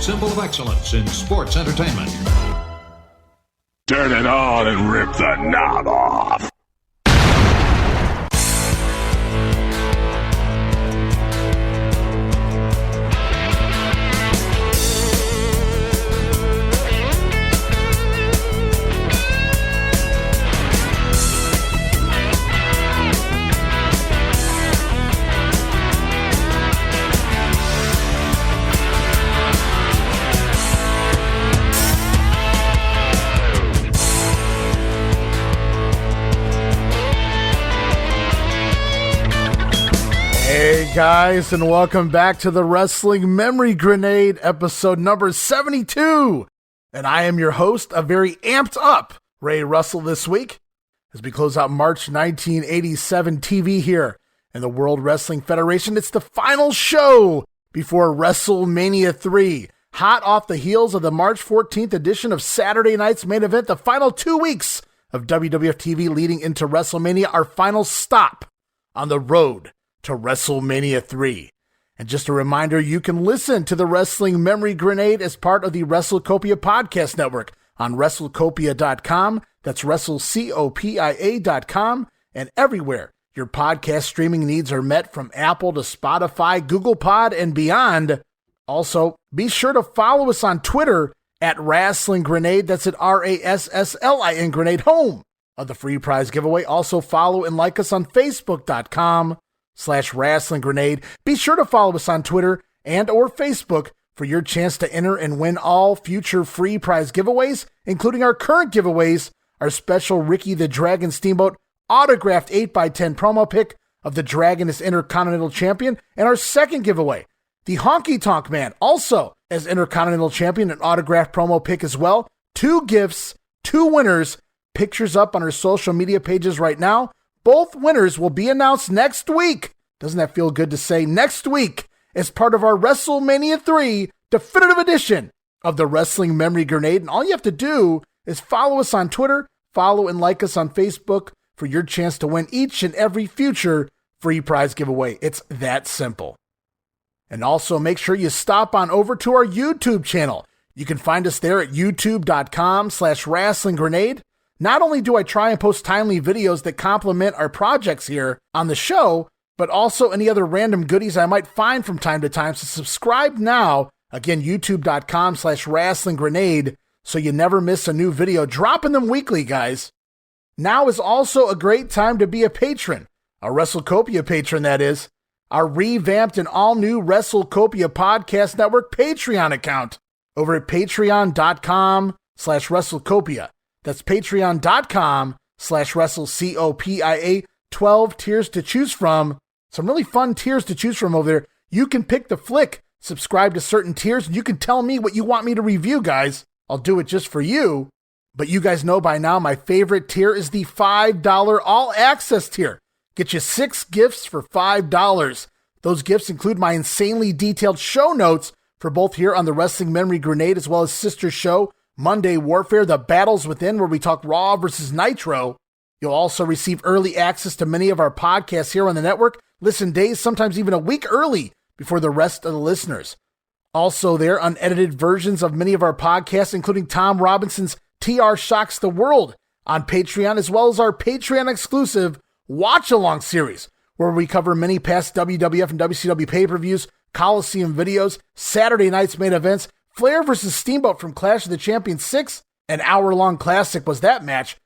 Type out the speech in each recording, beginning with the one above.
symbol of excellence in sports entertainment. Turn it on and rip the knob off. Hey guys, and welcome back to the Wrestling Memory Grenade, episode number 72. And I am your host, a very amped up Ray Russell this week, as we close out March 1987 TV here in the World Wrestling Federation. It's the final show before WrestleMania 3, hot off the heels of the March 14th edition of Saturday night's main event, the final 2 weeks of WWF TV leading into WrestleMania, our final stop on the road to WrestleMania 3. And just a reminder, you can listen to the Wrestling Memory Grenade as part of the WrestleCopia Podcast Network on WrestleCopia.com. That's WrestleCopia.com, and everywhere your podcast streaming needs are met, from Apple to Spotify, Google Pod, and beyond. Also, be sure to follow us on Twitter at Wrestling Grenade. That's at RASSLIN Grenade, home of the free prize giveaway. Also, follow and like us on Facebook.com/Wrestling Grenade. Be sure to follow us on Twitter and or Facebook for your chance to enter and win all future free prize giveaways, including our current giveaways, our special Ricky the Dragon Steamboat autographed 8x10 promo pic of the Dragon as Intercontinental Champion, and our second giveaway, the Honky Tonk Man, also as Intercontinental Champion, an autographed promo pic as well. 2 gifts, 2 winners, pictures up on our social media pages right now. Both winners will be announced next week. Doesn't that feel good to say? Next week, as part of our WrestleMania 3 definitive edition of the Wrestling Memory Grenade. And all you have to do is follow us on Twitter, follow and like us on Facebook for your chance to win each and every future free prize giveaway. It's that simple. And also make sure you stop on over to our YouTube channel. You can find us there at youtube.com/Wrestling Grenade. Not only do I try and post timely videos that complement our projects here on the show, but also any other random goodies I might find from time to time. So subscribe now. Again, youtube.com/Wrestling Grenade, so you never miss a new video. Dropping them weekly, guys. Now is also a great time to be a patron. A WrestleCopia patron, that is. Our revamped and all-new WrestleCopia Podcast Network Patreon account over at patreon.com/WrestleCopia. That's patreon.com/WrestleCopia. 12 tiers to choose from. Some really fun tiers to choose from over there. You can pick the flick, subscribe to certain tiers, and you can tell me what you want me to review, guys. I'll do it just for you. But you guys know by now my favorite tier is the $5 all-access tier. Get you 6 gifts for $5. Those gifts include my insanely detailed show notes for both here on the Wrestling Memory Grenade as well as sister show Monday Warfare, The Battles Within, where we talk Raw versus Nitro. You'll also receive early access to many of our podcasts here on the network. Listen days, sometimes even a week early before the rest of the listeners. Also there, unedited versions of many of our podcasts, including Tom Robinson's TR Shocks the World on Patreon, as well as our Patreon exclusive Watch Along series, where we cover many past WWF and WCW pay-per-views, Coliseum videos, Saturday night's main events, Flair versus Steamboat from Clash of the Champions 6, an hour-long classic was that match.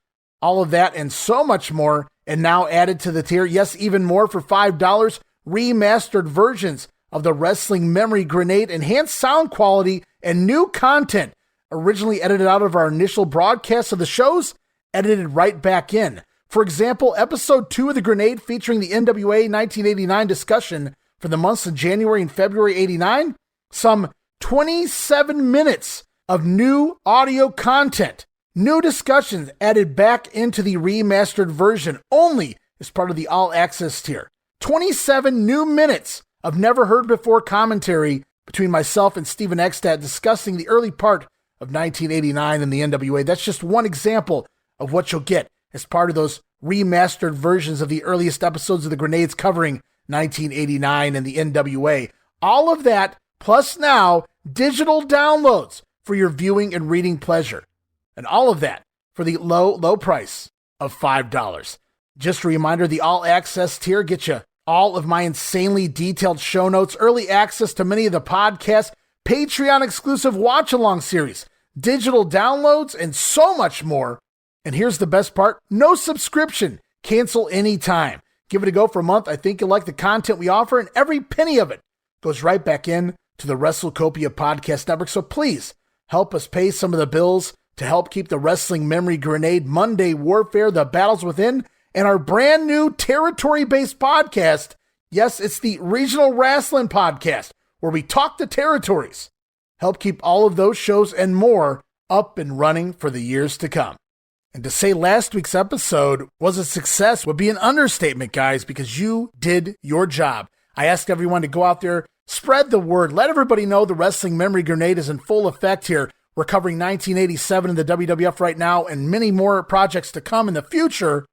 All of that and so much more, and now added to the tier, yes, even more for $5, remastered versions of the Wrestling Memory Grenade, enhanced sound quality, and new content, originally edited out of our initial broadcasts of the shows, edited right back in. For example, episode 2 of The Grenade, featuring the NWA 1989 discussion for the months of January and February 89, some 27 minutes of new audio content, new discussions added back into the remastered version, only as part of the all-access tier. 27 new minutes of never-heard-before commentary between myself and Steven Eckstadt discussing the early part of 1989 in the NWA. That's just one example of what you'll get as part of those remastered versions of the earliest episodes of The Grenades covering 1989 and the NWA. All of that, plus now digital downloads for your viewing and reading pleasure. And all of that for the low, low price of $5. Just a reminder, the All Access tier gets you all of my insanely detailed show notes, early access to many of the podcasts, Patreon exclusive watch-along series, digital downloads, and so much more. And here's the best part, no subscription. Cancel anytime. Give it a go for a month. I think you'll like the content we offer, and every penny of it goes right back in to the WrestleCopia Podcast Network. So please help us pay some of the bills to help keep the Wrestling Memory Grenade, Monday Warfare, The Battles Within, and our brand new territory-based podcast. Yes, it's the Regional Wrestling Podcast, where we talk the territories. Help keep all of those shows and more up and running for the years to come. And to say last week's episode was a success would be an understatement, guys, because you did your job. I asked everyone to go out there, spread the word, let everybody know the Wrestling Memory Grenade is in full effect here. We're covering 1987 in the WWF right now and many more projects to come in the future.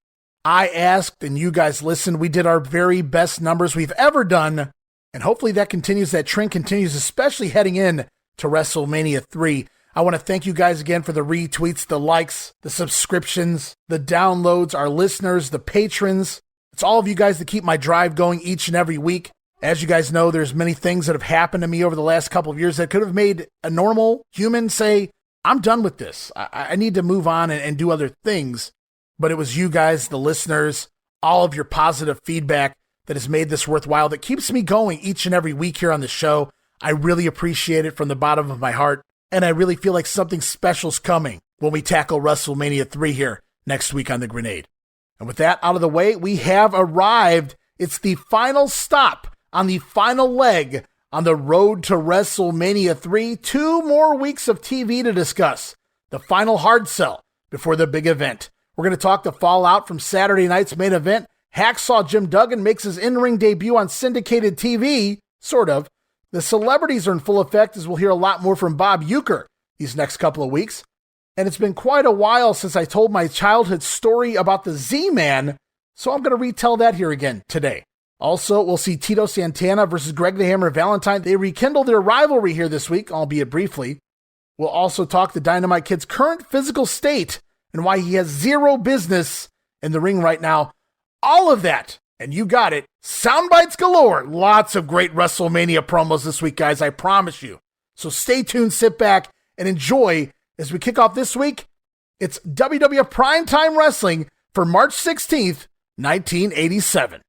I asked and you guys listened. We did our very best numbers we've ever done. And hopefully that continues, that trend continues, especially heading in to WrestleMania 3. I want to thank you guys again for the retweets, the likes, the subscriptions, the downloads, our listeners, the patrons. It's all of you guys that keep my drive going each and every week. As you guys know, there's many things that have happened to me over the last couple of years that could have made a normal human say, I'm done with this. I need to move on and do other things. But it was you guys, the listeners, all of your positive feedback that has made this worthwhile, that keeps me going each and every week here on the show. I really appreciate it from the bottom of my heart. And I really feel like something special's coming when we tackle WrestleMania 3 here next week on The Grenade. And with that out of the way, we have arrived. It's the final stop on the final leg on the road to WrestleMania 3. 2 more weeks of TV to discuss. The final hard sell before the big event. We're going to talk the fallout from Saturday night's main event. Hacksaw Jim Duggan makes his in-ring debut on syndicated TV, sort of. The celebrities are in full effect, as we'll hear a lot more from Bob Uecker these next couple of weeks. And it's been quite a while since I told my childhood story about the Z-Man, so I'm going to retell that here again today. Also, we'll see Tito Santana versus Greg the Hammer Valentine. They rekindle their rivalry here this week, albeit briefly. We'll also talk the Dynamite Kid's current physical state and why he has zero business in the ring right now. All of that, and you got it, soundbites galore. Lots of great WrestleMania promos this week, guys, I promise you. So stay tuned, sit back, and enjoy as we kick off this week. It's WWF Primetime Wrestling for March 16th, 1987.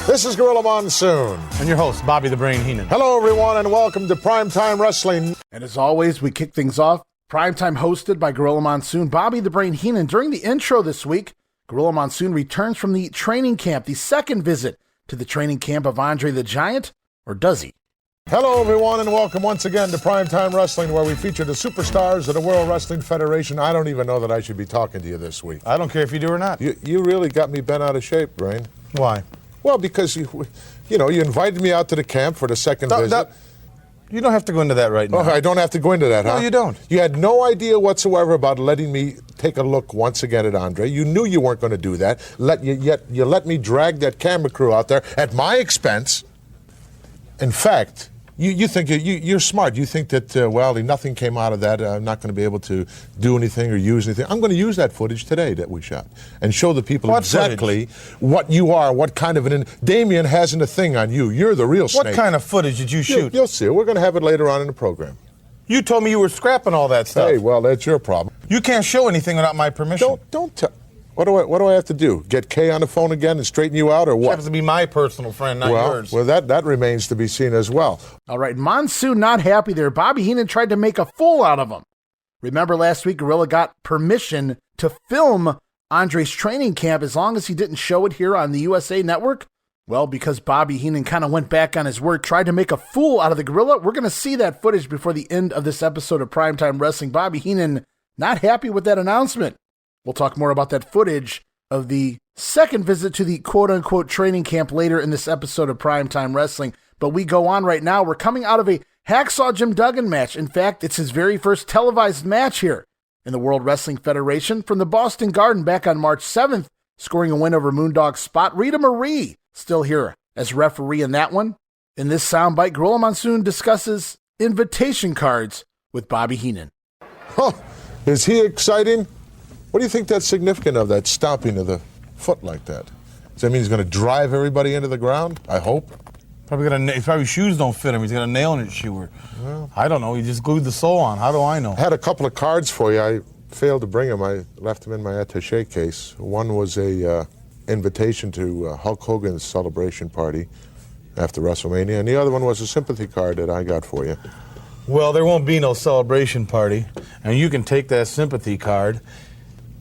This is Gorilla Monsoon. And your host, Bobby the Brain Heenan. Hello, everyone, and welcome to Primetime Wrestling. And as always, we kick things off. Primetime hosted by Gorilla Monsoon, Bobby the Brain Heenan. During the intro this week, Gorilla Monsoon returns from the training camp, the second visit to the training camp of Andre the Giant, or does he? Hello, everyone, and welcome once again to Primetime Wrestling, where we feature the superstars of the World Wrestling Federation. I don't even know that I should be talking to you this week. I don't care if you do or not. You really got me bent out of shape, Brain. Why? Well, because you invited me out to the camp for the second visit. You don't have to go into that right now. Oh, I don't have to go into that, huh? No, you don't. You had no idea whatsoever about letting me take a look once again at Andre. You knew you weren't going to do that. Yet you let me drag that camera crew out there at my expense. In fact, you think you're smart. You think that, nothing came out of that. I'm not going to be able to do anything or use anything. I'm going to use that footage today that we shot and show the people exactly what you are, what kind of Damien hasn't a thing on you. You're the real snake. What kind of footage did you shoot? You'll see. We're going to have it later on in the program. You told me you were scrapping all that stuff. Hey, well, that's your problem. You can't show anything without my permission. Don't tell. What do I have to do? Get Kay on the phone again and straighten you out, or what? She happens to be my personal friend, not yours. Well, that remains to be seen as well. All right, Monsoon not happy there. Bobby Heenan tried to make a fool out of him. Remember last week, Gorilla got permission to film Andre's training camp as long as he didn't show it here on the USA Network? Well, because Bobby Heenan kind of went back on his word, tried to make a fool out of the Gorilla. We're going to see that footage before the end of this episode of Primetime Wrestling. Bobby Heenan not happy with that announcement. We'll talk more about that footage of the second visit to the quote-unquote training camp later in this episode of Primetime Wrestling. But we go on right now. We're coming out of a Hacksaw Jim Duggan match. In fact, it's his very first televised match here in the World Wrestling Federation from the Boston Garden back on March 7th, scoring a win over Moondog Spot. Rita Marie still here as referee in that one. In this soundbite, Gorilla Monsoon discusses invitation cards with Bobby Heenan. Huh. Is he exciting? What do you think that's significant of, that stomping of the foot like that? Does that mean he's going to drive everybody into the ground? I hope. Probably shoes don't fit him. He's got a nail in his shoe. Or, well, I don't know. He just glued the sole on. How do I know? I had a couple of cards for you. I failed to bring them. I left them in my attaché case. One was a invitation to Hulk Hogan's celebration party after WrestleMania, and the other one was a sympathy card that I got for you. Well, there won't be no celebration party, and you can take that sympathy card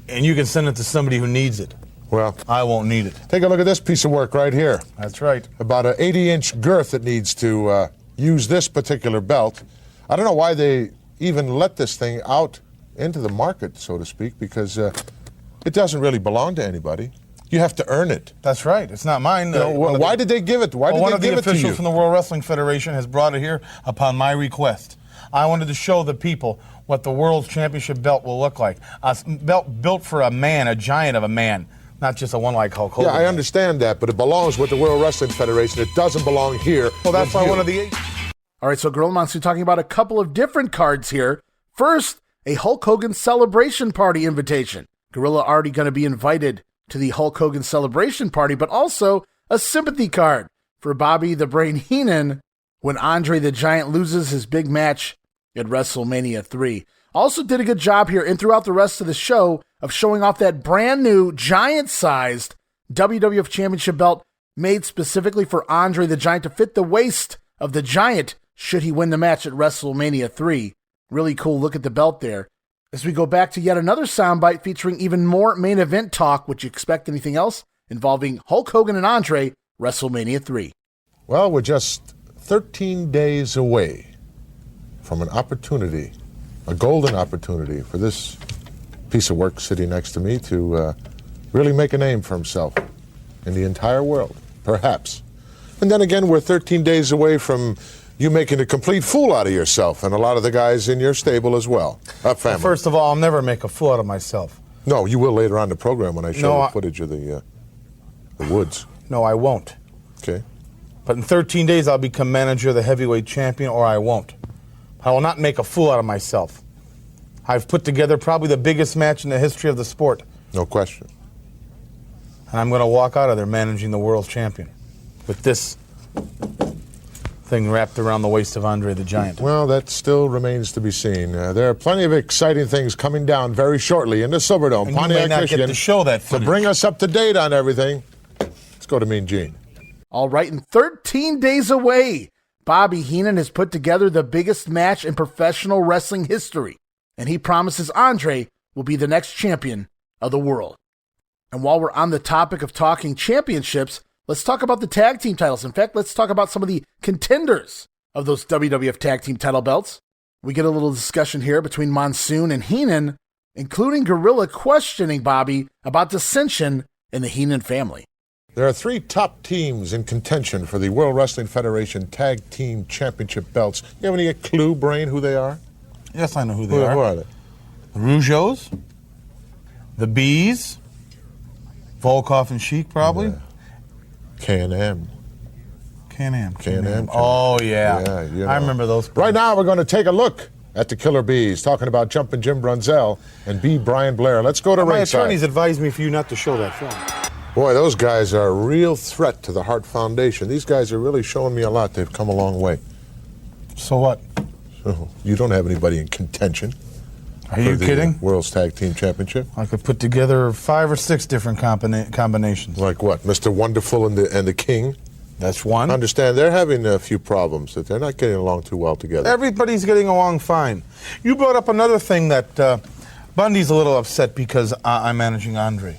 and you can send it to somebody who needs it. Well, I won't need it. Take a look at this piece of work right here. That's right. About an 80-inch girth that needs to use this particular belt. I don't know why they even let this thing out into the market, so to speak, because it doesn't really belong to anybody. You have to earn it. That's right. It's not mine. Why did they give it? Why did they give it to you? One of the officials from the World Wrestling Federation has brought it here upon my request. I wanted to show the people what the World Championship belt will look like. A belt built for a man, a giant of a man, not just a one like Hulk Hogan. Yeah, I understand that, but it belongs with the World Wrestling Federation. It doesn't belong here. Well, that's why one of the... All right, so Gorilla Monsoon talking about a couple of different cards here. First, a Hulk Hogan celebration party invitation. Gorilla already going to be invited to the Hulk Hogan celebration party, but also a sympathy card for Bobby the Brain Heenan when Andre the Giant loses his big match at WrestleMania 3. Also did a good job here and throughout the rest of the show of showing off that brand new giant-sized WWF Championship belt made specifically for Andre the Giant to fit the waist of the Giant should he win the match at WrestleMania 3. Really cool look at the belt there. As we go back to yet another soundbite featuring even more main event talk, would you expect anything else, involving Hulk Hogan and Andre, WrestleMania 3. Well, we're just 13 days away from an opportunity, a golden opportunity for this piece of work sitting next to me to really make a name for himself in the entire world, perhaps. And then again, we're 13 days away from you making a complete fool out of yourself and a lot of the guys in your stable as well. Family. First of all, I'll never make a fool out of myself. No, you will later on in the program when I show the footage of the woods. No, I won't. Okay. But in 13 days, I'll become manager of the heavyweight champion, or I won't. I will not make a fool out of myself. I've put together probably the biggest match in the history of the sport. No question. And I'm going to walk out of there managing the world champion with this thing wrapped around the waist of Andre the Giant. Well, that still remains to be seen. There are plenty of exciting things coming down very shortly in the Silverdome, And Pontiac, you may not Michigan. get to show that To footage. bring us up to date on everything, let's go to Mean Gene. All right, in 13 days away, Bobby Heenan has put together the biggest match in professional wrestling history, and he promises Andre will be the next champion of the world. And while we're on the topic of talking championships, let's talk about the tag team titles. In fact, let's talk about some of the contenders of those WWF tag team title belts. We get a little discussion here between Monsoon and Heenan, including Gorilla questioning Bobby about dissension in the Heenan family. There are three top teams in contention for the World Wrestling Federation Tag Team Championship belts. You have any clue, Brain, who they are? Yes, I know who they are. Who are they? The Rougeaus, the Bees, Volkov and Sheik, probably. Yeah. K&M. Can-Am. K&M. Oh, yeah. Yeah, you know. I remember those. Right now, we're going to take a look at the Killer Bees, talking about Jumpin' Jim Brunzell and B. Brian Blair. Let's go to My ringside. attorneys advised me for you not to show that film. Boy, those guys are a real threat to the Hart Foundation. These guys are really showing me a lot. They've come a long way. So what? So, you don't have anybody in contention. Are you for the kidding? World's Tag Team Championship. I could put together 5 or 6 different combinations. Like what? Mr. Wonderful and the King? That's one. Understand, they're having a few problems. That they're not getting along too well together. Everybody's getting along fine. You brought up another thing that Bundy's a little upset because I'm managing Andre.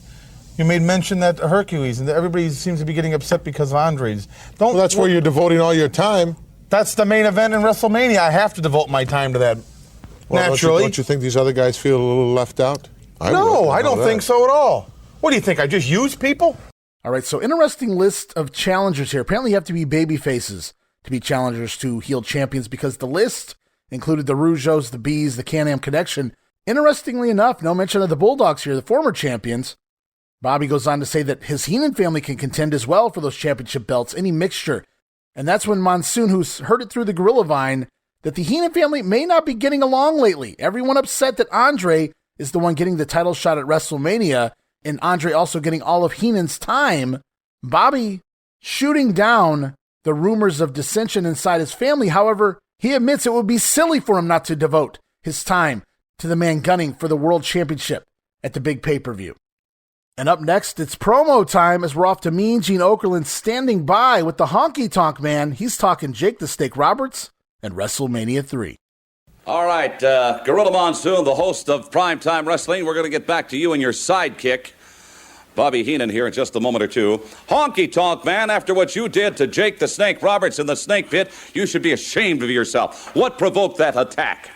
You made mention that Hercules, and everybody seems to be getting upset because of Andre's. Well, that's where you're devoting all your time. That's the main event in WrestleMania. I have to devote my time to that. Well, naturally. Don't you think these other guys feel a little left out? No, I don't think so at all. What do you think? I just use people? All right, so interesting list of challengers here. Apparently you have to be baby faces to be challengers to heel champions because the list included the Rougeaus, the Bees, the Can-Am Connection. Interestingly enough, no mention of the Bulldogs here, the former champions. Bobby goes on to say that his Heenan family can contend as well for those championship belts, any mixture. And that's when Monsoon, who's heard it through the Gorilla Vine, that the Heenan family may not be getting along lately. Everyone upset that Andre is the one getting the title shot at WrestleMania, and Andre also getting all of Heenan's time. Bobby shooting down the rumors of dissension inside his family. However, he admits it would be silly for him not to devote his time to the man gunning for the world championship at the big pay-per-view. And up next, it's promo time as we're off to Mean Gene Okerlund standing by with the Honky Tonk Man. He's talking Jake the Snake Roberts and WrestleMania 3. All right, Gorilla Monsoon, the host of Primetime Wrestling. We're going to get back to you and your sidekick, Bobby Heenan, here in just a moment or two. Honky Tonk Man, after what you did to Jake the Snake Roberts in the Snake Pit, you should be ashamed of yourself. What provoked that attack?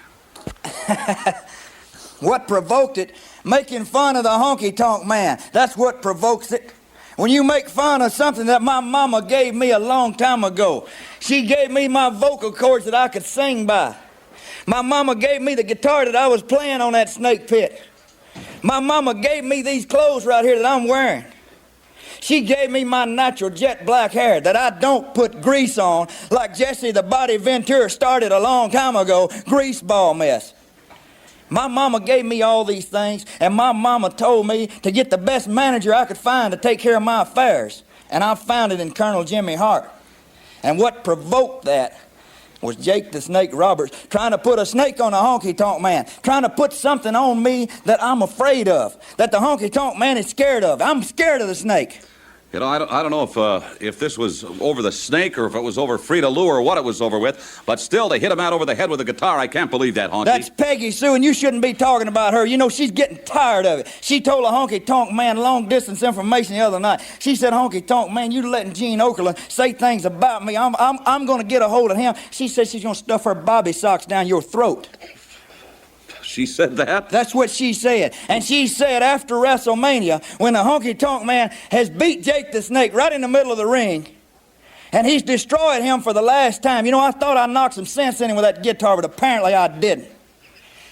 What provoked it? Making fun of the Honky Tonk Man. That's what provokes it. When you make fun of something that my mama gave me a long time ago. She gave me my vocal cords that I could sing by. My mama gave me the guitar that I was playing on that snake pit. My mama gave me these clothes right here that I'm wearing. She gave me my natural jet black hair that I don't put grease on like Jesse the Body Ventura started a long time ago, grease ball mess. My mama gave me all these things, and my mama told me to get the best manager I could find to take care of my affairs. And I found it in Colonel Jimmy Hart. And what provoked that was Jake the Snake Roberts trying to put a snake on a Honky Tonk Man, trying to put something on me that I'm afraid of, that the Honky Tonk Man is scared of. I'm scared of the snake. You know, I don't know if this was over the snake or if it was over Frida Lou or what it was over with, but still, to hit him out over the head with a guitar, I can't believe that, Honky. That's Peggy Sue, and you shouldn't be talking about her. You know, she's getting tired of it. She told a Honky Tonk Man long-distance information the other night. She said, Honky Tonk Man, you're letting Gene Okerlund say things about me. I'm going to get a hold of him. She said she's going to stuff her bobby socks down your throat. She said that? That's what she said. And she said after WrestleMania, when the Honky Tonk Man has beat Jake the Snake right in the middle of the ring, and he's destroyed him for the last time. You know, I thought I knocked some sense in him with that guitar, but apparently I didn't.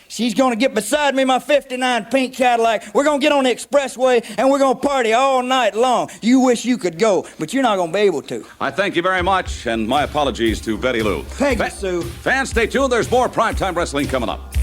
She's going to get beside me in my 59 pink Cadillac. We're going to get on the expressway, and we're going to party all night long. You wish you could go, but you're not going to be able to. I thank you very much, and my apologies to Betty Lou. Peggy Sue. Fans, stay tuned. There's more Primetime Wrestling coming up.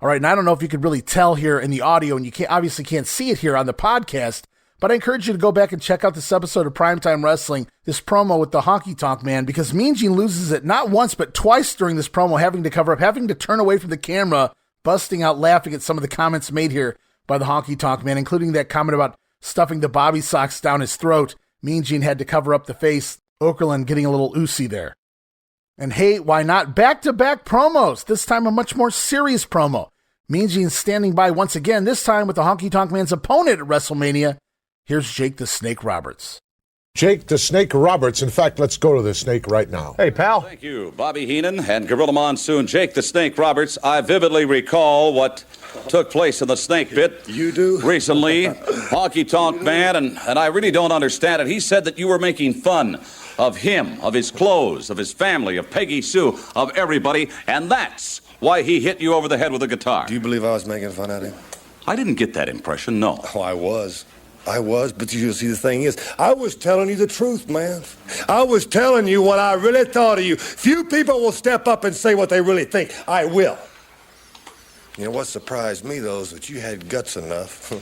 All right, and I don't know if you could really tell here in the audio, and you obviously can't see it here on the podcast, but I encourage you to go back and check out this episode of Primetime Wrestling, this promo with the Honky Tonk Man, because Mean Gene loses it not once, but twice during this promo, having to cover up, having to turn away from the camera, busting out laughing at some of the comments made here by the Honky Tonk Man, including that comment about stuffing the bobby socks down his throat. Mean Gene had to cover up the face. Okerlund getting a little oozy there. And hey, why not? Back-to-back promos, this time a much more serious promo. Mean Gene standing by once again, this time with the Honky Tonk Man's opponent at WrestleMania. Here's Jake the Snake Roberts. Jake the Snake Roberts. In fact, let's go to the Snake right now. Hey, pal. Thank you, Bobby Heenan and Gorilla Monsoon. Jake the Snake Roberts, I vividly recall what took place in the Snake Pit. You do? Recently, Honky Tonk Man, and I really don't understand it. He said that you were making fun of him, of his clothes, of his family, of Peggy Sue, of everybody, and that's why he hit you over the head with a guitar. Do you believe I was making fun of him? I didn't get that impression, no. Oh, I was, but you see, the thing is, I was telling you the truth, man. I was telling you what I really thought of you. Few people will step up and say what they really think. I will. You know, what surprised me, though, is that you had guts enough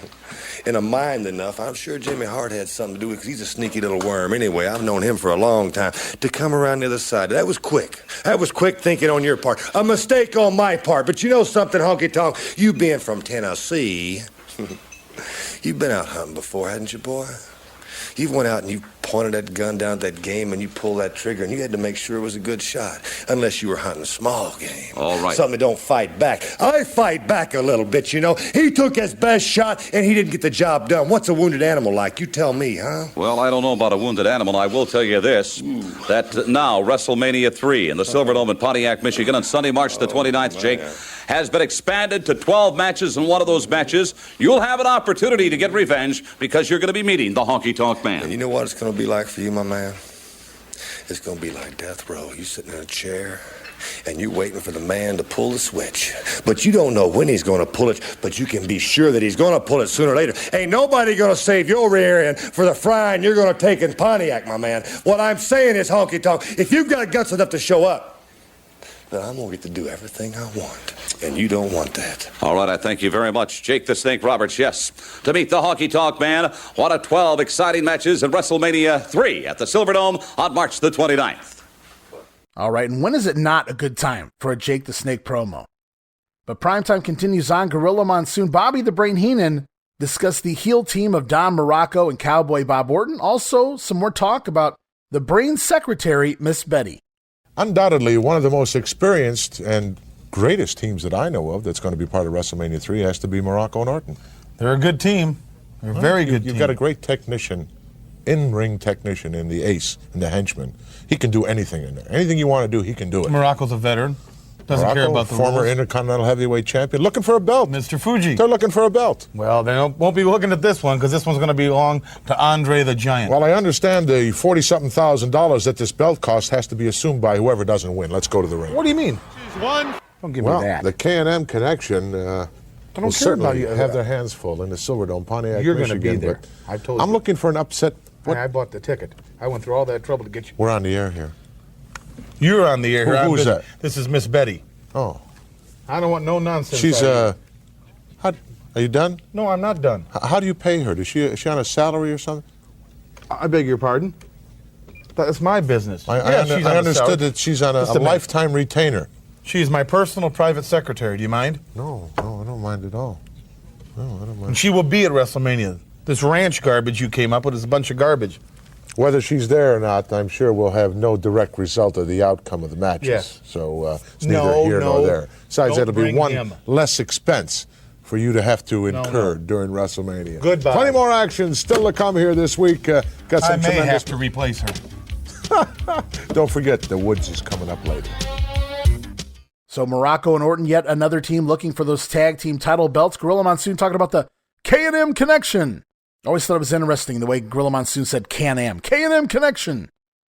and a mind enough. I'm sure Jimmy Hart had something to do with it, because he's a sneaky little worm anyway. I've known him for a long time. To come around the other side, that was quick. That was quick thinking on your part. A mistake on my part. But you know something, Honky Tonk? You being from Tennessee, you've been out hunting before, hadn't you, boy? You've went out and you pointed that gun down at that game and you pulled that trigger and you had to make sure it was a good shot, unless you were hunting small game. All right. Something that don't fight back. I fight back a little bit, you know. He took his best shot and he didn't get the job done. What's a wounded animal like? You tell me, huh? Well, I don't know about a wounded animal. I will tell you this, that now WrestleMania 3 in the Silverdome in Pontiac, Michigan on Sunday, March the 29th, Jake, has been expanded to 12 matches. In one of those matches, you'll have an opportunity to get revenge because you're going to be meeting the Honky Tonk Man. And you know what it's going to be like for you, my man? It's going to be like death row. You sitting in a chair and you waiting for the man to pull the switch. But you don't know when he's going to pull it, but you can be sure that he's going to pull it sooner or later. Ain't nobody going to save your rear end for the frying you're going to take in Pontiac, my man. What I'm saying is, Honky Tonk, if you've got guts enough to show up, then I'm going to get to do everything I want. And you don't want that. All right, I thank you very much, Jake the Snake Roberts. Yes, to meet the Honky Tonk Man, one of 12 exciting matches in WrestleMania 3 at the Silverdome on March the 29th. All right, and when is it not a good time for a Jake the Snake promo? But primetime continues on. Gorilla Monsoon Bobby the Brain Heenan discussed the heel team of Don Muraco and Cowboy Bob Orton. Also, some more talk about the Brain's secretary, Miss Betty. Undoubtedly, one of the most experienced and greatest teams that I know of that's going to be part of WrestleMania 3 has to be Muraco and Orton. They're a good team. They're a very good team. You've got a great technician, in-ring technician in the ace and the henchman. He can do anything in there. Anything you want to do, he can do it. Muraco's a veteran. Doesn't care about the former rules. Intercontinental Heavyweight Champion, looking for a belt. Mr. Fuji. They're looking for a belt. Well, they won't be looking at this one because this one's going to belong to Andre the Giant. Well, I understand the $40-something thousand that this belt costs has to be assumed by whoever doesn't win. Let's go to the ring. What do you mean? Don't give me that. The K&M connection will certainly have their hands full in the Silverdome, Pontiac, You're Michigan. going to be there. But I told you. I'm looking for an upset. I bought the ticket. I went through all that trouble to get you. We're on the air here. You're on the air here. Who's that? This is Miss Betty. Oh. I don't want no nonsense. She's, are you done? No, I'm not done. How do you pay her? Is she on a salary or something? I beg your pardon? That's my business. I understood that she's on a lifetime retainer. She's my personal private secretary. Do you mind? No, I don't mind at all. No, I don't mind. And she will be at WrestleMania. This ranch garbage you came up with is a bunch of garbage. Whether she's there or not, I'm sure we'll have no direct result of the outcome of the matches. Yes. So it's neither here nor there. Besides, it'll be one less expense for you to have to incur during WrestleMania. Goodbye. Plenty more action still to come here this week. Got some I may tremendous... have to replace her. Don't forget, the Woods is coming up later. So Muraco and Orton, yet another team looking for those tag team title belts. Gorilla Monsoon talking about the K&M connection. Always thought it was interesting the way Gorilla Monsoon said Can-Am. K&M connection.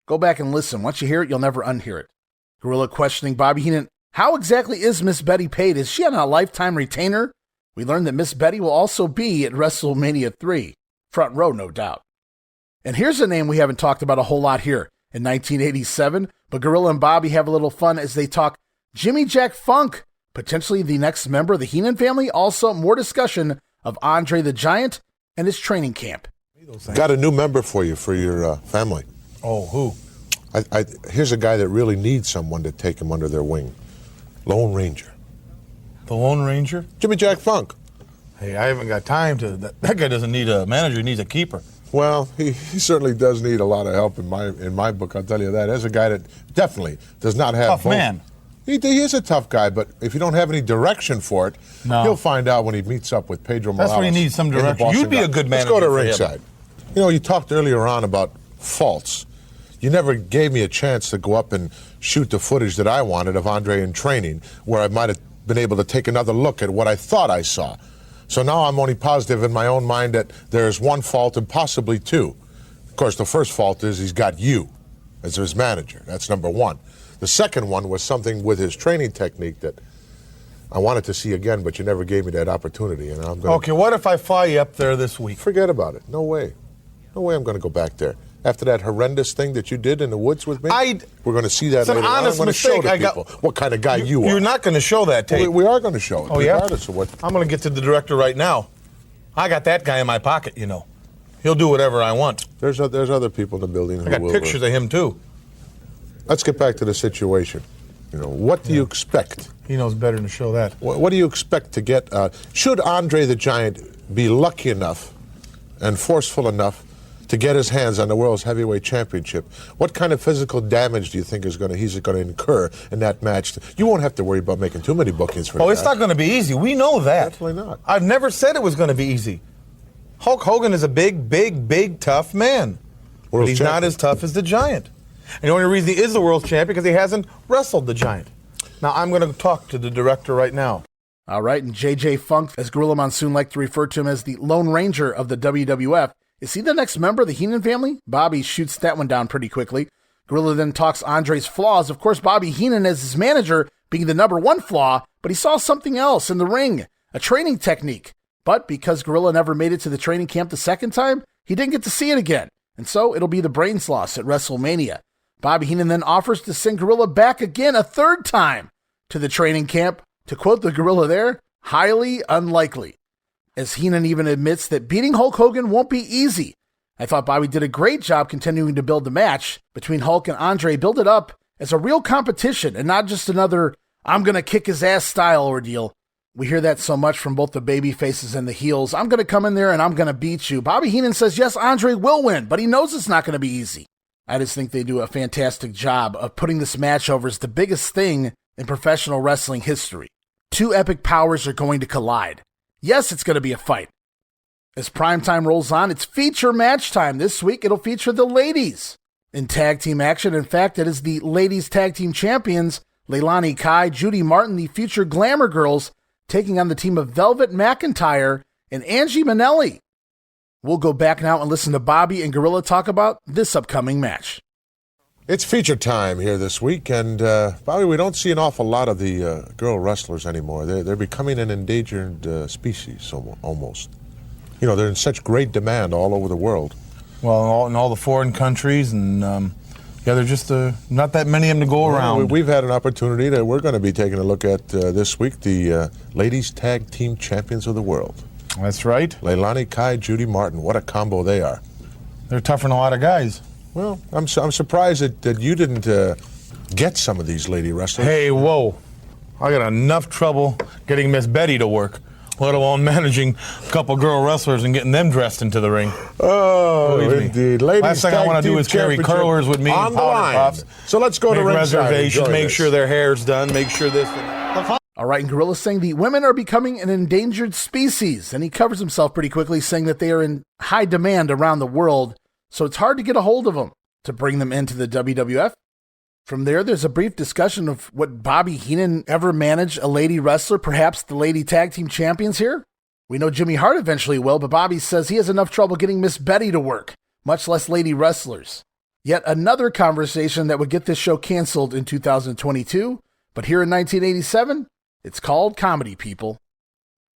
Go back and listen. Once you hear it, you'll never unhear it. Gorilla questioning Bobby Heenan. How exactly is Miss Betty paid? Is she on a lifetime retainer? We learned that Miss Betty will also be at WrestleMania 3. Front row, no doubt. And here's a name we haven't talked about a whole lot here in 1987, but Gorilla and Bobby have a little fun as they talk Jimmy Jack Funk, potentially the next member of the Heenan family. Also, more discussion of Andre the Giant and his training camp. Got a new member for you for your family. Oh, who? Here's a guy that really needs someone to take him under their wing. Lone Ranger. The Lone Ranger? Jimmy Jack Funk. Hey, I haven't got time to... That guy doesn't need a manager, he needs a keeper. Well, he certainly does need a lot of help in my book, I'll tell you that. As a guy that definitely does not have... Tough man. He is a tough guy, but if you don't have any direction for it, he'll find out when he meets up with Pedro Morales. That's what he needs, some direction. You'd be a good manager. Let's go to ringside. You know, you talked earlier on about faults. You never gave me a chance to go up and shoot the footage that I wanted of Andre in training, where I might have been able to take another look at what I thought I saw. So now I'm only positive in my own mind that there's one fault and possibly two. Of course, the first fault is he's got you as his manager. That's number one. The second one was something with his training technique that I wanted to see again, but you never gave me that opportunity. And I'm gonna... Okay, what if I fly you up there this week? Forget about it. No way. No way I'm going to go back there. After that horrendous thing that you did in the woods with me, we're going to see that later. Honest I'm going to show mistake. the people what kind of guy you are. You're not going to show that tape. We are going to show it, regardless of what... I'm going to get to the director right now. I got that guy in my pocket, you know. He'll do whatever I want. There's other people in the building who will... I got pictures of him, too. Let's get back to the situation. You know, what do you expect? He knows better than to show that. What do you expect to get? Should Andre the Giant be lucky enough and forceful enough to get his hands on the World's Heavyweight Championship. What kind of physical damage do you think he's going to incur in that match? You won't have to worry about making too many bookings for that. Oh, it's not going to be easy. We know that. Definitely not. I've never said it was going to be easy. Hulk Hogan is a big, tough man. But he's not as tough as the Giant. And the only reason he is the world champion because he hasn't wrestled the Giant. Now, I'm going to talk to the director right now. All right, and JJ Funk, as Gorilla Monsoon liked to refer to him as the Lone Ranger of the WWF, is he the next member of the Heenan family? Bobby shoots that one down pretty quickly. Gorilla then talks Andre's flaws. Of course, Bobby Heenan as his manager being the number one flaw, but he saw something else in the ring, a training technique. But because Gorilla never made it to the training camp the second time, he didn't get to see it again. And so it'll be the brains loss at WrestleMania. Bobby Heenan then offers to send Gorilla back again a third time to the training camp. To quote the Gorilla there, highly unlikely. As Heenan even admits that beating Hulk Hogan won't be easy. I thought Bobby did a great job continuing to build the match between Hulk and Andre, build it up as a real competition and not just another I'm going to kick his ass style ordeal. We hear that so much from both the baby faces and the heels. I'm going to come in there and I'm going to beat you. Bobby Heenan says, yes, Andre will win, but he knows it's not going to be easy. I just think they do a fantastic job of putting this match over as the biggest thing in professional wrestling history. Two epic powers are going to collide. Yes, it's going to be a fight. As primetime rolls on, it's feature match time. This week, it'll feature the ladies in tag team action. In fact, it is the ladies tag team champions, Leilani Kai, Judy Martin, the future Glamour Girls, taking on the team of Velvet McIntyre and Angie Minelli. We'll go back now and listen to Bobby and Gorilla talk about this upcoming match. It's feature time here this week, and Bobby, we don't see an awful lot of the girl wrestlers anymore. They're becoming an endangered species, almost. You know, they're in such great demand all over the world. Well, in all the foreign countries, and they're just not that many of them to go around. We've had an opportunity that we're going to be taking a look at this week, the ladies tag team champions of the world. That's right. Leilani Kai, Judy Martin, what a combo they are. They're tougher than a lot of guys. Well, I'm surprised that you didn't get some of these lady wrestlers. Hey, whoa. I got enough trouble getting Miss Betty to work, let alone managing a couple girl wrestlers and getting them dressed into the ring. Oh, indeed. Ladies last thing I want to do is carry curlers with me on and the powder line. puffs. So let's go to ringside. Reservations, make sure their hair's done, make sure this. All right, and Gorilla's saying the women are becoming an endangered species, and he covers himself pretty quickly, saying that they are in high demand around the world, so it's hard to get a hold of them to bring them into the WWF. From there's a brief discussion of what Bobby Heenan ever managed a lady wrestler, perhaps the lady tag team champions here. We know Jimmy Hart eventually will, but Bobby says he has enough trouble getting Miss Betty to work, much less lady wrestlers. Yet another conversation that would get this show canceled in 2022, but here in 1987, it's called comedy, people.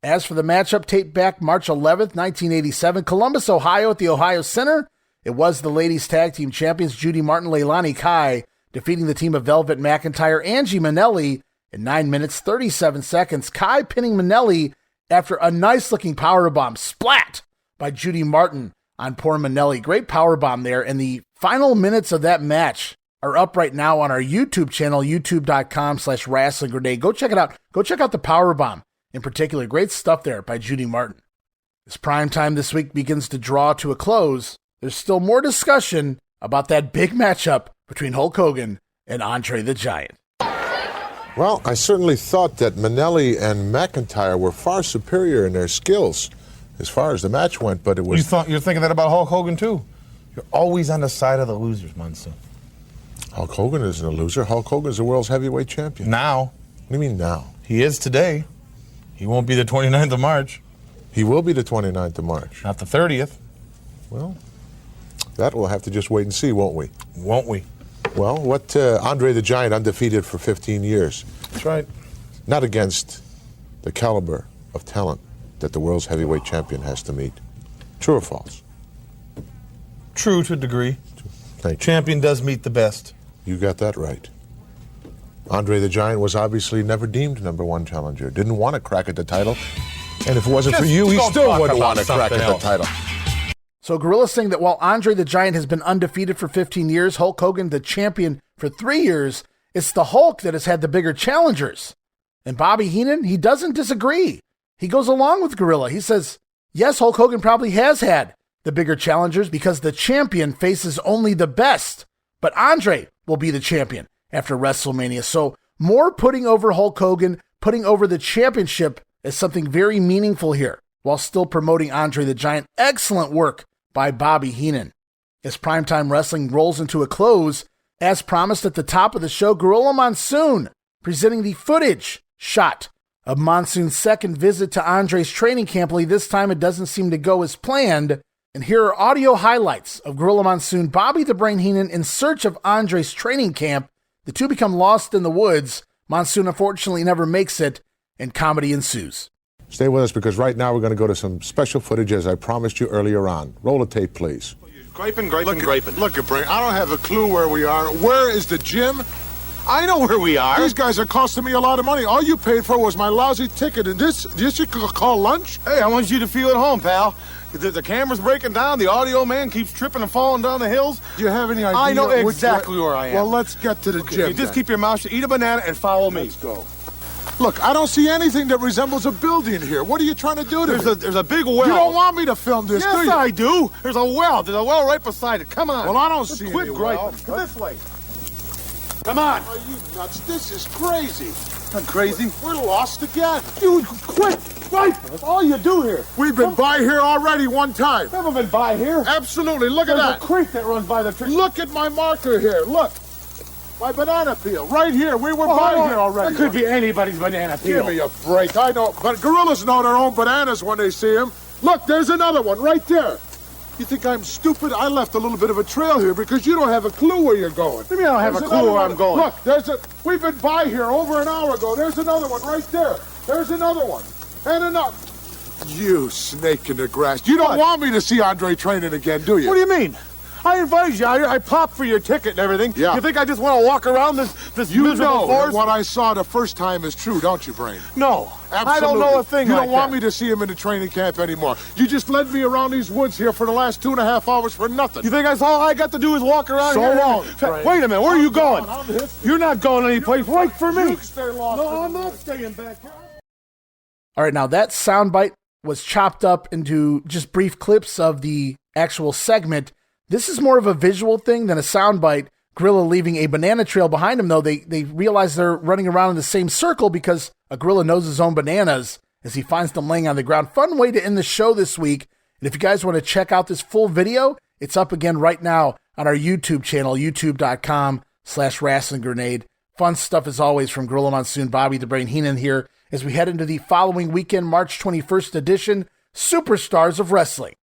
As for the matchup, taped back March 11th, 1987, Columbus, Ohio at the Ohio Center, it was the ladies tag team champions Judy Martin, Leilani Kai, defeating the team of Velvet McIntyre, Angie Minelli, in 9 minutes, 37 seconds. Kai pinning Minelli after a nice-looking powerbomb splat by Judy Martin on poor Minelli. Great powerbomb there, and the final minutes of that match are up right now on our YouTube channel, youtube.com/wrestlinggrenade. Go check it out. Go check out the powerbomb in particular. Great stuff there by Judy Martin. As prime time this week begins to draw to a close, there's still more discussion about that big matchup between Hulk Hogan and Andre the Giant. Well, I certainly thought that Minelli and McIntyre were far superior in their skills as far as the match went, but it was... You're thinking that about Hulk Hogan, too? You're always on the side of the losers, Monsoon. Hulk Hogan isn't a loser. Hulk Hogan is the world's heavyweight champion. Now. What do you mean now? He is today. He won't be the 29th of March. He will be the 29th of March. Not the 30th. Well, that we'll have to just wait and see, won't we? Won't we? Well, what Andre the Giant undefeated for 15 years. That's right. Not against the caliber of talent that the world's heavyweight champion has to meet. True or false? True to a degree. Thank you. Champion does meet the best. You got that right. Andre the Giant was obviously never deemed #1 challenger. Didn't want to crack at the title. And if it wasn't for you, he still wouldn't want to crack at the title. So Gorilla's saying that while Andre the Giant has been undefeated for 15 years, Hulk Hogan the champion for 3 years, it's the Hulk that has had the bigger challengers. And Bobby Heenan, he doesn't disagree. He goes along with Gorilla. He says, yes, Hulk Hogan probably has had the bigger challengers because the champion faces only the best. But Andre will be the champion after WrestleMania. So more putting over Hulk Hogan, putting over the championship is something very meaningful here, while still promoting Andre the Giant. Excellent work by Bobby Heenan. As Primetime Wrestling rolls into a close, as promised at the top of the show, Gorilla Monsoon presenting the footage shot of Monsoon's second visit to Andre's training camp. Only this time it doesn't seem to go as planned. And here are audio highlights of Gorilla Monsoon, Bobby the Brain Heenan in search of Andre's training camp. The two become lost in the woods. Monsoon unfortunately never makes it, and comedy ensues. Stay with us because right now we're going to go to some special footage as I promised you earlier on. Roll the tape, please. Griping. Look at Brain, I don't have a clue where we are. Where is the gym? I know where we are. These guys are costing me a lot of money. All you paid for was my lousy ticket, and this you could call lunch? Hey, I want you to feel at home, pal. The camera's breaking down. The audio man keeps tripping and falling down the hills. Do you have any idea? I know exactly where I am. Well, let's get to the gym. You just keep your mouth shut, eat a banana, and follow me. Let's go. Look, I don't see anything that resembles a building here. What are you trying to do to me? There's a big well. You don't want me to film this, do you? Yes, I do. There's a well. There's a well right beside it. Come on. Well, I don't see quit any griping. well. Come this way. Come on. Are you nuts? This is crazy. I'm crazy. We're lost again. Dude, quit griping. That's all you do here. We've been by here already one time. Never been by here. Absolutely. Look at There's that. a creek that runs by the tree. Look at my marker here. Look. My banana peel. Right here. We were by here already. That could be anybody's banana peel. Give me a break. I know. But gorillas know their own bananas when they see them. Look, there's another one right there. You think I'm stupid? I left a little bit of a trail here because you don't have a clue where you're going. What do you mean I don't have a clue where I'm going? Look, we've been by here over an hour ago. There's another one right there. There's another one. And another. You snake in the grass. You don't want me to see Andre training again, do you? What do you mean? I invited you. I popped for your ticket and everything. Yeah. You think I just want to walk around this miserable forest? What I saw the first time is true, don't you, Brain? No. Absolutely. I don't know a thing You like don't want that. me to see him in the training camp anymore. You just led me around these woods here for the last 2.5 hours for nothing. You think that's all I got to do is walk around So here? long, Wait a minute. Where are you going? You're not going anyplace. Wait for me. You stay lost. No, I'm not staying back here. All right, now that soundbite was chopped up into just brief clips of the actual segment. This is more of a visual thing than a soundbite. Gorilla leaving a banana trail behind him, though. They realize they're running around in the same circle because a gorilla knows his own bananas as he finds them laying on the ground. Fun way to end the show this week. And if you guys want to check out this full video, it's up again right now on our YouTube channel, youtube.com/WrestlingGrenade. Fun stuff as always from Gorilla Monsoon, Bobby the Brain Heenan here as we head into the following weekend, March 21st edition, Superstars of Wrestling.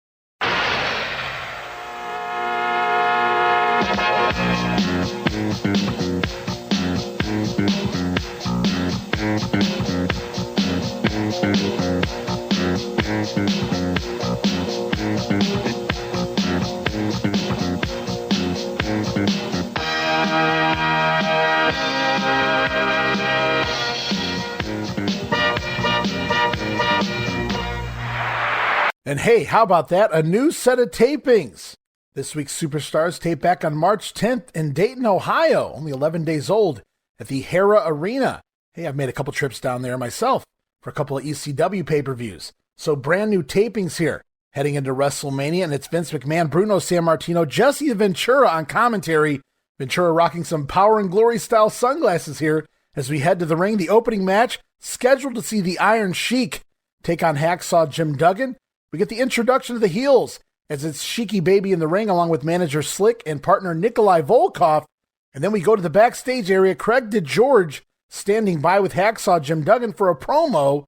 And hey, how about that? A new set of tapings. This week's Superstars tape back on March 10th in Dayton, Ohio, only 11 days old, at the Hera Arena. Hey, I've made a couple trips down there myself for a couple of ECW pay-per-views. So brand new tapings here, heading into WrestleMania, and it's Vince McMahon, Bruno Sammartino, Jesse Ventura on commentary. Ventura rocking some Power and Glory style sunglasses here as we head to the ring. The opening match, scheduled to see the Iron Sheik take on Hacksaw Jim Duggan. We get the introduction of the heels as it's Sheiky Baby in the ring along with manager Slick and partner Nikolai Volkov. And then we go to the backstage area. Craig DeGeorge standing by with Hacksaw Jim Duggan for a promo.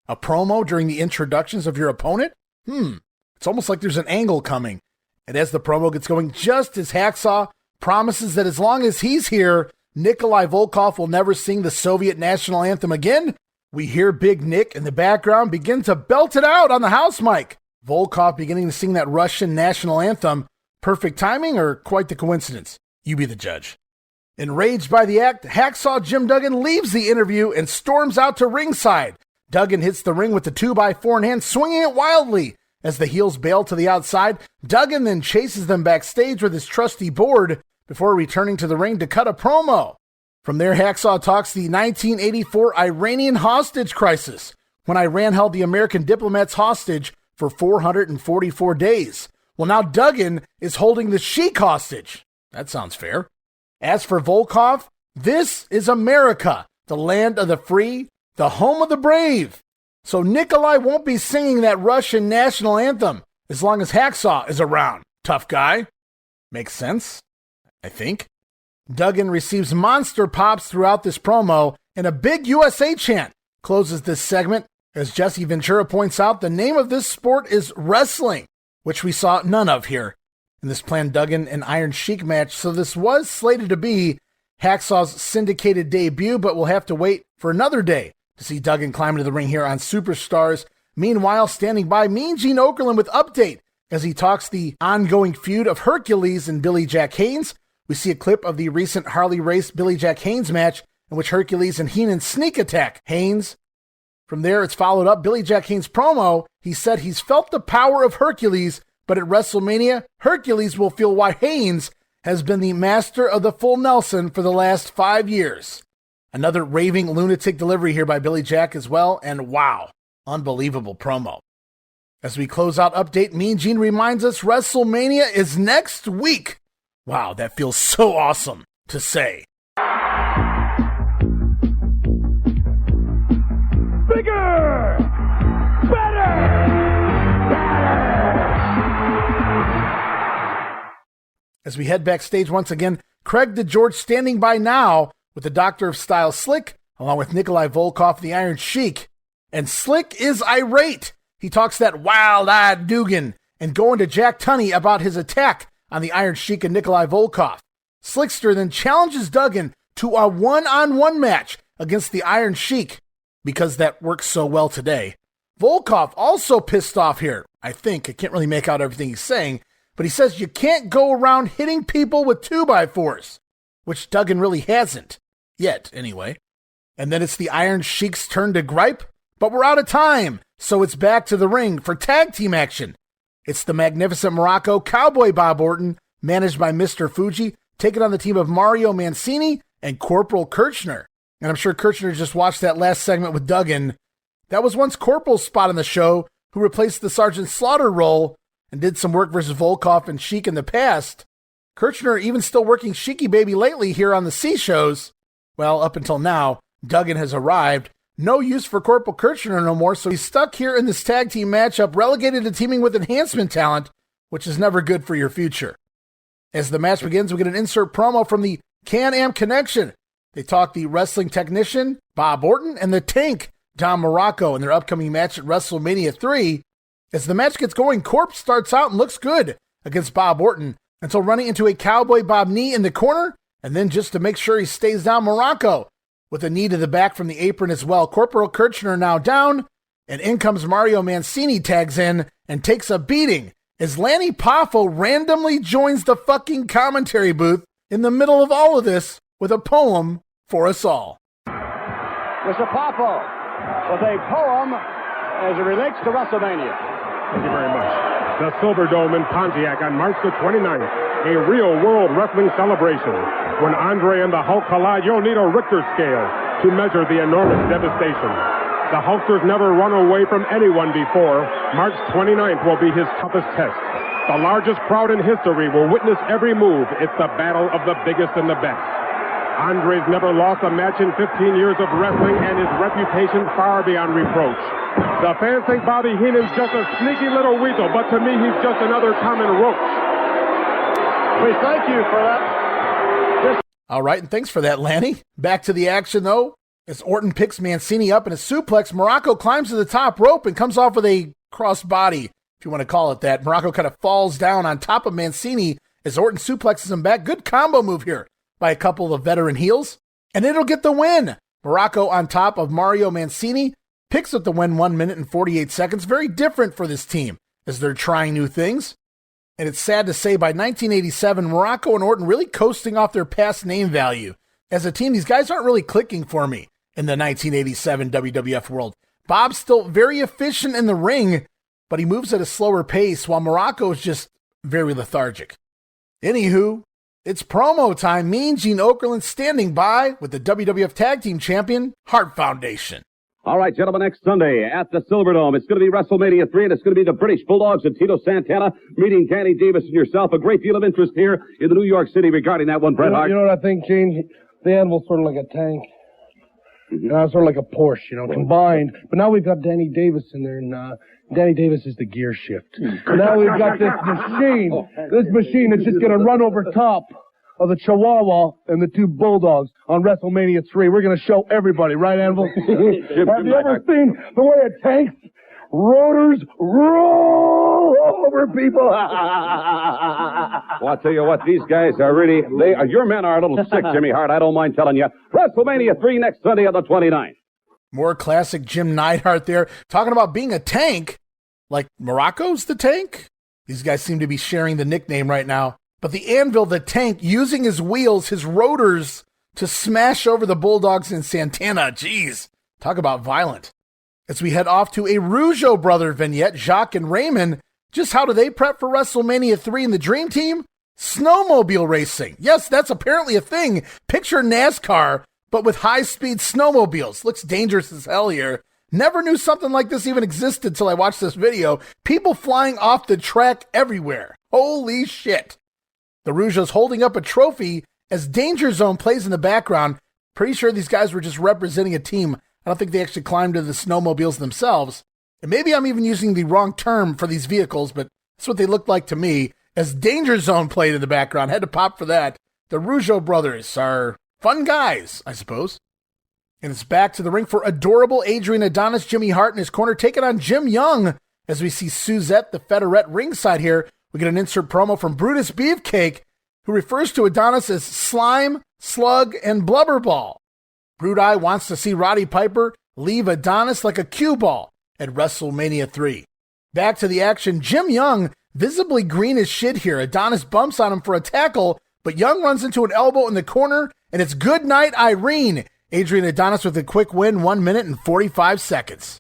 A promo during the introductions of your opponent? It's almost like there's an angle coming. And as the promo gets going, just as Hacksaw promises that as long as he's here, Nikolai Volkov will never sing the Soviet national anthem again, we hear Big Nick in the background begin to belt it out on the house mic. Volkov beginning to sing that Russian national anthem. Perfect timing or quite the coincidence? You be the judge. Enraged by the act, Hacksaw Jim Duggan leaves the interview and storms out to ringside. Duggan hits the ring with the 2x4 in hand, swinging it wildly as the heels bail to the outside. Duggan then chases them backstage with his trusty board before returning to the ring to cut a promo. From there, Hacksaw talks the 1984 Iranian hostage crisis, when Iran held the American diplomats hostage for 444 days. Well, now Duggan is holding the Sheik hostage. That sounds fair. As for Volkov, this is America, the land of the free, the home of the brave. So Nikolai won't be singing that Russian national anthem as long as Hacksaw is around. Tough guy. Makes sense, I think. Duggan receives monster pops throughout this promo, and a big USA chant closes this segment. As Jesse Ventura points out, the name of this sport is wrestling, which we saw none of here in this planned Duggan and Iron Sheik match. So this was slated to be Hacksaw's syndicated debut, but we'll have to wait for another day to see Duggan climb into the ring here on Superstars. Meanwhile, standing by, Mean Gene Okerlund with update as he talks the ongoing feud of Hercules and Billy Jack Haynes. We see a clip of the recent Harley Race Billy Jack Haynes match in which Hercules and Heenan sneak attack Haynes. From there, it's followed up. Billy Jack Haynes promo. He said he's felt the power of Hercules, but at WrestleMania, Hercules will feel why Haynes has been the master of the full Nelson for the last 5 years. Another raving lunatic delivery here by Billy Jack as well, and wow, unbelievable promo. As we close out update, Mean Gene reminds us WrestleMania is next week. Wow, that feels so awesome to say. Bigger! Better! As we head backstage once again, Craig DeGeorge standing by now with the Doctor of Style Slick, along with Nikolai Volkov, the Iron Sheik. And Slick is irate. He talks that wild-eyed Duggan and going to Jack Tunney about his attack on the Iron Sheik and Nikolai Volkov. Slickster then challenges Duggan to a one-on-one match against the Iron Sheik because that works so well today. Volkov also pissed off here, I think. I can't really make out everything he's saying, but he says you can't go around hitting people with 2x4s, which Duggan really hasn't. Yet, anyway. And then it's the Iron Sheik's turn to gripe, but we're out of time, so it's back to the ring for tag team action. It's the magnificent Muraco Cowboy Bob Orton, managed by Mr. Fuji, taking on the team of Mario Mancini and Corporal Kirchner. And I'm sure Kirchner just watched that last segment with Duggan. That was once Corporal's spot on the show, who replaced the Sergeant Slaughter role and did some work versus Volkov and Sheik in the past. Kirchner even still working Sheiky Baby lately here on the C shows. Well, up until now, Duggan has arrived. No use for Corporal Kirchner no more, so he's stuck here in this tag team matchup, relegated to teaming with enhancement talent, which is never good for your future. As the match begins, we get an insert promo from the Can-Am Connection. They talk the wrestling technician, Bob Orton, and the Tank, Don Muraco, in their upcoming match at WrestleMania 3. As the match gets going, Corp starts out and looks good against Bob Orton until running into a Cowboy Bob knee in the corner, and then just to make sure he stays down, Muraco with a knee to the back from the apron as well. Corporal Kirchner now down, and in comes Mario Mancini, tags in and takes a beating as Lanny Poffo randomly joins the fucking commentary booth in the middle of all of this with a poem for us all. Mr. Poffo with a poem as it relates to WrestleMania. Thank you very much. The Silverdome in Pontiac on March the 29th, a real-world wrestling celebration. When Andre and the Hulk collide, you'll need a Richter scale to measure the enormous devastation. The Hulksters never run away from anyone before. March 29th will be his toughest test. The largest crowd in history will witness every move. It's the battle of the biggest and the best. Andre's never lost a match in 15 years of wrestling, and his reputation far beyond reproach. The fans think Bobby Heenan's just a sneaky little weasel, but to me, he's just another common roach. We thank you for that. All right, and thanks for that, Lanny. Back to the action, though. As Orton picks Mancini up in a suplex, Muraco climbs to the top rope and comes off with a crossbody, if you want to call it that. Muraco kind of falls down on top of Mancini as Orton suplexes him back. Good combo move here by a couple of veteran heels, and it'll get the win. Muraco on top of Mario Mancini picks up the win 1 minute and 48 seconds. Very different for this team as they're trying new things. And it's sad to say, by 1987, Muraco and Orton really coasting off their past name value. As a team, these guys aren't really clicking for me in the 1987 WWF world. Bob's still very efficient in the ring, but he moves at a slower pace, while Muraco is just very lethargic. Anywho, it's promo time. Mean Gene Okerlund standing by with the WWF Tag Team Champion, Hart Foundation. All right, gentlemen, next Sunday at the Silverdome, it's going to be WrestleMania 3, and it's going to be the British Bulldogs and Tito Santana meeting Danny Davis and yourself. A great deal of interest here in the New York City regarding that one, Bret Hart. You know what I think, Gene? The Anvil's sort of like a tank. Sort of like a Porsche, combined. But now we've got Danny Davis in there, and Danny Davis is the gear shift. So now we've got this machine that's just going to run over top of the Chihuahua and the two Bulldogs on WrestleMania 3. We're going to show everybody, right, Anvil? Have you ever seen the way a tank's rotors roll over people? Well, I'll tell you what, these guys are really, your men are a little sick, Jimmy Hart. I don't mind telling you. WrestleMania 3 next Sunday on the 29th. More classic Jim Neidhart there, talking about being a tank, like Muraco's the tank. These guys seem to be sharing the nickname right now. But the Anvil, the tank, using his wheels, his rotors, to smash over the Bulldogs and Santana. Jeez, talk about violent. As we head off to a Rougeau brother vignette, Jacques and Raymond, just how do they prep for WrestleMania 3 in the Dream Team? Snowmobile racing. Yes, that's apparently a thing. Picture NASCAR, but with high-speed snowmobiles. Looks dangerous as hell here. Never knew something like this even existed till I watched this video. People flying off the track everywhere. Holy shit. The Rougeau's holding up a trophy as Danger Zone plays in the background. Pretty sure these guys were just representing a team. I don't think they actually climbed to the snowmobiles themselves. And maybe I'm even using the wrong term for these vehicles, but that's what they looked like to me. As Danger Zone played in the background, had to pop for that. The Rougeau brothers are fun guys, I suppose. And it's back to the ring for adorable Adrian Adonis, Jimmy Hart in his corner, taking on Jim Young. As we see Suzette, the Federette, ringside here. We get an insert promo from Brutus Beefcake, who refers to Adonis as Slime, Slug, and Blubberball. Brute Eye wants to see Roddy Piper leave Adonis like a cue ball at WrestleMania 3. Back to the action, Jim Young, visibly green as shit here. Adonis bumps on him for a tackle, but Young runs into an elbow in the corner, and it's good night, Irene. Adrian Adonis with a quick win, 1 minute and 45 seconds.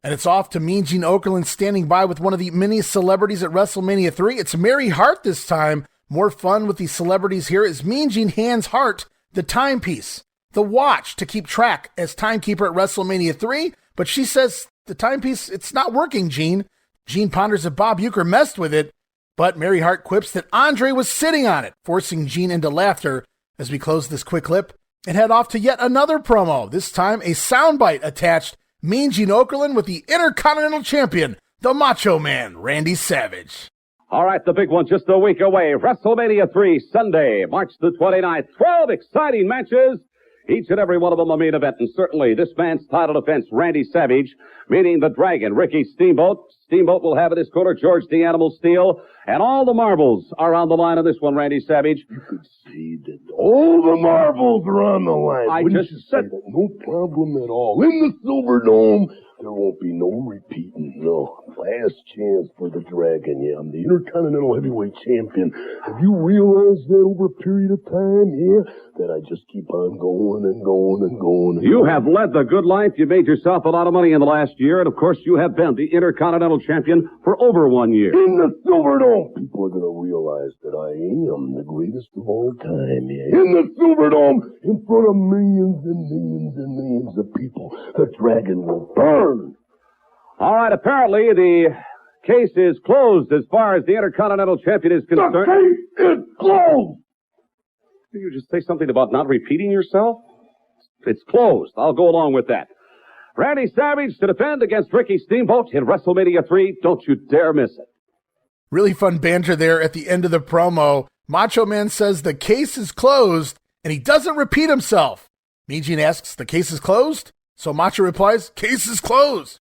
And it's off to Mean Gene Okerlund standing by with one of the many celebrities at WrestleMania 3. It's Mary Hart this time. More fun with the celebrities here as Mean Gene hands Hart the timepiece, the watch to keep track as timekeeper at WrestleMania 3. But she says the timepiece, it's not working, Gene. Gene ponders if Bob Uecker messed with it, but Mary Hart quips that Andre was sitting on it, forcing Gene into laughter as we close this quick clip and head off to yet another promo. This time a soundbite attached. Mean Gene Okerlund with the Intercontinental Champion, the Macho Man, Randy Savage. All right, the big one just a week away. WrestleMania 3, Sunday, March the 29th. 12 exciting matches. Each and every one of them a main event. And certainly this man's title defense, Randy Savage, meeting the Dragon, Ricky Steamboat. Steamboat will have in his corner George the Animal Steel. And all the marbles are on the line on this one, Randy Savage. You could see that all the marbles are on the line. I Wouldn't just you said say that? No problem at all. In the Silverdome, there won't be no repeating. No. Last chance for the Dragon. Yeah, I'm the Intercontinental Heavyweight Champion. Have you realized that over a period of time? Yeah, that I just keep on going and going and going. You have led the good life. You made yourself a lot of money in the last year. And, of course, you have been the Intercontinental Champion for over 1 year. In the Silverdome, people are going to realize that I am the greatest of all time. Yeah. In the Silverdome, in front of millions and millions and millions of people, the Dragon will burn. All right, apparently the case is closed as far as the Intercontinental Champion is concerned. The case is closed! Did you just say something about not repeating yourself? It's closed. I'll go along with that. Randy Savage to defend against Ricky Steamboat in WrestleMania 3. Don't you dare miss it. Really fun banter there at the end of the promo. Macho Man says the case is closed, and he doesn't repeat himself. Mean Gene asks, the case is closed? So Macho replies, case is closed.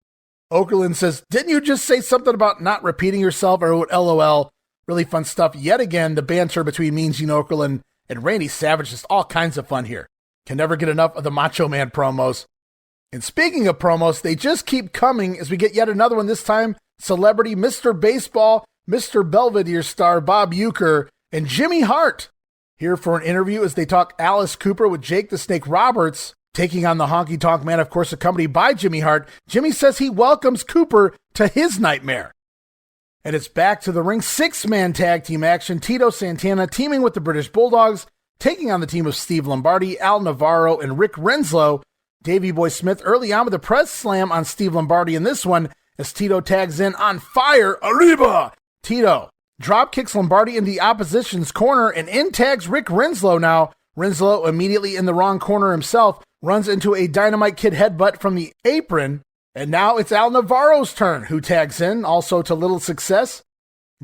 Okerlund says, didn't you just say something about not repeating yourself? Or LOL. Really fun stuff. Yet again, the banter between Mean Gene Okerlund and Randy Savage, just all kinds of fun here. Can never get enough of the Macho Man promos. And speaking of promos, they just keep coming as we get yet another one. This time, celebrity Mr. Baseball, Mr. Belvedere star Bob Uecker, and Jimmy Hart here for an interview as they talk Alice Cooper with Jake the Snake Roberts, taking on the Honky Tonk Man, of course, accompanied by Jimmy Hart. Jimmy says he welcomes Cooper to his nightmare. And it's back to the ring. 6-man tag team action. Tito Santana teaming with the British Bulldogs, taking on the team of Steve Lombardi, Al Navarro, and Rick Renslow. Davey Boy Smith early on with a press slam on Steve Lombardi in this one as Tito tags in on fire. Arriba! Tito drop kicks Lombardi into the opposition's corner and in tags Rick Renslow now. Renslow immediately in the wrong corner himself runs into a Dynamite Kid headbutt from the apron. And now it's Al Navarro's turn, who tags in, also to little success.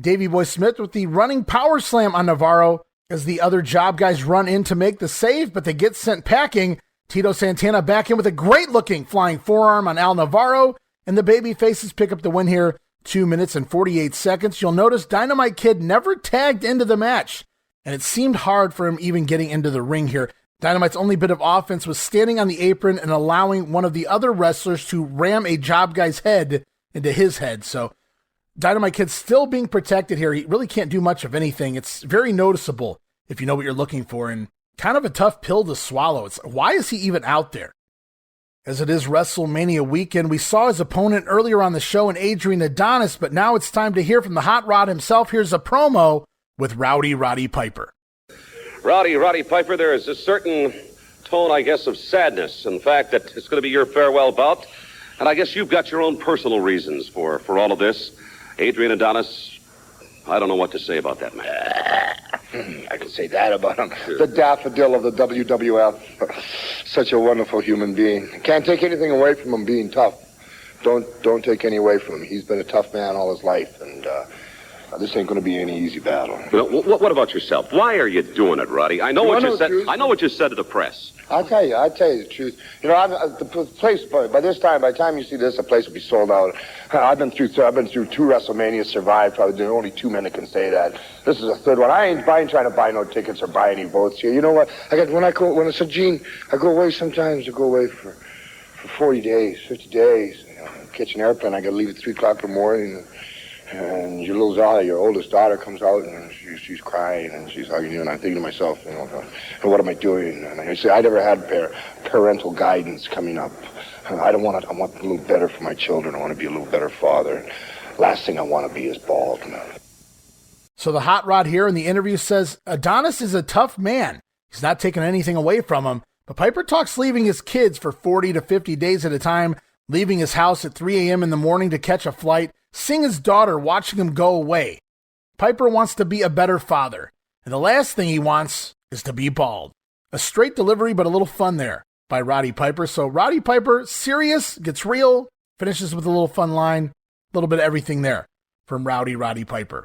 Davey Boy Smith with the running power slam on Navarro as the other job guys run in to make the save, but they get sent packing. Tito Santana back in with a great-looking flying forearm on Al Navarro, and the baby faces pick up the win here, 2 minutes and 48 seconds. You'll notice Dynamite Kid never tagged into the match, and it seemed hard for him even getting into the ring here. Dynamite's only bit of offense was standing on the apron and allowing one of the other wrestlers to ram a job guy's head into his head. So Dynamite Kid's still being protected here. He really can't do much of anything. It's very noticeable if you know what you're looking for, and kind of a tough pill to swallow. It's why is he even out there? As it is WrestleMania weekend, we saw his opponent earlier on the show in Adrian Adonis, but now it's time to hear from the Hot Rod himself. Here's a promo with Roddy Piper. Roddy Piper, there is a certain tone, I guess, of sadness in the fact that it's going to be your farewell bout. And I guess you've got your own personal reasons for all of this. Adrian Adonis, I don't know what to say about that man. I can say that about him. Sure. The daffodil of the WWF. Such a wonderful human being. Can't take anything away from him being tough. Don't take any away from him. He's been a tough man all his life, and this ain't going to be any easy battle. What about yourself? Why are you doing it, Roddy? I know what you said. I know what you said to the press. I'll tell you the truth. You know, the place, by the time you see this, the place will be sold out. I've been through 2 WrestleManias, survived. Probably there are only 2 men that can say that. This is a third one. I ain't trying to buy no tickets or buy any votes here. You know what? When it's a Gene, I go away sometimes. I go away for 40 days, 50 days. You know, catch an airplane. I got to leave at 3 o'clock in the morning. And your little Zala, your oldest daughter, comes out and she's crying and she's hugging you. And I'm thinking to myself, what am I doing? And I say, I never had parental guidance coming up. I want a little better for my children. I want to be a little better father. Last thing I want to be is bald. So the Hot Rod here in the interview says Adonis is a tough man. He's not taking anything away from him. But Piper talks leaving his kids for 40 to 50 days at a time, leaving his house at 3 a.m. in the morning to catch a flight, seeing his daughter watching him go away. Piper wants to be a better father, and the last thing he wants is to be bald. A straight delivery, but a little fun there by Roddy Piper. So Roddy Piper, serious, gets real, finishes with a little fun line, a little bit of everything there from Roddy Piper.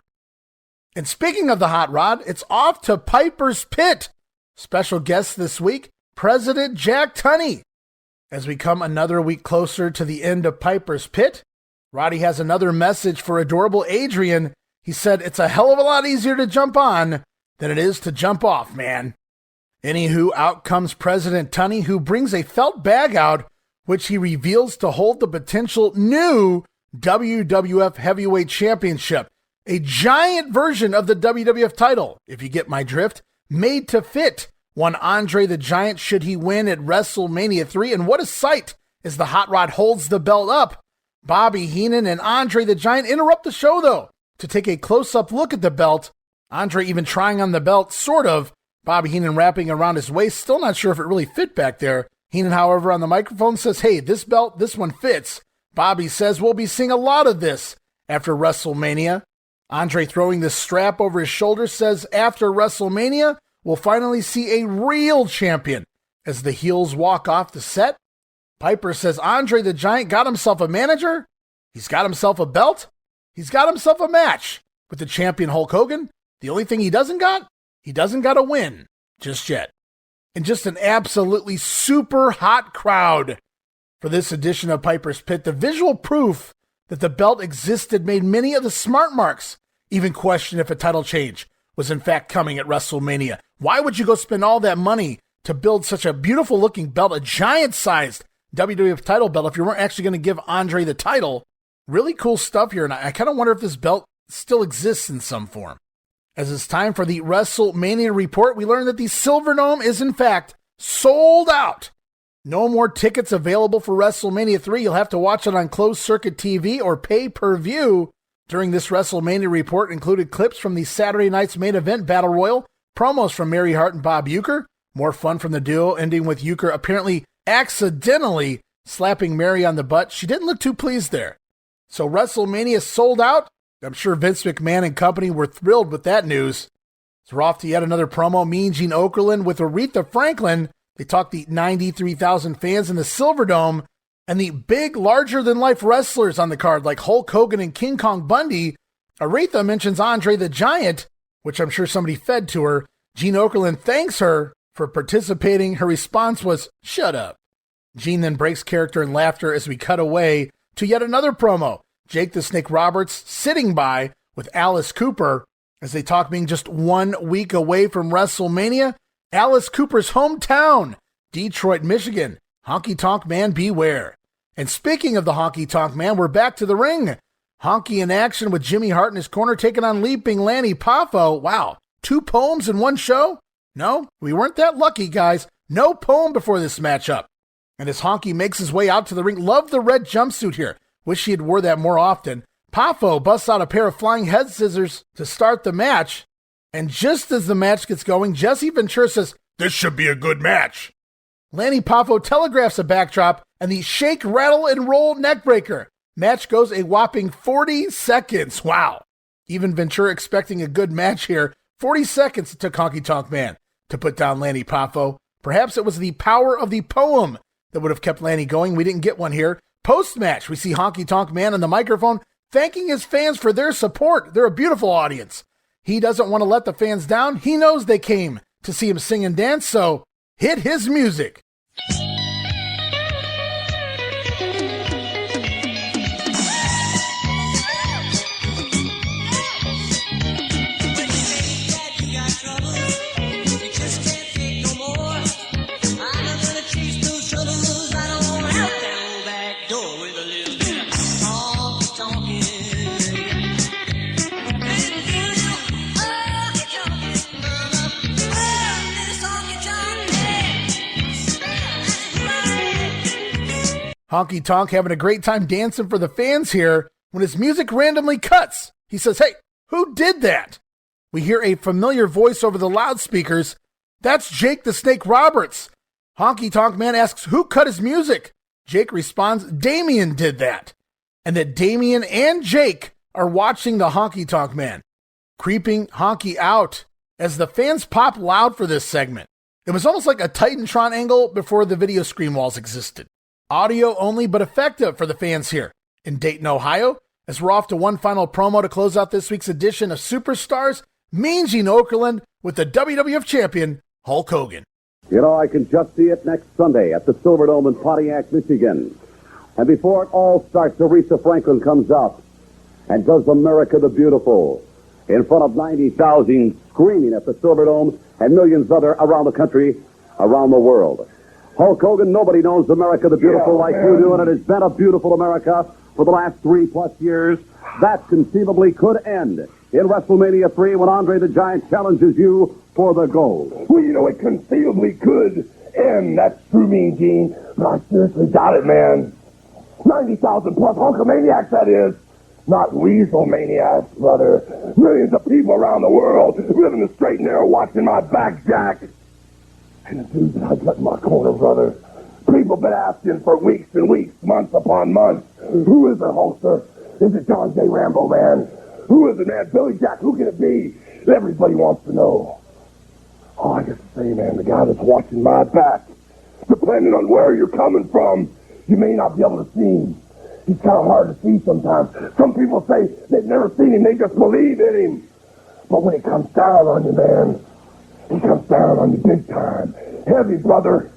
And speaking of the Hot Rod, it's off to Piper's Pit. Special guest this week, President Jack Tunney. As we come another week closer to the end of Piper's Pit, Roddy has another message for adorable Adrian. He said, it's a hell of a lot easier to jump on than it is to jump off, man. Anywho, out comes President Tunney, who brings a felt bag out, which he reveals to hold the potential new WWF Heavyweight Championship. A giant version of the WWF title, if you get my drift, made to fit one Andre the Giant should he win at WrestleMania 3. And what a sight as the Hot Rod holds the belt up. Bobby Heenan and Andre the Giant interrupt the show, though, to take a close-up look at the belt. Andre even trying on the belt, sort of. Bobby Heenan wrapping around his waist, still not sure if it really fit back there. Heenan, however, on the microphone says, hey, this belt, this one fits. Bobby says we'll be seeing a lot of this after WrestleMania. Andre throwing the strap over his shoulder says after WrestleMania, we'll finally see a real champion as the heels walk off the set. Piper says Andre the Giant got himself a manager. He's got himself a belt. He's got himself a match with the champion Hulk Hogan. The only thing he doesn't got a win just yet. And just an absolutely super hot crowd for this edition of Piper's Pit. The visual proof that the belt existed made many of the smart marks even question if a title change was in fact coming at WrestleMania. Why would you go spend all that money to build such a beautiful looking belt, a giant-sized WWF title belt, if you weren't actually going to give Andre the title? Really cool stuff here, and I kind of wonder if this belt still exists in some form. As it's time for the WrestleMania report, we learned that the Silverdome is in fact sold out. No more tickets available for WrestleMania 3. You'll have to watch it on closed circuit TV or pay-per-view. During this WrestleMania report included clips from the Saturday night's main event Battle Royal, promos from Mary Hart and Bob Uecker, more fun from the duo, ending with Uecker apparently accidentally slapping Mary on the butt. She didn't look too pleased there. So WrestleMania sold out. I'm sure Vince McMahon and company were thrilled with that news. So we're off to yet another promo. Mean Gene Okerlund with Aretha Franklin. They talked the 93,000 fans in the Silverdome and the big, larger-than-life wrestlers on the card like Hulk Hogan and King Kong Bundy. Aretha mentions Andre the Giant, which I'm sure somebody fed to her. Gene Okerlund thanks her for participating. Her response was, "Shut up." Gene then breaks character in laughter as we cut away to yet another promo. Jake the Snake Roberts sitting by with Alice Cooper as they talk being just 1 week away from WrestleMania. Alice Cooper's hometown, Detroit, Michigan. Honky Tonk Man beware. And speaking of the Honky Tonk Man, we're back to the ring. Honky in action with Jimmy Hart in his corner taking on leaping Lanny Poffo. Wow, 2 poems in one show? No, we weren't that lucky, guys. No poem before this matchup. And as Honky makes his way out to the ring, love the red jumpsuit here. Wish he had wore that more often. Poffo busts out a pair of flying head scissors to start the match. And just as the match gets going, Jesse Ventura says, "This should be a good match." Lanny Poffo telegraphs a backdrop and the shake, rattle, and roll neckbreaker. Match goes a whopping 40 seconds. Wow. Even Ventura expecting a good match here. 40 seconds it took Honky Tonk Man to put down Lanny Poffo. Perhaps it was the power of the poem that would have kept Lanny going. We didn't get one here. Post-match, we see Honky Tonk Man on the microphone thanking his fans for their support. They're a beautiful audience. He doesn't want to let the fans down. He knows they came to see him sing and dance, so hit his music. Honky Tonk having a great time dancing for the fans here when his music randomly cuts. He says, "Hey, who did that?" We hear a familiar voice over the loudspeakers. That's Jake the Snake Roberts. Honky Tonk Man asks, who cut his music? Jake responds, Damien did that. And that Damien and Jake are watching the Honky Tonk Man, creeping Honky out as the fans pop loud for this segment. It was almost like a Titantron angle before the video screen walls existed. Audio only, but effective for the fans here in Dayton, Ohio, as we're off to one final promo to close out this week's edition of Superstars. Mean Gene Okerlund with the WWF champion, Hulk Hogan. You know, I can just see it next Sunday at the Silverdome in Pontiac, Michigan. And before it all starts, Aretha Franklin comes out and does America the Beautiful in front of 90,000 screaming at the Silverdome and millions other around the country, around the world. Hulk Hogan, nobody knows America the Beautiful like you do, and it has been a beautiful America for the last 3+ years. That conceivably could end in WrestleMania 3 when Andre the Giant challenges you for the gold. Well, you know, it conceivably could end. That's true, Mean Gene. But I seriously doubt it, man. 90,000 plus Hulkamaniacs, that is. Not Weaselmaniacs, brother. Millions of people around the world living the straight and narrow watching my back, Jack. And the dude that I got in my corner, brother. People been asking for weeks and weeks, months upon months. Who is it, Hulkster? Is it John J. Rambo, man? Who is it, man? Billy Jack, who can it be? Everybody wants to know. Oh, I got to say, man, the guy that's watching my back, depending on where you're coming from, you may not be able to see him. He's kind of hard to see sometimes. Some people say they've never seen him, they just believe in him. But when he comes down on you, man, he comes down on you big time. Heavy, brother.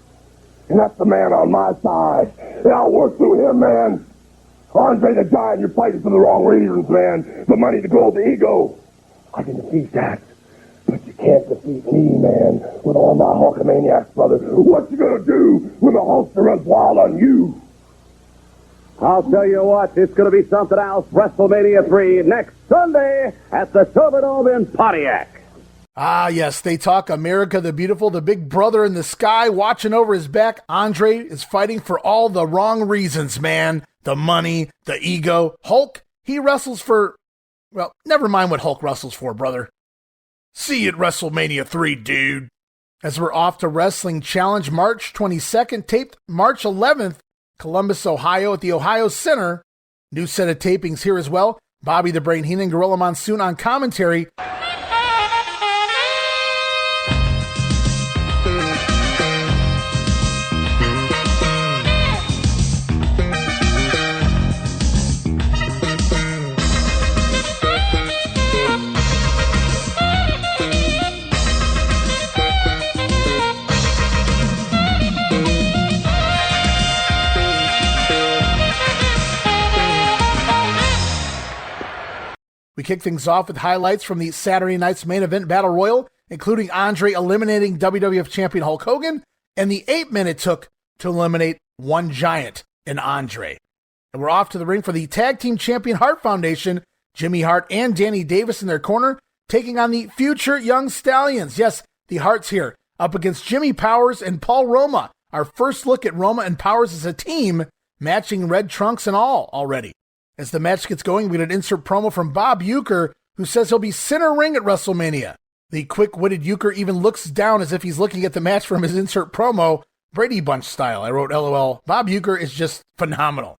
And that's the man on my side. And I'll work through him, man. Andre the Giant, you're fighting for the wrong reasons, man. The money, the gold, the ego. I can defeat that. But you can't defeat me, man, with all my Hulkamaniacs, brother. What you gonna do when the Hulkster runs wild on you? I'll tell you what, it's going to be something else. WrestleMania 3 next Sunday at the Silverdome in Pontiac. Ah, yes, they talk America the Beautiful, the big brother in the sky watching over his back. Andre is fighting for all the wrong reasons, man. The money, the ego. Hulk, he wrestles for, well, never mind what Hulk wrestles for, brother. See you at WrestleMania 3, dude. As we're off to Wrestling Challenge March 22nd, taped March 11th, Columbus, Ohio at the Ohio Center. New set of tapings here as well. Bobby the Brain Heenan, Gorilla Monsoon on commentary. We kick things off with highlights from the Saturday night's main event Battle Royal, including Andre eliminating WWF Champion Hulk Hogan, and the 8-minute it took to eliminate one giant in Andre. And we're off to the ring for the Tag Team Champion Hart Foundation, Jimmy Hart and Danny Davis in their corner, taking on the future Young Stallions. Yes, the Harts here, up against Jimmy Powers and Paul Roma. Our first look at Roma and Powers as a team, matching red trunks and all already. As the match gets going, we get an insert promo from Bob Uecker, who says he'll be center ring at WrestleMania. The quick-witted Uecker even looks down as if he's looking at the match from his insert promo, Brady Bunch style. I wrote LOL. Bob Uecker is just phenomenal.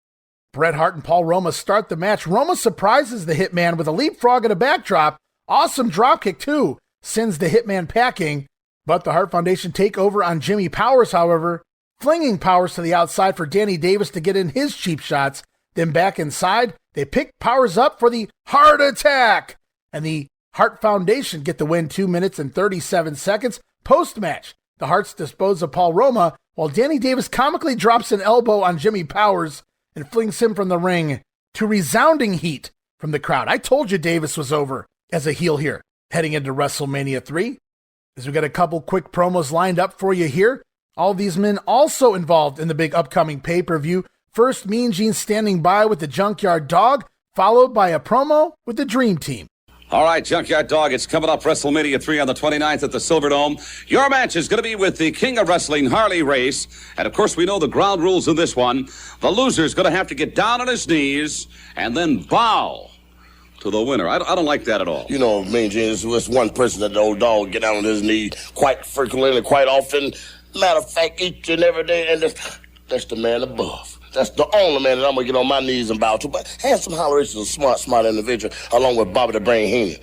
Bret Hart and Paul Roma start the match. Roma surprises the Hitman with a leapfrog and a backdrop. Awesome dropkick, too. Sends the Hitman packing. But the Hart Foundation take over on Jimmy Powers, however, flinging Powers to the outside for Danny Davis to get in his cheap shots. Then back inside, they pick Powers up for the Heart Attack. And the Hart Foundation get the win 2 minutes and 37 seconds. Post-match, the Harts dispose of Paul Roma, while Danny Davis comically drops an elbow on Jimmy Powers and flings him from the ring to resounding heat from the crowd. I told you Davis was over as a heel here, heading into WrestleMania 3. As we got a couple quick promos lined up for you here. All these men also involved in the big upcoming pay-per-view. First, Mean Gene standing by with the Junkyard Dog, followed by a promo with the Dream Team. All right, Junkyard Dog, it's coming up WrestleMania 3 on the 29th at the Silverdome. Your match is going to be with the King of Wrestling, Harley Race. And, of course, we know the ground rules in this one. The loser's going to have to get down on his knees and then bow to the winner. I don't like that at all. You know, Mean Gene, it's one person that the old dog get down on his knees quite frequently and quite often. Matter of fact, each and every day, and that's the man above. That's the only man that I'm going to get on my knees and bow to. But Handsome Harley Race is a smart individual, along with Bobby the Brain Heenan.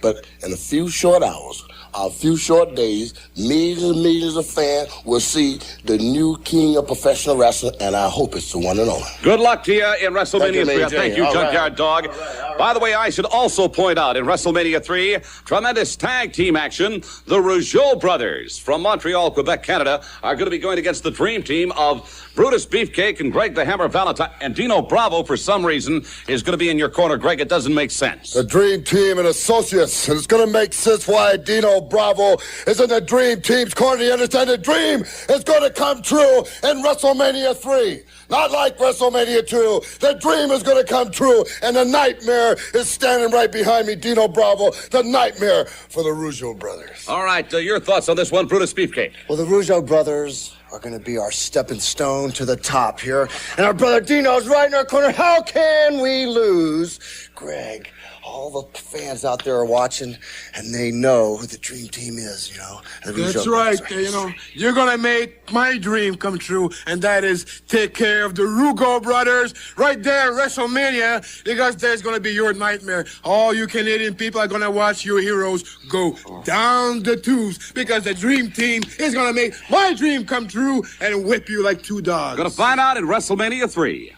But in a few short hours, a few short days, millions and millions of fans will see the new king of professional wrestling, and I hope it's the one and only. Good luck to you in WrestleMania 3. Thank you, Junkyard Dog. By the way, I should also point out in WrestleMania 3, tremendous tag team action. The Rougeau brothers from Montreal, Quebec, Canada are going to be going against the Dream Team of Brutus Beefcake and Greg the Hammer Valentine. And Dino Bravo, for some reason, is going to be in your corner. Greg, it doesn't make sense. The Dream Team and Associates. And it's going to make sense why Dino Bravo is in the Dream Team's corner. You understand? The dream is going to come true in WrestleMania 3. Not like WrestleMania 2. The dream is going to come true, and the nightmare is standing right behind me, Dino Bravo, the nightmare for the Rougeau brothers. All right, your thoughts on this one, Brutus Beefcake? Well, the Rougeau brothers are going to be our stepping stone to the top here, and our brother Dino's right in our corner. How can we lose? Greg, all the fans out there are watching, and they know who the Dream Team is, you know. That's right. You know, you're going to make my dream come true, and that is take care of the Rougeau brothers right there at WrestleMania, because there's going to be your nightmare. All you Canadian people are going to watch your heroes go down the tubes, because the Dream Team is going to make my dream come true and whip you like two dogs. Going to find out in WrestleMania 3.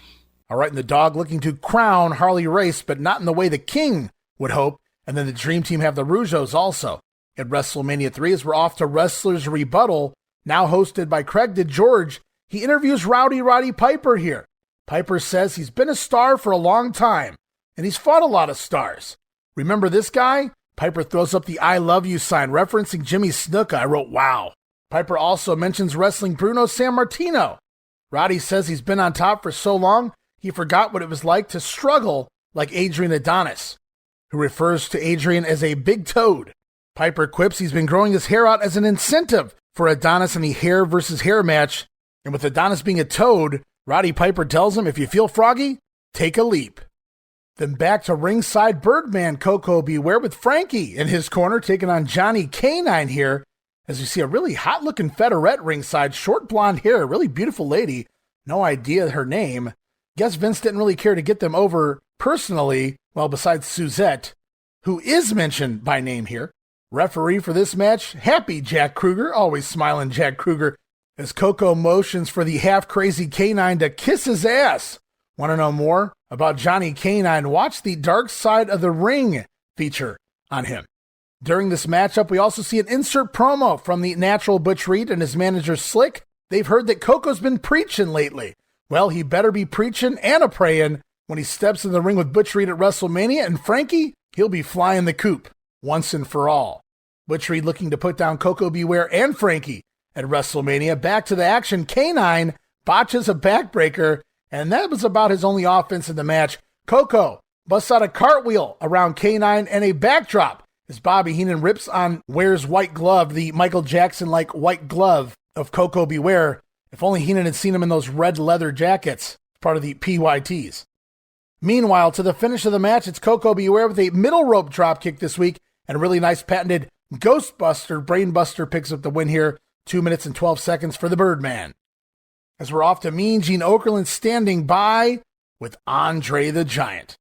All right, and the Dog looking to crown Harley Race, but not in the way the King would hope. And then the Dream Team have the Rougeaus also at WrestleMania 3 as we're off to Wrestler's Rebuttal, now hosted by Craig DeGeorge. He interviews Roddy Piper here. Piper says he's been a star for a long time, and he's fought a lot of stars. Remember this guy? Piper throws up the I love you sign, referencing Jimmy Snuka. I wrote, wow. Piper also mentions wrestling Bruno Sammartino. Roddy says he's been on top for so long, he forgot what it was like to struggle like Adrian Adonis, who refers to Adrian as a big toad. Piper quips he's been growing his hair out as an incentive for Adonis in the hair versus hair match. And with Adonis being a toad, Roddy Piper tells him, if you feel froggy, take a leap. Then back to ringside Birdman Coco Beware with Frankie in his corner taking on Johnny K9 here as you see a really hot-looking featherette ringside, short blonde hair, really beautiful lady. No idea her name. Guess Vince didn't really care to get them over personally, well, besides Suzette, who is mentioned by name here. Referee for this match, happy Jack Kruger, always smiling Jack Kruger, as Coco motions for the half-crazy K9 to kiss his ass. Want to know more about Johnny K9? Watch the Dark Side of the Ring feature on him. During this matchup, we also see an insert promo from the Natural Butch Reed and his manager Slick. They've heard that Coco's been preaching lately. Well, he better be preaching and a praying when he steps in the ring with Butch Reed at WrestleMania, and Frankie, he'll be flying the coop once and for all. Butch Reed looking to put down Coco Beware and Frankie at WrestleMania. Back to the action, K9 botches a backbreaker, and that was about his only offense in the match. Coco busts out a cartwheel around K9 and a backdrop as Bobby Heenan rips on Ware's white glove, the Michael Jackson-like white glove of Coco Beware. If only Heenan had seen him in those red leather jackets, part of the PYTs. Meanwhile, to the finish of the match, it's Coco Beware with a middle rope dropkick this week, and a really nice patented Ghostbuster Brainbuster picks up the win here, 2 minutes and 12 seconds for the Birdman. As we're off to Mean Gene Okerlund standing by with Andre the Giant.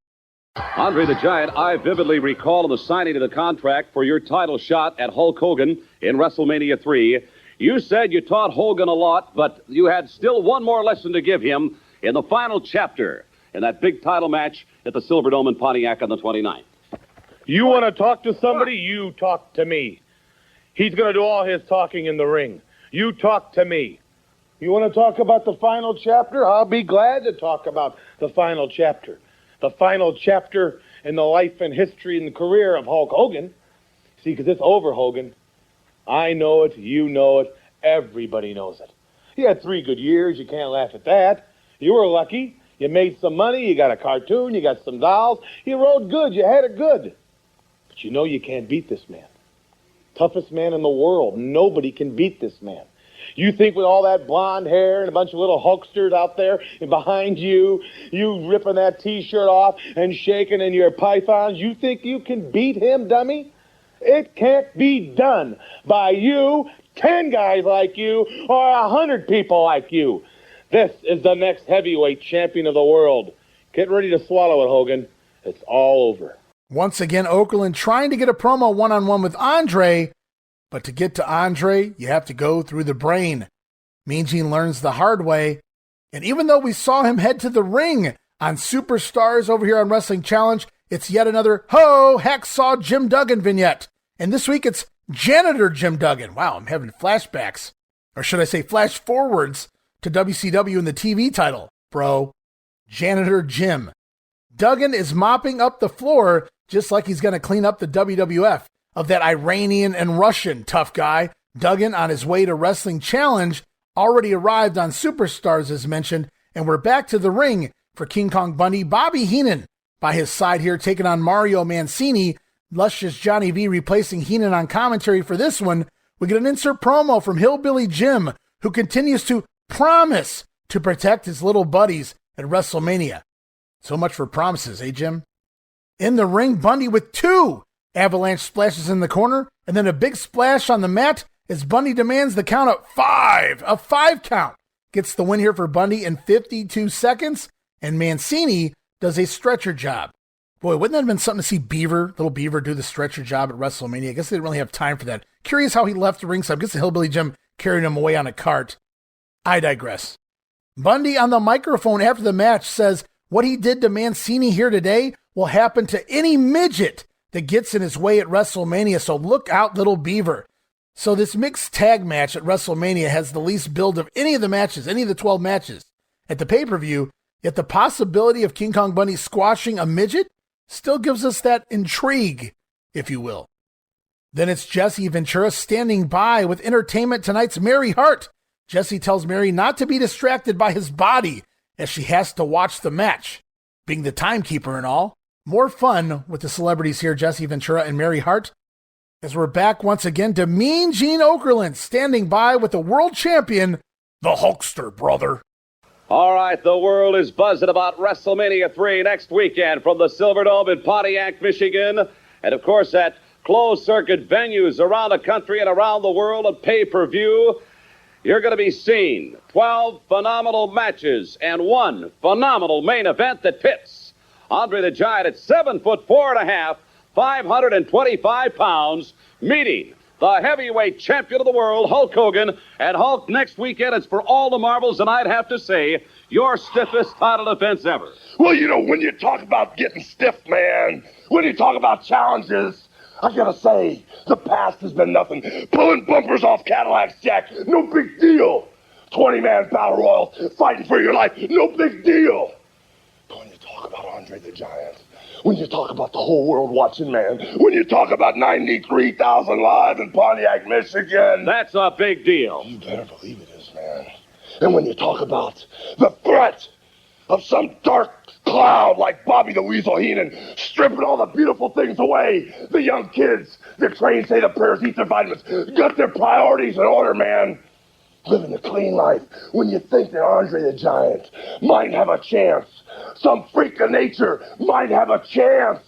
Andre the Giant, I vividly recall the signing of the contract for your title shot at Hulk Hogan in WrestleMania 3. You said you taught Hogan a lot, but you had still one more lesson to give him in the final chapter in that big title match at the Silverdome in Pontiac on the 29th. You want to talk to somebody? You talk to me. He's going to do all his talking in the ring. You talk to me. You want to talk about the final chapter? I'll be glad to talk about the final chapter. The final chapter in the life and history and the career of Hulk Hogan. See, because it's over, Hogan. I know it, you know it, everybody knows it. You had 3 good years, you can't laugh at that. You were lucky, you made some money, you got a cartoon, you got some dolls, you rode good, you had it good. But you know you can't beat this man. Toughest man in the world, nobody can beat this man. You think with all that blonde hair and a bunch of little Hulksters out there and behind you, you ripping that T-shirt off and shaking in your pythons, you think you can beat him, dummy? It can't be done by you, 10 guys like you, or 100 people like you. This is the next heavyweight champion of the world. Get ready to swallow it, Hogan. It's all over. Once again, Okerlund trying to get a promo one-on-one with Andre, but to get to Andre, you have to go through the brain. Mean Gene learns the hard way, and even though we saw him head to the ring on Superstars over here on Wrestling Challenge, it's yet another Hacksaw Jim Duggan vignette. And this week it's Janitor Jim Duggan. Wow, I'm having flashbacks. Or should I say flash forwards to WCW and the TV title, bro. Janitor Jim. Duggan is mopping up the floor just like he's going to clean up the WWF of that Iranian and Russian tough guy. Duggan, on his way to Wrestling Challenge, already arrived on Superstars as mentioned, and we're back to the ring for King Kong Bundy. Bobby Heenan by his side here, taking on Mario Mancini. Luscious Johnny V replacing Heenan on commentary for this one. We get an insert promo from Hillbilly Jim, who continues to promise to protect his little buddies at WrestleMania. So much for promises, eh, Jim? In the ring, Bundy with 2 avalanche splashes in the corner, and then a big splash on the mat as Bundy demands the count of 5. A 5 count gets the win here for Bundy in 52 seconds, and Mancini does a stretcher job. Boy, wouldn't that have been something to see Little Beaver, do the stretcher job at WrestleMania? I guess they didn't really have time for that. Curious how he left the ring, so I guess the Hillbilly Jim carried him away on a cart. I digress. Bundy on the microphone after the match says what he did to Mancini here today will happen to any midget that gets in his way at WrestleMania, so look out, Little Beaver. So this mixed tag match at WrestleMania has the least build of any of the matches, any of the 12 matches at the pay-per-view, yet the possibility of King Kong Bundy squashing a midget still gives us that intrigue, if you will. Then it's Jesse Ventura standing by with Entertainment Tonight's Mary Hart. Jesse tells Mary not to be distracted by his body as she has to watch the match. Being the timekeeper and all. More fun with the celebrities here, Jesse Ventura and Mary Hart. As we're back once again to Mean Gene Okerlund standing by with the world champion, the Hulkster brother. All right, the world is buzzing about WrestleMania 3 next weekend from the Silverdome in Pontiac, Michigan. And, of course, that closed-circuit venues around the country and around the world and pay-per-view, you're going to be seeing 12 phenomenal matches and one phenomenal main event that pits Andre the Giant at 7'4.5", 525 pounds, meeting the heavyweight champion of the world, Hulk Hogan. And Hulk, next weekend, it's for all the marbles, and I'd have to say, your stiffest title defense ever. Well, you know, when you talk about getting stiff, man, when you talk about challenges, I gotta say, the past has been nothing. Pulling bumpers off Cadillacs, Jack, no big deal. 20-man battle royal, fighting for your life, no big deal. But when you talk about Andre the Giant, when you talk about the whole world watching, man, when you talk about 93,000 live in Pontiac, Michigan. That's a big deal. You better believe it is, man. And when you talk about the threat of some dark cloud like Bobby the Weasel Heenan, stripping all the beautiful things away, the young kids, their train, say the prayers, eat their vitamins, got their priorities in order, man. Living a clean life. When you think that Andre the Giant might have a chance, some freak of nature might have a chance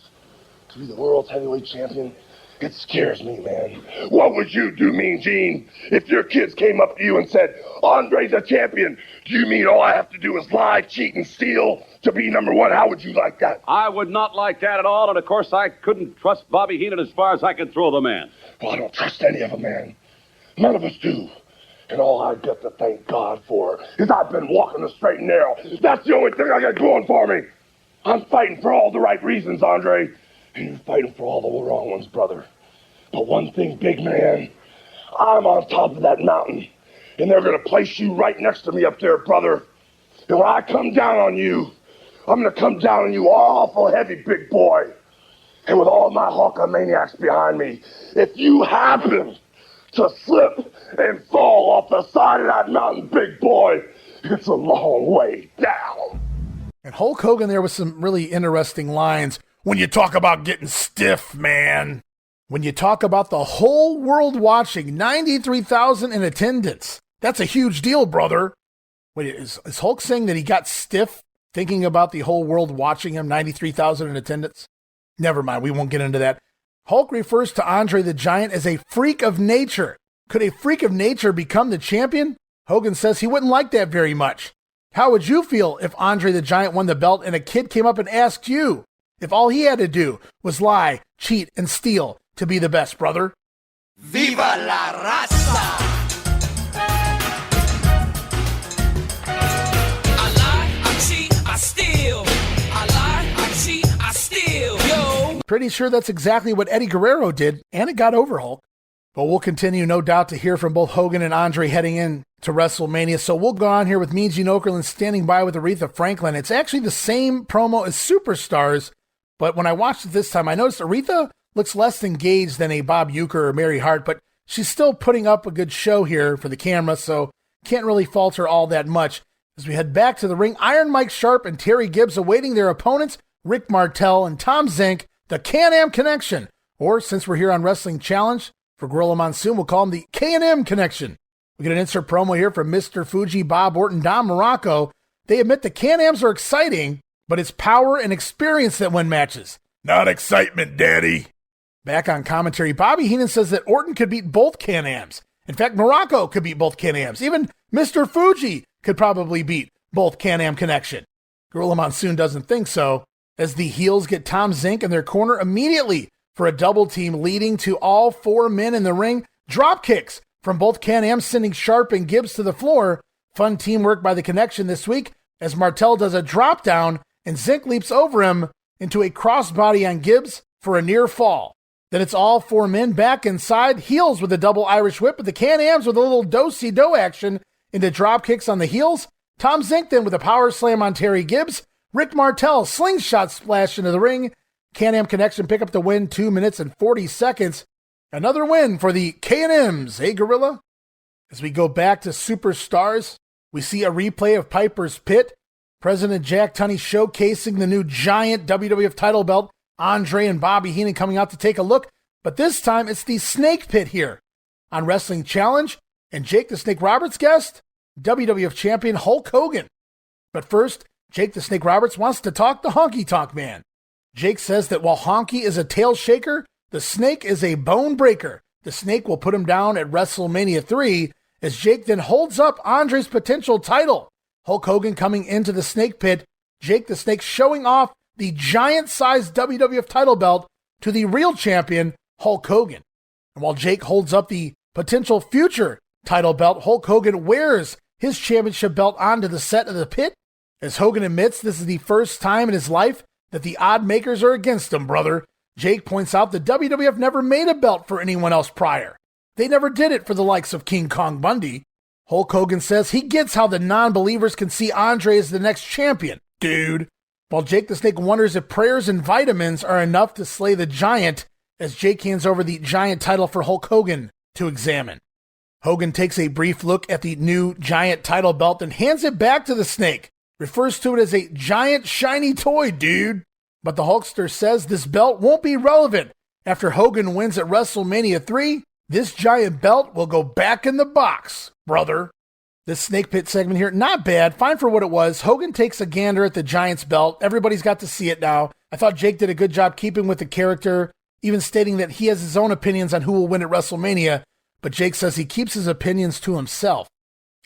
to be the world's heavyweight champion, it scares me, man. What would you do, Mean Gene, if your kids came up to you and said, Andre's a champion? Do you mean all I have to do is lie, cheat, and steal to be number one? How would you like that? I would not like that at all, and of course I couldn't trust Bobby Heenan as far as I could throw the man. Well, I don't trust any of them, man. None of us do. And all I've got to thank God for is I've been walking the straight and narrow. That's the only thing I got going for me. I'm fighting for all the right reasons, Andre. And you're fighting for all the wrong ones, brother. But one thing, big man, I'm on top of that mountain. And they're going to place you right next to me up there, brother. And when I come down on you, I'm going to come down on you awful heavy, big boy. And with all my Hulkamaniacs behind me, if you happen to slip and fall off the side of that mountain, big boy, it's a long way down. And Hulk Hogan there with some really interesting lines. When you talk about getting stiff, man. When you talk about the whole world watching, 93,000 in attendance. That's a huge deal, brother. Wait, is Hulk saying that he got stiff thinking about the whole world watching him, 93,000 in attendance? Never mind, we won't get into that. Hulk refers to Andre the Giant as a freak of nature. Could a freak of nature become the champion? Hogan says he wouldn't like that very much. How would you feel if Andre the Giant won the belt and a kid came up and asked you if all he had to do was lie, cheat, and steal to be the best, brother? Viva la raza! I lie, I cheat, I steal. I lie, I cheat, I steal. Yo! Pretty sure that's exactly what Eddie Guerrero did, and it got over Hulk. But we'll continue, no doubt, to hear from both Hogan and Andre heading in to WrestleMania. So we'll go on here with Mean Gene Okerlund standing by with Aretha Franklin. It's actually the same promo as Superstars, but when I watched it this time, I noticed Aretha looks less engaged than a Bob Uecker or Mary Hart, but she's still putting up a good show here for the camera, so can't really fault her all that much. As we head back to the ring, Iron Mike Sharp and Terry Gibbs awaiting their opponents, Rick Martel and Tom Zink, the Can-Am Connection, or since we're here on Wrestling Challenge, for Gorilla Monsoon, we'll call him the K&M Connection. We get an insert promo here from Mr. Fuji, Bob Orton, Don Muraco. They admit the Can-Ams are exciting, but it's power and experience that win matches. Not excitement, Daddy. Back on commentary, Bobby Heenan says that Orton could beat both Can-Ams. In fact, Muraco could beat both Can-Ams. Even Mr. Fuji could probably beat both Can-Am Connection. Gorilla Monsoon doesn't think so, as the heels get Tom Zink in their corner immediately for a double team, leading to all four men in the ring. Drop kicks from both Can-Am, sending Sharp and Gibbs to the floor. Fun teamwork by the Connection this week, as Martel does a drop down and Zink leaps over him into a crossbody on Gibbs for a near fall. Then it's all four men back inside, heels with a double Irish whip, but the Can-Ams with a little do-si-do action into drop kicks on the heels. Tom Zink then with a power slam on Terry Gibbs. Rick Martel slingshot splash into the ring. Can-Am Connection pick up the win, 2 minutes and 40 seconds. Another win for the K&Ms, eh, Gorilla? As we go back to Superstars, we see a replay of Piper's Pit. President Jack Tunney showcasing the new giant WWF title belt. Andre and Bobby Heenan coming out to take a look, but this time it's the Snake Pit here on Wrestling Challenge, and Jake the Snake Roberts guest, WWF champion Hulk Hogan. But first, Jake the Snake Roberts wants to talk to Honky Tonk Man. Jake says that while Honky is a tail shaker, The Snake is a bone breaker. The Snake will put him down at WrestleMania 3 as Jake then holds up Andre's potential title. Hulk Hogan coming into the Snake Pit. Jake the Snake showing off the giant-sized WWF title belt to the real champion, Hulk Hogan. And while Jake holds up the potential future title belt, Hulk Hogan wears his championship belt onto the set of the pit. As Hogan admits this is the first time in his life that the odd makers are against him, brother. Jake points out the WWF never made a belt for anyone else prior. They never did it for the likes of King Kong Bundy. Hulk Hogan says he gets how the non-believers can see Andre as the next champion, dude. While Jake the Snake wonders if prayers and vitamins are enough to slay the Giant, as Jake hands over the Giant title for Hulk Hogan to examine. Hogan takes a brief look at the new Giant title belt and hands it back to the Snake. Refers to it as a giant shiny toy, dude. But the Hulkster says this belt won't be relevant. After Hogan wins at WrestleMania 3, this giant belt will go back in the box, brother. This Snake Pit segment here, not bad, fine for what it was. Hogan takes a gander at the Giant's belt. Everybody's got to see it now. I thought Jake did a good job keeping with the character, even stating that he has his own opinions on who will win at WrestleMania, but Jake says he keeps his opinions to himself.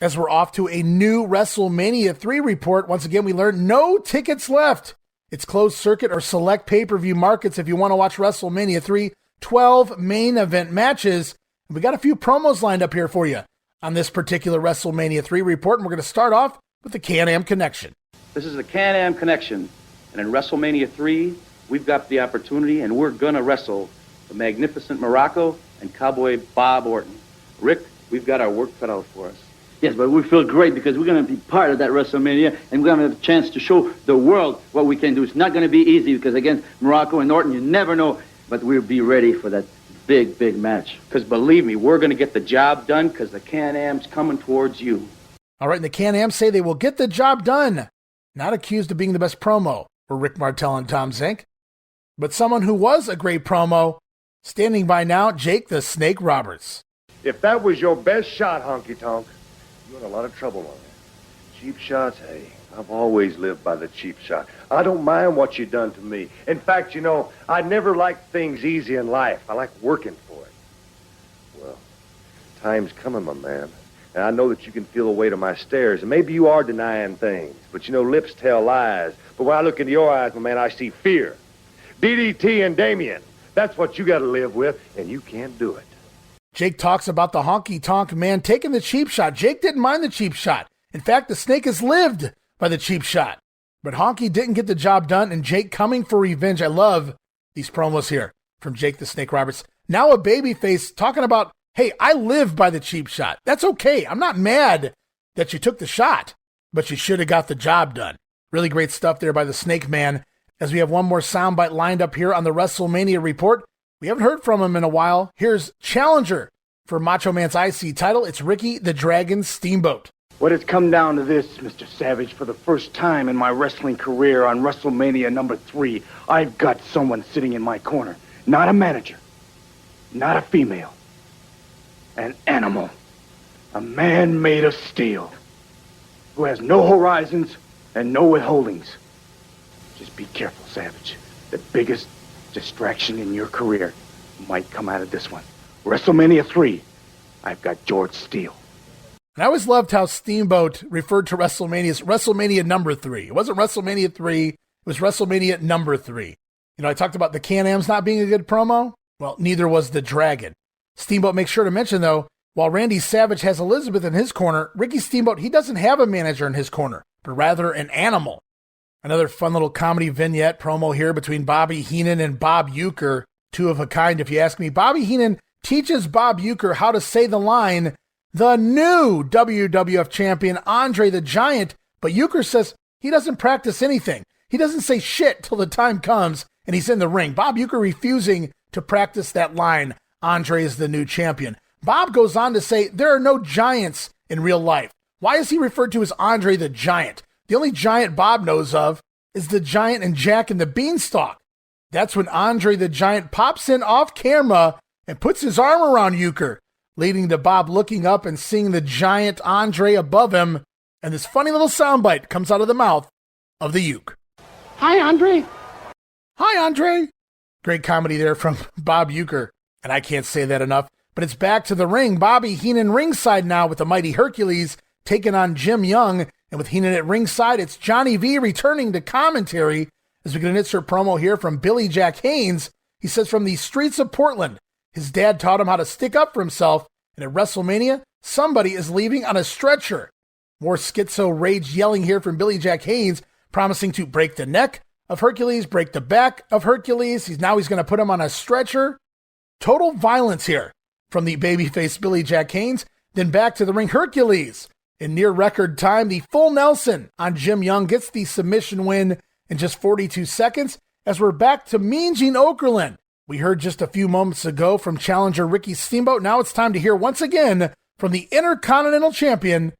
As we're off to a new WrestleMania 3 report, once again we learn no tickets left. It's closed circuit or select pay-per-view markets if you want to watch WrestleMania 3, 12 main event matches. And we got a few promos lined up here for you on this particular WrestleMania 3 report, and we're going to start off with the Can-Am Connection. This is the Can-Am Connection, and in WrestleMania 3, we've got the opportunity, and we're going to wrestle the magnificent Muraco and Cowboy Bob Orton. Rick, we've got our work cut out for us. Yes, but we feel great because we're going to be part of that WrestleMania, and we're going to have a chance to show the world what we can do. It's not going to be easy because against Muraco and Orton, you never know, but we'll be ready for that big, big match. Because believe me, we're going to get the job done because the Can-Am's coming towards you. All right, and the Can-Am say they will get the job done. Not accused of being the best promo for Rick Martel and Tom Zink, but someone who was a great promo. Standing by now, Jake the Snake Roberts. If that was your best shot, Honky Tonk, you're in a lot of trouble on that. Cheap shots, hey, I've always lived by the cheap shot. I don't mind what you done to me. In fact, you know, I never liked things easy in life. I like working for it. Well, time's coming, my man. And I know that you can feel the weight of my stares. And maybe you are denying things. But, you know, lips tell lies. But when I look into your eyes, my man, I see fear. DDT and Damien. That's what you got to live with, and you can't do it. Jake talks about the Honky Tonk Man taking the cheap shot. Jake didn't mind the cheap shot. In fact, the Snake has lived by the cheap shot. But Honky didn't get the job done, and Jake coming for revenge. I love these promos here from Jake the Snake Roberts. Now a babyface talking about, hey, I live by the cheap shot. That's okay. I'm not mad that you took the shot, but you should have got the job done. Really great stuff there by the Snake Man. As we have one more soundbite lined up here on the WrestleMania report. We haven't heard from him in a while. Here's challenger for Macho Man's IC title. It's Ricky the Dragon Steamboat. Well, it's come down to this, Mr. Savage. For the first time in my wrestling career on WrestleMania number 3, I've got someone sitting in my corner. Not a manager. Not a female. An animal. A man made of steel. Who has no horizons and no withholdings. Just be careful, Savage. The biggest distraction in your career might come out of this one. WrestleMania 3, I've got George Steele. And I always loved how Steamboat referred to WrestleMania as WrestleMania number 3. It wasn't WrestleMania 3, it was WrestleMania number 3. You know, I talked about the Can-Ams not being a good promo. Well, neither was the Dragon. Steamboat makes sure to mention, though, while Randy Savage has Elizabeth in his corner, Ricky Steamboat, he doesn't have a manager in his corner, but rather an animal. Another fun little comedy vignette promo here between Bobby Heenan and Bob Uecker. Two of a kind, if you ask me. Bobby Heenan teaches Bob Uecker how to say the line, the new WWF champion, Andre the Giant, but Uecker says he doesn't practice anything. He doesn't say shit till the time comes and he's in the ring. Bob Uecker refusing to practice that line, Andre is the new champion. Bob goes on to say there are no giants in real life. Why is he referred to as Andre the Giant? The only giant Bob knows of is the Giant and Jack and the Beanstalk. That's when Andre the Giant pops in off camera and puts his arm around Uecker, leading to Bob looking up and seeing the giant Andre above him, and this funny little soundbite comes out of the mouth of the Uke. Hi, Andre. Hi, Andre. Great comedy there from Bob Uecker, and I can't say that enough. But it's back to the ring. Bobby Heenan ringside now with the mighty Hercules taking on Jim Young. And with Heenan at ringside, it's Johnny V returning to commentary as we get an insert promo here from Billy Jack Haynes. He says from the streets of Portland, his dad taught him how to stick up for himself. And at WrestleMania, somebody is leaving on a stretcher. More schizo rage yelling here from Billy Jack Haynes, promising to break the neck of Hercules, break the back of Hercules. He's going to put him on a stretcher. Total violence here from the babyface Billy Jack Haynes. Then back to the ring, Hercules. In near record time, the full Nelson on Jim Young gets the submission win in just 42 seconds. As we're back to Mean Gene Okerlund. We heard just a few moments ago from challenger Ricky Steamboat. Now it's time to hear once again from the Intercontinental Champion,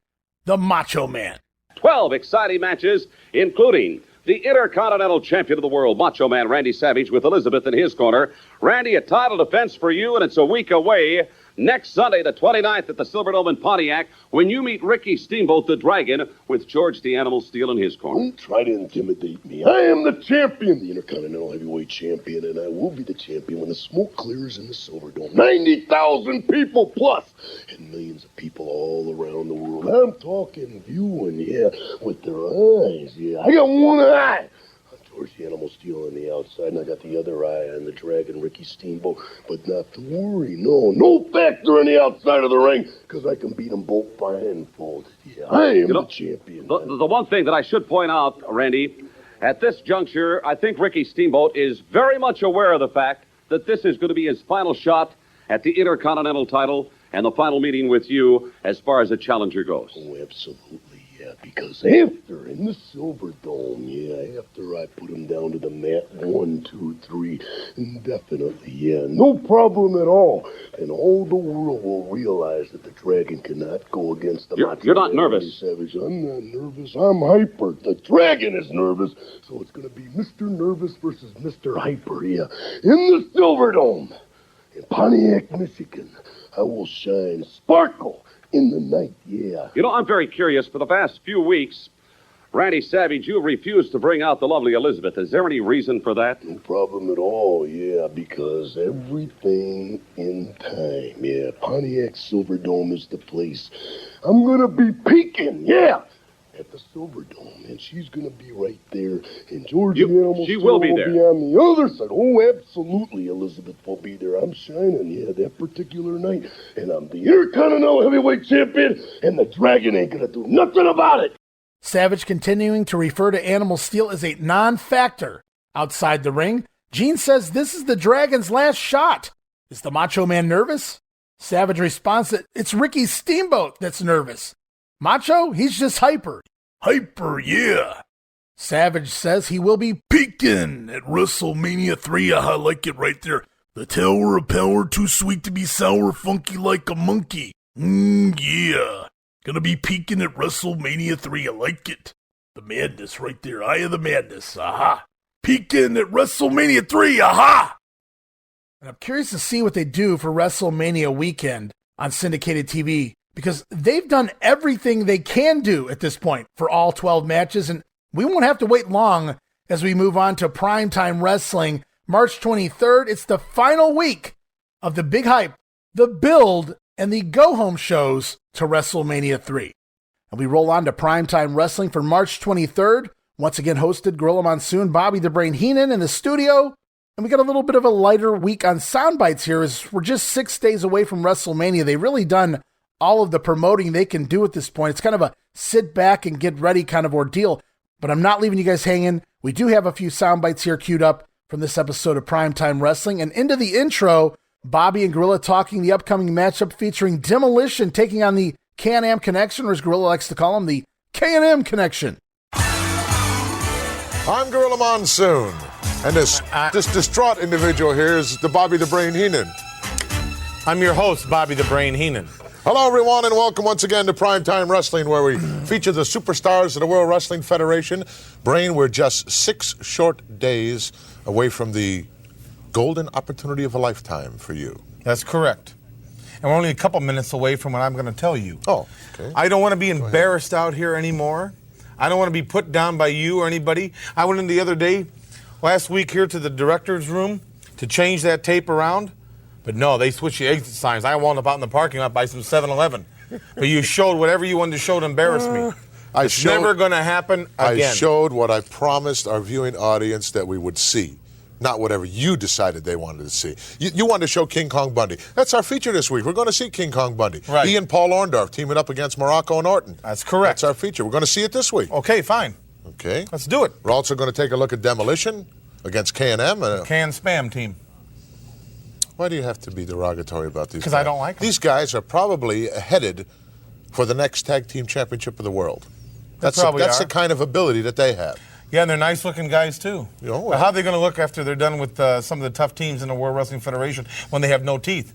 the Macho Man. 12 exciting matches, including the Intercontinental Champion of the World, Macho Man Randy Savage, with Elizabeth in his corner. Randy, a title defense for you, and it's a week away. Next Sunday, the 29th at the Silverdome in Pontiac, when you meet Ricky Steamboat, the Dragon, with George the Animal Steele in his corner. Don't try to intimidate me. I am the champion, the Intercontinental Heavyweight Champion, and I will be the champion when the smoke clears in the Silverdome. 90,000 people plus, and millions of people all around the world. I'm talking viewing, yeah, with their eyes, yeah. I got one eye. George the Animal Steele on the outside, and I got the other eye on the Dragon, Ricky Steamboat. But not to worry, no factor on the outside of the ring, because I can beat them both blindfolded. Yeah, I am the champion. The one thing that I should point out, Randy, at this juncture, I think Ricky Steamboat is very much aware of the fact that this is going to be his final shot at the Intercontinental title and the final meeting with you as far as the challenger goes. Oh, absolutely. Yeah, because after, in the Silverdome, yeah, after I put him down to the mat, 1, 2, 3, indefinitely, yeah, no problem at all. And all the world will realize that the Dragon cannot go against the Macho You're not Man nervous. Savage. I'm not nervous. I'm hyper. The Dragon is nervous, so it's going to be Mr. Nervous versus Mr. Hyper, yeah. In the Silverdome, in Pontiac, Michigan, I will shine sparkle in the night, yeah. You know, I'm very curious. For the past few weeks, Randy Savage, you refused to bring out the lovely Elizabeth. Is there any reason for that? No problem at all, yeah, because everything in time, yeah. Pontiac Silverdome is the place. I'm gonna be peeking, yeah, at the Silverdome, and she's gonna be right there. And George the Animal she will be there. Be on the other side. Oh, absolutely, Elizabeth will be there. I'm shining, yeah, that particular night, and I'm the Intercontinental Heavyweight Champion, and the Dragon ain't gonna do nothing about it. Savage continuing to refer to Animal Steel as a non-factor outside the ring. Gene says this is the Dragon's last shot. Is the Macho Man nervous? Savage responds that it's Ricky Steamboat that's nervous. Macho, he's just hyper. Hyper, yeah. Savage says he will be peaking at WrestleMania 3. I like it right there. The Tower of Power, too sweet to be sour, funky like a monkey. Yeah. Gonna be peaking at WrestleMania 3. I like it. The madness right there. Eye of the madness. Aha. Peaking at WrestleMania 3. Aha. And I'm curious to see what they do for WrestleMania weekend on syndicated TV, because they've done everything they can do at this point for all 12 matches, and we won't have to wait long as we move on to Primetime Wrestling. March 23rd, it's the final week of the big hype, the build, and the go-home shows to WrestleMania 3. And we roll on to Primetime Wrestling for March 23rd, once again hosted Gorilla Monsoon, Bobby the Brain Heenan in the studio. And we got a little bit of a lighter week on Soundbites here, as we're just 6 days away from WrestleMania. They've really done all of the promoting they can do at this point. It's kind of a sit back and get ready kind of ordeal. But I'm not leaving you guys hanging. We do have a few sound bites here queued up from this episode of Primetime Wrestling. And into the intro, Bobby and Gorilla talking the upcoming matchup featuring Demolition taking on the Can-Am Connection, or as Gorilla likes to call them, the K&M Connection. I'm Gorilla Monsoon, and this distraught individual here is the Bobby the Brain Heenan. I'm your host, Bobby the Brain Heenan. Hello, everyone, and welcome once again to Primetime Wrestling, where we feature the superstars of the World Wrestling Federation. Brain, we're just 6 short days away from the golden opportunity of a lifetime for you. That's correct. And we're only a couple minutes away from what I'm going to tell you. Oh, okay. I don't want to be embarrassed out here anymore. I don't want to be put down by you or anybody. I went in the other day, last week here to the director's room, to to change that tape around. But no, they switched the exit signs. I wound up out in the parking lot by some 7-Eleven. But you showed whatever you wanted to show to embarrass me. It's never going to happen again. I showed what I promised our viewing audience that we would see, not whatever you decided they wanted to see. You wanted to show King Kong Bundy. That's our feature this week. We're going to see King Kong Bundy. Right. He and Paul Orndorff teaming up against Muraco and Orton. That's correct. That's our feature. We're going to see it this week. Okay, fine. Okay. Let's do it. We're also going to take a look at Demolition against K&M. Can Spam team. Why do you have to be derogatory about these guys? Because I don't like them. These guys are probably headed for the next tag team championship of the world. That's the kind of ability that they have. Yeah, and they're nice-looking guys, too. You know, But how are they going to look after they're done with some of the tough teams in the World Wrestling Federation when they have no teeth?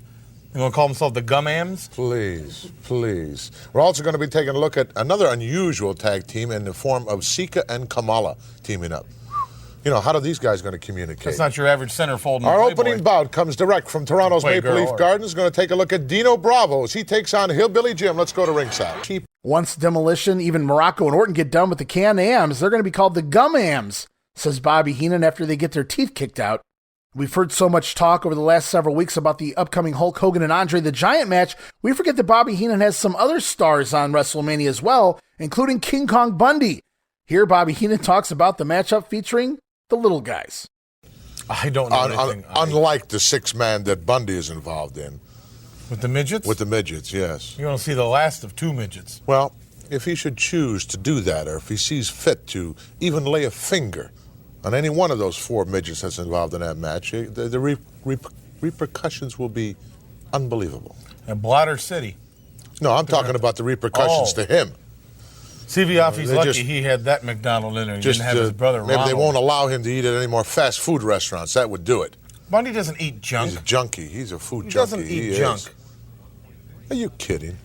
They're going to call themselves the Gumams? Please, please. We're also going to be taking a look at another unusual tag team in the form of Sika and Kamala teaming up. You know, how are these guys going to communicate? That's not your average centerfold. Our opening bout comes direct from Toronto's Maple Leaf Gardens. Going to take a look at Dino Bravo as he takes on Hillbilly Jim. Let's go to ringside. Once Demolition, even Muraco and Orton get done with the Can-Ams, they're going to be called the Gum-Ams, says Bobby Heenan after they get their teeth kicked out. We've heard so much talk over the last several weeks about the upcoming Hulk Hogan and Andre the Giant match, we forget that Bobby Heenan has some other stars on WrestleMania as well, including King Kong Bundy. Here, Bobby Heenan talks about the matchup featuring the little guys. I don't know anything. Unlike the 6-man that Bundy is involved in. With the midgets? With the midgets, yes. You want to see the last of 2 midgets. Well, if he should choose to do that, or if he sees fit to even lay a finger on any one of those 4 midgets that's involved in that match, the repercussions will be unbelievable. And Blotter City. No, I'm talking about the repercussions to him. See if he's lucky he had that McDonald in there. He didn't have his brother maybe Ronald. They won't allow him to eat at any more fast food restaurants. That would do it. Bundy doesn't eat junk. He's a junkie. He's a food junkie. He doesn't eat junk. Are you kidding?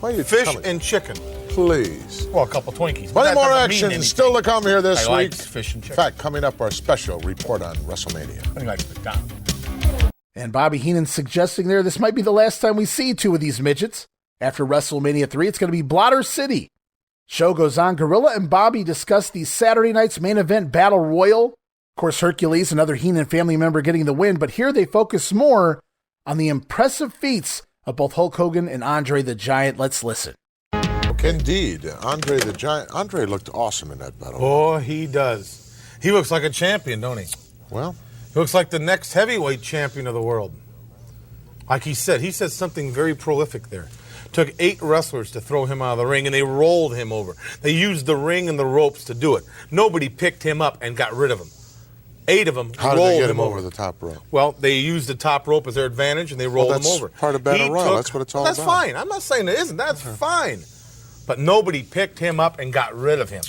Why are you Fish and chicken. Please. Well, a couple Twinkies. Plenty more action still to come here this week. Fish and chicken. In fact, coming up, our special report on WrestleMania. He likes McDonald's. And Bobby Heenan suggesting there this might be the last time we see 2 of these midgets. After WrestleMania 3, it's going to be Blotter City. Show goes on. Gorilla and Bobby discuss the Saturday night's main event battle royal. Of course, Hercules, another Heenan family member, getting the win, but here they focus more on the impressive feats of both Hulk Hogan and Andre the Giant. Let's listen. Indeed, Andre the Giant. Andre looked awesome in that battle. Oh, he does. He looks like a champion, don't he? Well, he looks like the next heavyweight champion of the world. Like he said something very prolific there. Took 8 wrestlers to throw him out of the ring, and they rolled him over. They used the ring and the ropes to do it. Nobody picked him up and got rid of him. 8 of them How rolled did they get him him over the top rope? Well, they used the top rope as their advantage, and they rolled him over. That's part of Battle Royal. That's what it's all about. That's fine. I'm not saying it isn't. That's fine. But nobody picked him up and got rid of him.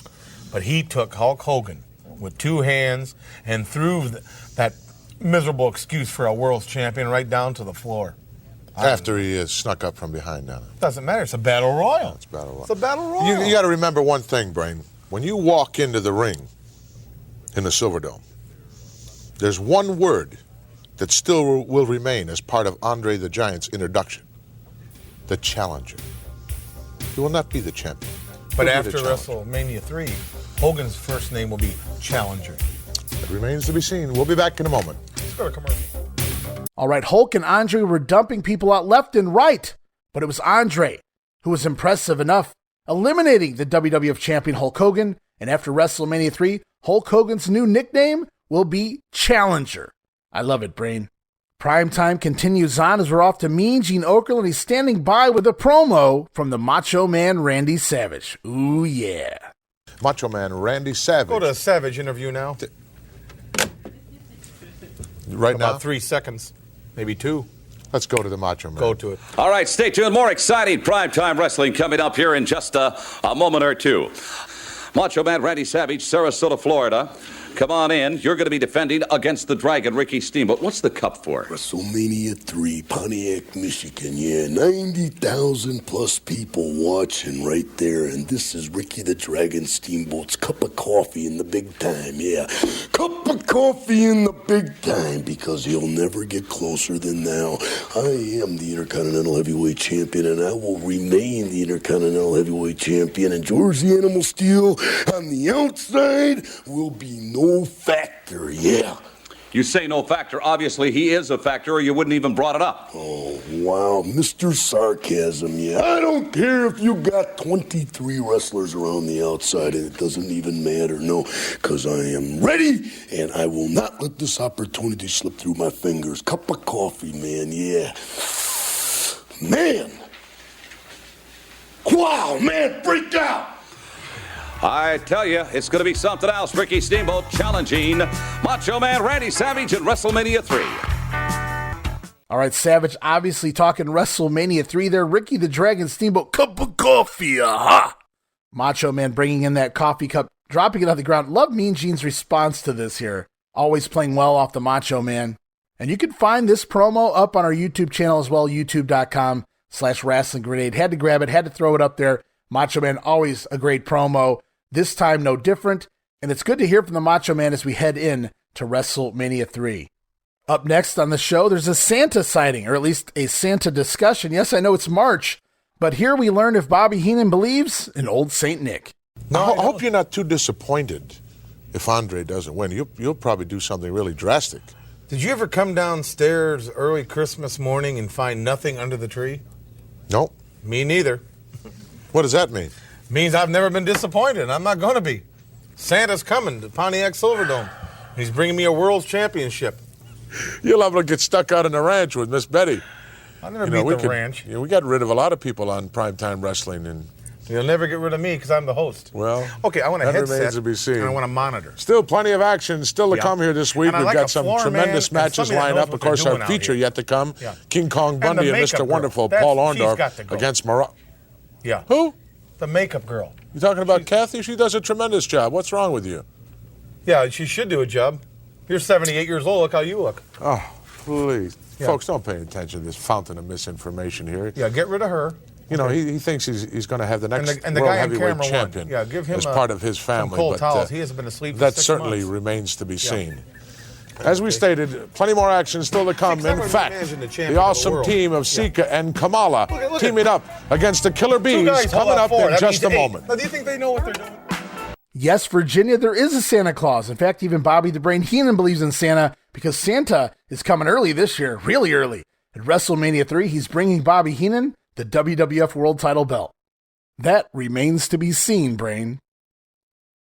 But he took Hulk Hogan with 2 hands and threw that miserable excuse for a world's champion right down to the floor. After he snuck up from behind now. Doesn't matter. It's a battle royal. It's battle royal. It's a battle royal. You got to remember one thing, Brain. When you walk into the ring in the Silverdome, there's one word that still will remain as part of Andre the Giant's introduction. The challenger. He will not be the champion. But after WrestleMania 3, Hogan's first name will be Challenger. It remains to be seen. We'll be back in a moment. Let's go to commercial. All right, Hulk and Andre were dumping people out left and right, but it was Andre who was impressive enough, eliminating the WWF champion Hulk Hogan, and after WrestleMania 3, Hulk Hogan's new nickname will be Challenger. I love it, Brain. Primetime continues on as we're off to Mean Gene Okerlund. He's standing by with a promo from the Macho Man Randy Savage. Ooh, yeah. Macho Man Randy Savage. Go to a Savage interview now. Right now? About 3 seconds. Maybe 2. Let's go to the Macho Man. Go to it. All right, stay tuned. More exciting primetime wrestling coming up here in just a moment or two. Macho Man Randy Savage, Sarasota, Florida. Come on in. You're going to be defending against the Dragon, Ricky Steamboat. What's the cup for? WrestleMania 3, Pontiac, Michigan. Yeah, 90,000 plus people watching right there. And this is Ricky the Dragon Steamboat's cup of coffee in the big time. Yeah, cup of coffee in the big time, because you'll never get closer than now. I am the Intercontinental Heavyweight Champion, and I will remain the Intercontinental Heavyweight Champion. And George the Animal Steel on the outside will be no factor, yeah. You say no factor. Obviously, he is a factor, or you wouldn't even brought it up. Oh, wow, Mr. Sarcasm, yeah. I don't care if you got 23 wrestlers around the outside, and it doesn't even matter, no, because I am ready, and I will not let this opportunity slip through my fingers. Cup of coffee, man, yeah. Man. Wow, man, freaked out. I tell you, it's going to be something else. Ricky Steamboat challenging Macho Man Randy Savage at WrestleMania 3. All right, Savage obviously talking WrestleMania 3 there. Ricky the Dragon Steamboat, cup of coffee, aha! Macho Man bringing in that coffee cup, dropping it on the ground. Love Mean Gene's response to this here. Always playing well off the Macho Man. And you can find this promo up on our YouTube channel as well, youtube.com/WrestlingGrenade. Had to grab it, had to throw it up there. Macho Man, always a great promo. This time, no different, and it's good to hear from the Macho Man as we head in to WrestleMania 3. Up next on the show, there's a Santa sighting, or at least a Santa discussion. Yes, I know it's March, but here we learn if Bobby Heenan believes in Old St. Nick. Now, I hope you're not too disappointed if Andre doesn't win. You'll probably do something really drastic. Did you ever come downstairs early Christmas morning and find nothing under the tree? Nope. Me neither. What does that mean? Means I've never been disappointed. I'm not going to be. Santa's coming to Pontiac Silverdome. He's bringing me a world championship. You'll have to get stuck out in the ranch with Miss Betty. I'll never beat the ranch. We got rid of a lot of people on Primetime Wrestling. And you'll never get rid of me because I'm the host. Well, okay, I want a that headset remains to be seen. and I want a monitor. Still plenty of action still to come here this week. We've like got some tremendous matches lined up. Of course, our feature yet to come. Yeah. King Kong Bundy and Mr. Wonderful Paul Orndorff against Muraco. Yeah. Who? The makeup girl. You talking about Kathy? She does a tremendous job. What's wrong with you? Yeah, she should do a job. You're 78 years old. Look how you look. Oh, please. Yeah. Folks, don't pay attention to this fountain of misinformation here. Yeah, get rid of her. You know, he thinks he's going to have the next and the world guy heavyweight champion give him as part of his family. Some cold but towels. He hasn't been asleep for that 6 certainly months. remains to be seen. As we stated, plenty more action still to come. In fact, the awesome team of Sika and Kamala teaming up against the Killer Bees coming up in just a moment. Now, do you think they know what they're doing? Yes, Virginia, there is a Santa Claus. In fact, even Bobby the Brain Heenan believes in Santa because Santa is coming early this year, really early. At WrestleMania 3, he's bringing Bobby Heenan the WWF World Title belt. That remains to be seen, Brain.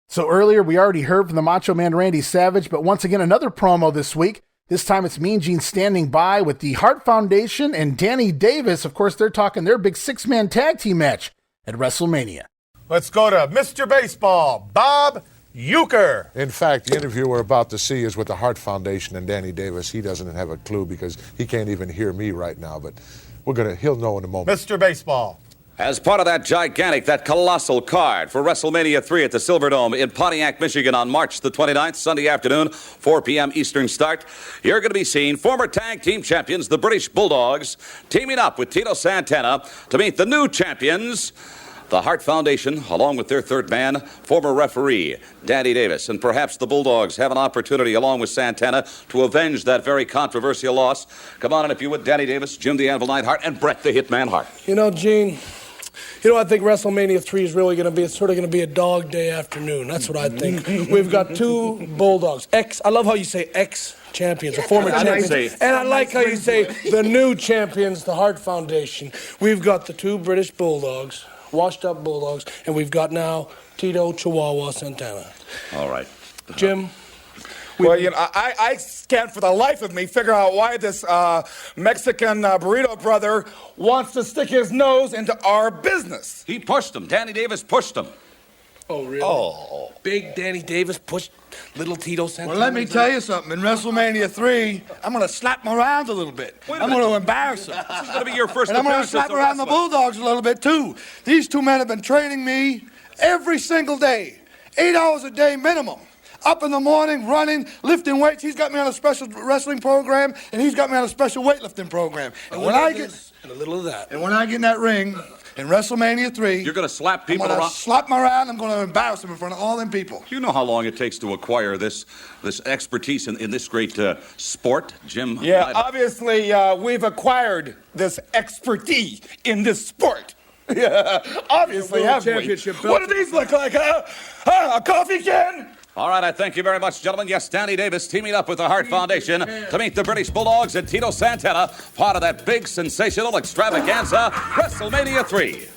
So earlier, we already heard from the Macho Man Randy Savage, but once again, another promo this week. This time it's Mean Gene standing by with the Hart Foundation and Danny Davis. Of course, they're talking their big 6-man tag team match at WrestleMania. Let's go to Mr. Baseball, Bob Uecker. In fact, the interview we're about to see is with the Hart Foundation and Danny Davis. He doesn't have a clue because he can't even hear me right now, but he'll know in a moment. Mr. Baseball. As part of that gigantic, that colossal card for WrestleMania 3 at the Silverdome in Pontiac, Michigan on March the 29th, Sunday afternoon, 4 p.m. Eastern start, you're going to be seeing former tag team champions, the British Bulldogs, teaming up with Tito Santana to meet the new champions, the Hart Foundation, along with their third man, former referee, Danny Davis. And perhaps the Bulldogs have an opportunity, along with Santana, to avenge that very controversial loss. Come on in, if you would, Danny Davis, Jim the Anvil Neidhart, and Bret the Hitman Hart. You know, Gene, I think WrestleMania 3 is really going to be, it's sort of going to be a dog day afternoon. That's what I think. We've got two Bulldogs. I love how you say ex-champions, or former champions. And I like how you say the new champions, the Hart Foundation. We've got the two British Bulldogs, washed-up Bulldogs, and we've got now Tito Chihuahua Santana. All right. Jim? Well, I can't for the life of me figure out why this Mexican burrito brother wants to stick his nose into our business. He pushed him. Danny Davis pushed him. Oh, really? Oh. Big Danny Davis pushed little Tito Santana. Well, let me tell you something. In WrestleMania 3, I'm going to slap him around a little bit. I'm going to embarrass him. This is going to be your first and I'm going to appearance slap around the Bulldogs a little bit, too. These two men have been training me every single day, 8 hours a day minimum. Up in the morning, running, lifting weights. He's got me on a special wrestling program, and he's got me on a special weightlifting program. And when I get and a little of that, and when I get in that ring in WrestleMania 3, you're going to slap people I'm going around. to slap them around. I'm going to embarrass them in front of all them people. You know how long it takes to acquire this expertise in this great sport, Jim? Yeah, obviously we've acquired this expertise in this sport. Yeah, obviously, haven't we? What do these look like, huh? A coffee can? All right, I thank you very much, gentlemen. Yes, Danny Davis teaming up with the Hart Foundation to meet the British Bulldogs and Tito Santana, part of that big, sensational extravaganza, WrestleMania 3.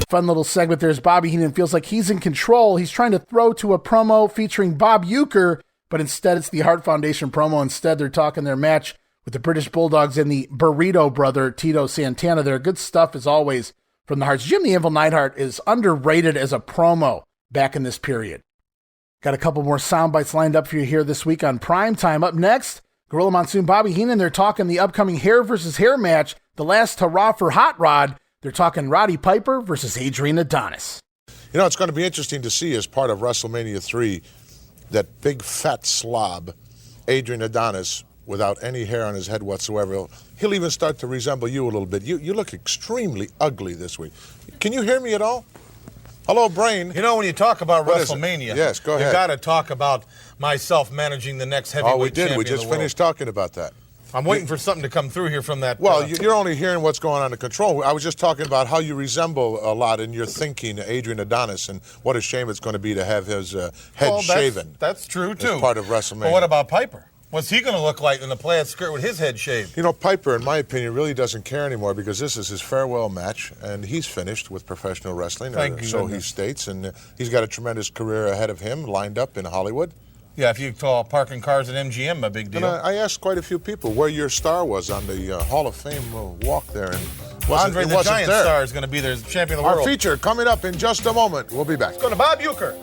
Fun little segment there as Bobby Heenan feels like he's in control. He's trying to throw to a promo featuring Bob Uecker, but instead it's the Hart Foundation promo. Instead, they're talking their match with the British Bulldogs and the Burrito brother, Tito Santana. There, good stuff as always from the Harts. Jim the Anvil Neidhart is underrated as a promo back in this period. Got a couple more sound bites lined up for you here this week on Primetime. Up next, Gorilla Monsoon Bobby Heenan. They're talking the upcoming hair versus hair match, the last hurrah for Hot Rod. They're talking Roddy Piper versus Adrian Adonis. You know, it's going to be interesting to see as part of WrestleMania 3 that big fat slob, Adrian Adonis, without any hair on his head whatsoever. He'll even start to resemble you a little bit. You look extremely ugly this week. Can you hear me at all? Hello, Brain. You know, when you talk about WrestleMania, yes, go ahead. You got to talk about myself managing the next heavyweight champion. Oh, we did. We just finished talking about that. I'm waiting for something to come through here from that. Well, you're only hearing what's going on in control. I was just talking about how you resemble a lot in your thinking, Adrian Adonis, and what a shame it's going to be to have his head shaven. That's true, too. As part of WrestleMania. But what about Piper? What's he going to look like in the plaid skirt with his head shaved? You know, Piper, in my opinion, really doesn't care anymore because this is his farewell match, and he's finished with professional wrestling. So he states, and he's got a tremendous career ahead of him lined up in Hollywood. Yeah, if you call parking cars at MGM a big deal. And I asked quite a few people where your star was on the Hall of Fame walk there, and Andre the Giant there. Star is going to be there as champion of the world. Our feature coming up in just a moment. We'll be back. Let's go to Bob Uecker.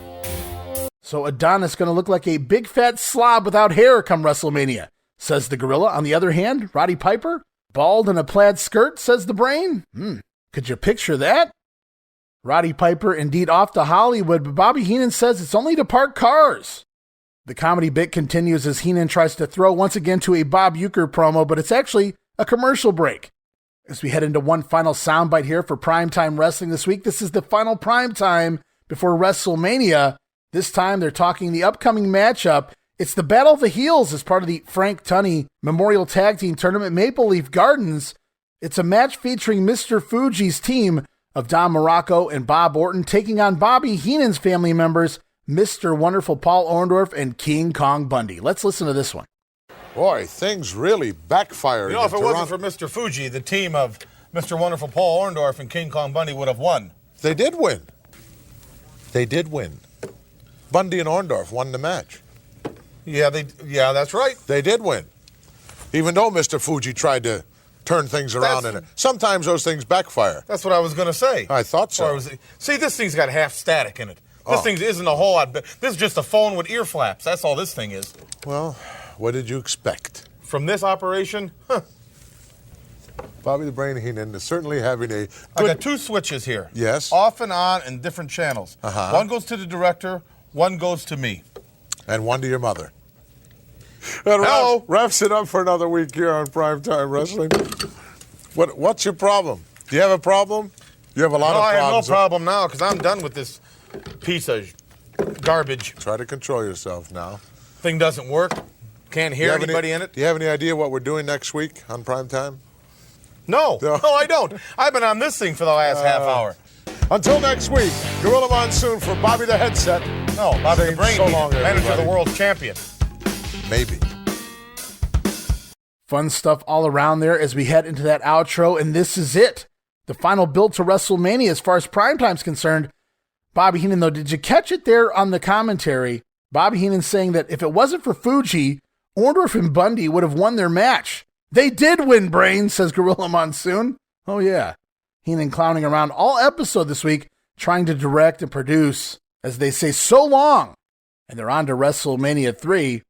So Adonis going to look like a big fat slob without hair come WrestleMania, says the Gorilla. On the other hand, Roddy Piper, bald in a plaid skirt, says the Brain. Could you picture that? Roddy Piper indeed off to Hollywood, but Bobby Heenan says it's only to park cars. The comedy bit continues as Heenan tries to throw once again to a Bob Uecker promo, but it's actually a commercial break. As we head into one final soundbite here for Primetime Wrestling this week, this is the final Primetime before WrestleMania. This time they're talking the upcoming matchup. It's the Battle of the Heels as part of the Frank Tunney Memorial Tag Team Tournament Maple Leaf Gardens. It's a match featuring Mr. Fuji's team of Don Muraco and Bob Orton taking on Bobby Heenan's family members, Mr. Wonderful Paul Orndorff and King Kong Bundy. Let's listen to this one. Boy, things really backfired. You know, if it wasn't for Mr. Fuji, the team of Mr. Wonderful Paul Orndorff and King Kong Bundy would have won. They did win. They did win. Bundy and Orndorff won the match. Yeah, that's right. They did win. Even though Mr. Fuji tried to turn things around in it. Sometimes those things backfire. That's what I was going to say. I thought so. See, this thing's got half static in it. This thing isn't a whole lot. This is just a phone with ear flaps. That's all this thing is. Well, what did you expect? From this operation? Bobby the Brain Heenan is certainly having a good... I got two switches here. Yes. Off and on in different channels. One goes to the director, one goes to me. And one to your mother. And wraps it up for another week here on Primetime Wrestling. What's your problem? Do you have a problem? You have a lot of problems. I have no problem now because I'm done with this piece of garbage. Try to control yourself now. Thing doesn't work. Can't hear anybody in it. Do you have any idea what we're doing next week on Primetime? No, I don't. I've been on this thing for the last half hour. Until next week, Gorilla Monsoon for Bobby the Headset. No, Bobby the Brain, so long, manager of the world champion. Maybe. Fun stuff all around there as we head into that outro, and this is it. The final build to WrestleMania as far as Primetime's concerned. Bobby Heenan, though, did you catch it there on the commentary? Bobby Heenan saying that if it wasn't for Fuji, Orndorff and Bundy would have won their match. They did win, Brain, says Gorilla Monsoon. Oh, yeah. Heenan clowning around all episode this week, trying to direct and produce, as they say, so long. And they're on to WrestleMania 3.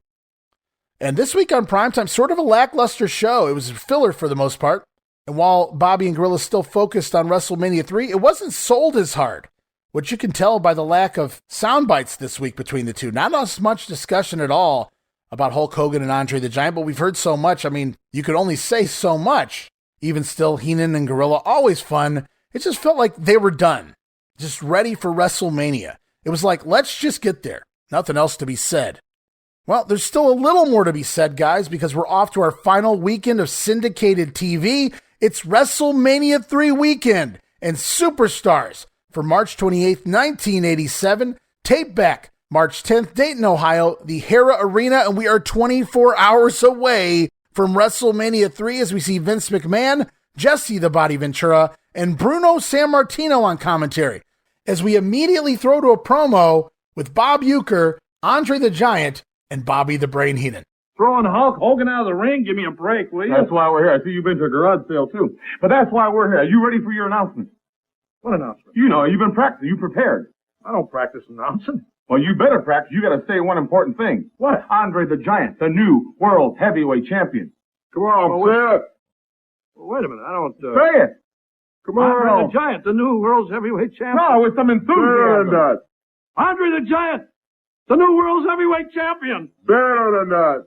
And this week on Primetime, sort of a lackluster show. It was a filler for the most part. And while Bobby and Gorilla still focused on WrestleMania 3, it wasn't sold as hard, which you can tell by the lack of sound bites this week between the two. Not as much discussion at all about Hulk Hogan and Andre the Giant, but we've heard so much. I mean, you could only say so much. Even still, Heenan and Gorilla, always fun. It just felt like they were done, just ready for WrestleMania. It was like, let's just get there. Nothing else to be said. Well, there's still a little more to be said, guys, because we're off to our final weekend of syndicated TV. It's WrestleMania 3 weekend and Superstars for March 28th, 1987. Tape back March 10th, Dayton, Ohio, the Hera Arena, and we are 24 hours away from WrestleMania 3 as we see Vince McMahon, Jesse the Body Ventura, and Bruno Sammartino on commentary, as we immediately throw to a promo with Bob Uecker, Andre the Giant, and Bobby the Brain Heenan. Throwing Hulk Hogan out of the ring? Give me a break, will you? That's why we're here. I see you've been to a garage sale, too. But that's why we're here. Are you ready for your announcement? What announcement? You know, you've been practicing. You prepared. I don't practice announcing. Well, you better practice. You got to say one important thing. What? Andre the Giant, the new world heavyweight champion. Come on, say it. Well, wait a minute. I don't... Say it. Come on. Andre the Giant, the new world's heavyweight champion. No, with some enthusiasm. Better than that. Andre the Giant, the new world's heavyweight champion. Better than that.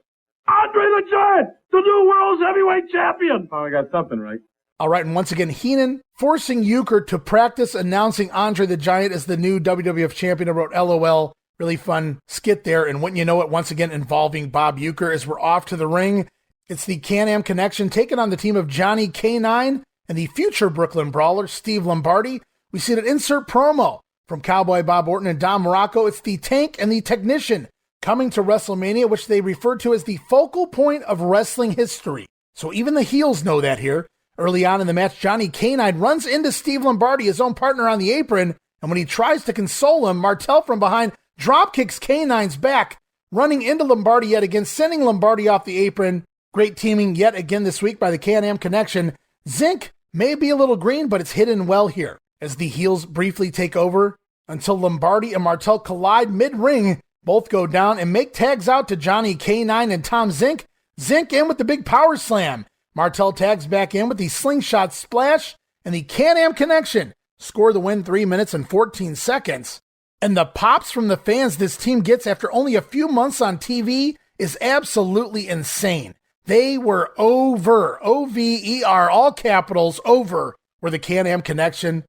Andre the Giant, the new world's heavyweight champion. Oh, I got something right. All right, and once again, Heenan forcing Uecker to practice announcing Andre the Giant as the new WWF champion. I wrote LOL. Really fun skit there. And wouldn't you know it, once again involving Bob Uecker as we're off to the ring. It's the Can-Am Connection taking on the team of Johnny K9 and the future Brooklyn Brawler, Steve Lombardi. We see an insert promo from Cowboy Bob Orton and Don Muraco. It's the Tank and the Technician coming to WrestleMania, which they refer to as the focal point of wrestling history. So even the heels know that here. Early on in the match, Johnny K9 runs into Steve Lombardi, his own partner on the apron, and when he tries to console him, Martel from behind drop kicks K9's back, running into Lombardi yet again, sending Lombardi off the apron. Great teaming yet again this week by the Can-Am Connection. Zinc may be a little green, but it's hidden well here as the heels briefly take over until Lombardi and Martel collide mid-ring. Both go down and make tags out to Johnny K9 and Tom Zink. Zink in with the big power slam. Martel tags back in with the slingshot splash, and the Can-Am Connection score the win 3 minutes and 14 seconds. And the pops from the fans this team gets after only a few months on TV is absolutely insane. They were over, O-V-E-R, all capitals, over, were the Can-Am Connection.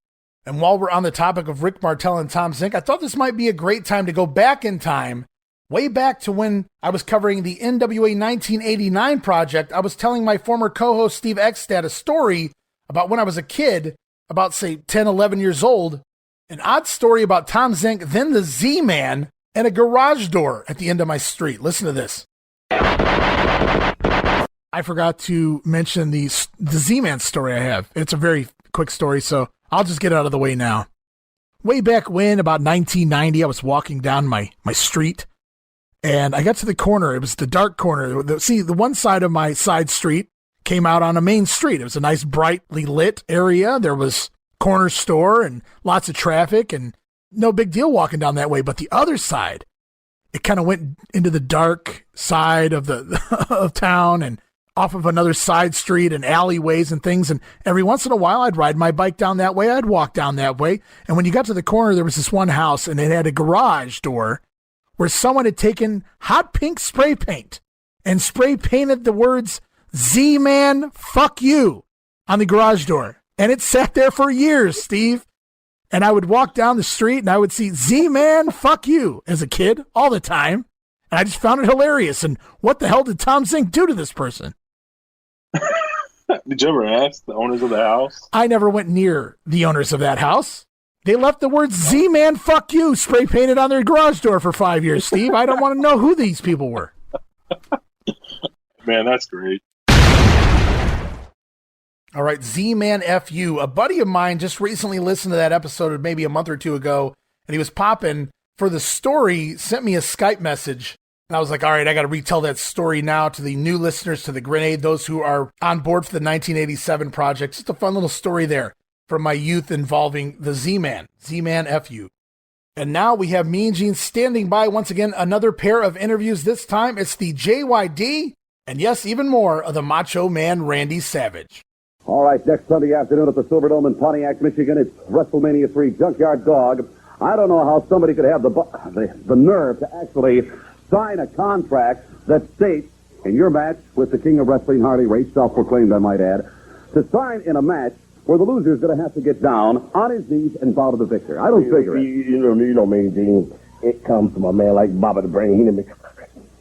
And while we're on the topic of Rick Martel and Tom Zink, I thought this might be a great time to go back in time, way back to when I was covering the NWA 1989 project. I was telling my former co-host Steve Eckstad a story about when I was a kid, about, say, 10, 11 years old. An odd story about Tom Zink, then the Z-Man, and a garage door at the end of my street. Listen to this. I forgot to mention the Z-Man story I have. It's a very quick story, so I'll just get it out of the way now. Way back when, about 1990, I was walking down my street, and I got to the corner. It was the dark corner. The one side of my side street came out on a main street. It was a nice, brightly lit area. There was corner store and lots of traffic, and no big deal walking down that way. But the other side, it kind of went into the dark side of the of town and off of another side street and alleyways and things. And every once in a while, I'd ride my bike down that way. I'd walk down that way. And when you got to the corner, there was this one house, and it had a garage door where someone had taken hot pink spray paint and spray painted the words Z-Man, fuck you on the garage door. And it sat there for years, Steve. And I would walk down the street and I would see Z-Man, fuck you as a kid all the time. And I just found it hilarious. And what the hell did Tom Zink do to this person? Did you ever ask the owners of the house? I never went near the owners of that house. They left the words Z-Man, fuck you spray painted on their garage door for 5 years, Steve. I don't want to know who these people were. Man, that's great. All right, Z-Man F-U. A buddy of mine just recently listened to that episode maybe a month or two ago, and he was popping for the story, sent me a Skype message. And I was like, all right, I got to retell that story now to the new listeners to the Grenade, those who are on board for the 1987 project. Just a fun little story there from my youth involving the Z-Man, Z-Man F-U. And now we have Mean Gene standing by once again, another pair of interviews. This time it's the JYD, and yes, even more of the Macho Man Randy Savage. All right, next Sunday afternoon at the Silverdome in Pontiac, Michigan, it's WrestleMania 3 Junkyard Dog. I don't know how somebody could have the nerve to actually sign a contract that states, in your match with the King of Wrestling, Harley Race, self-proclaimed, I might add, to sign in a match where the loser is going to have to get down on his knees and bow to the victor. I don't figure it. You know, Mean Gene, it comes from a man like Bobby the Brain Heenan.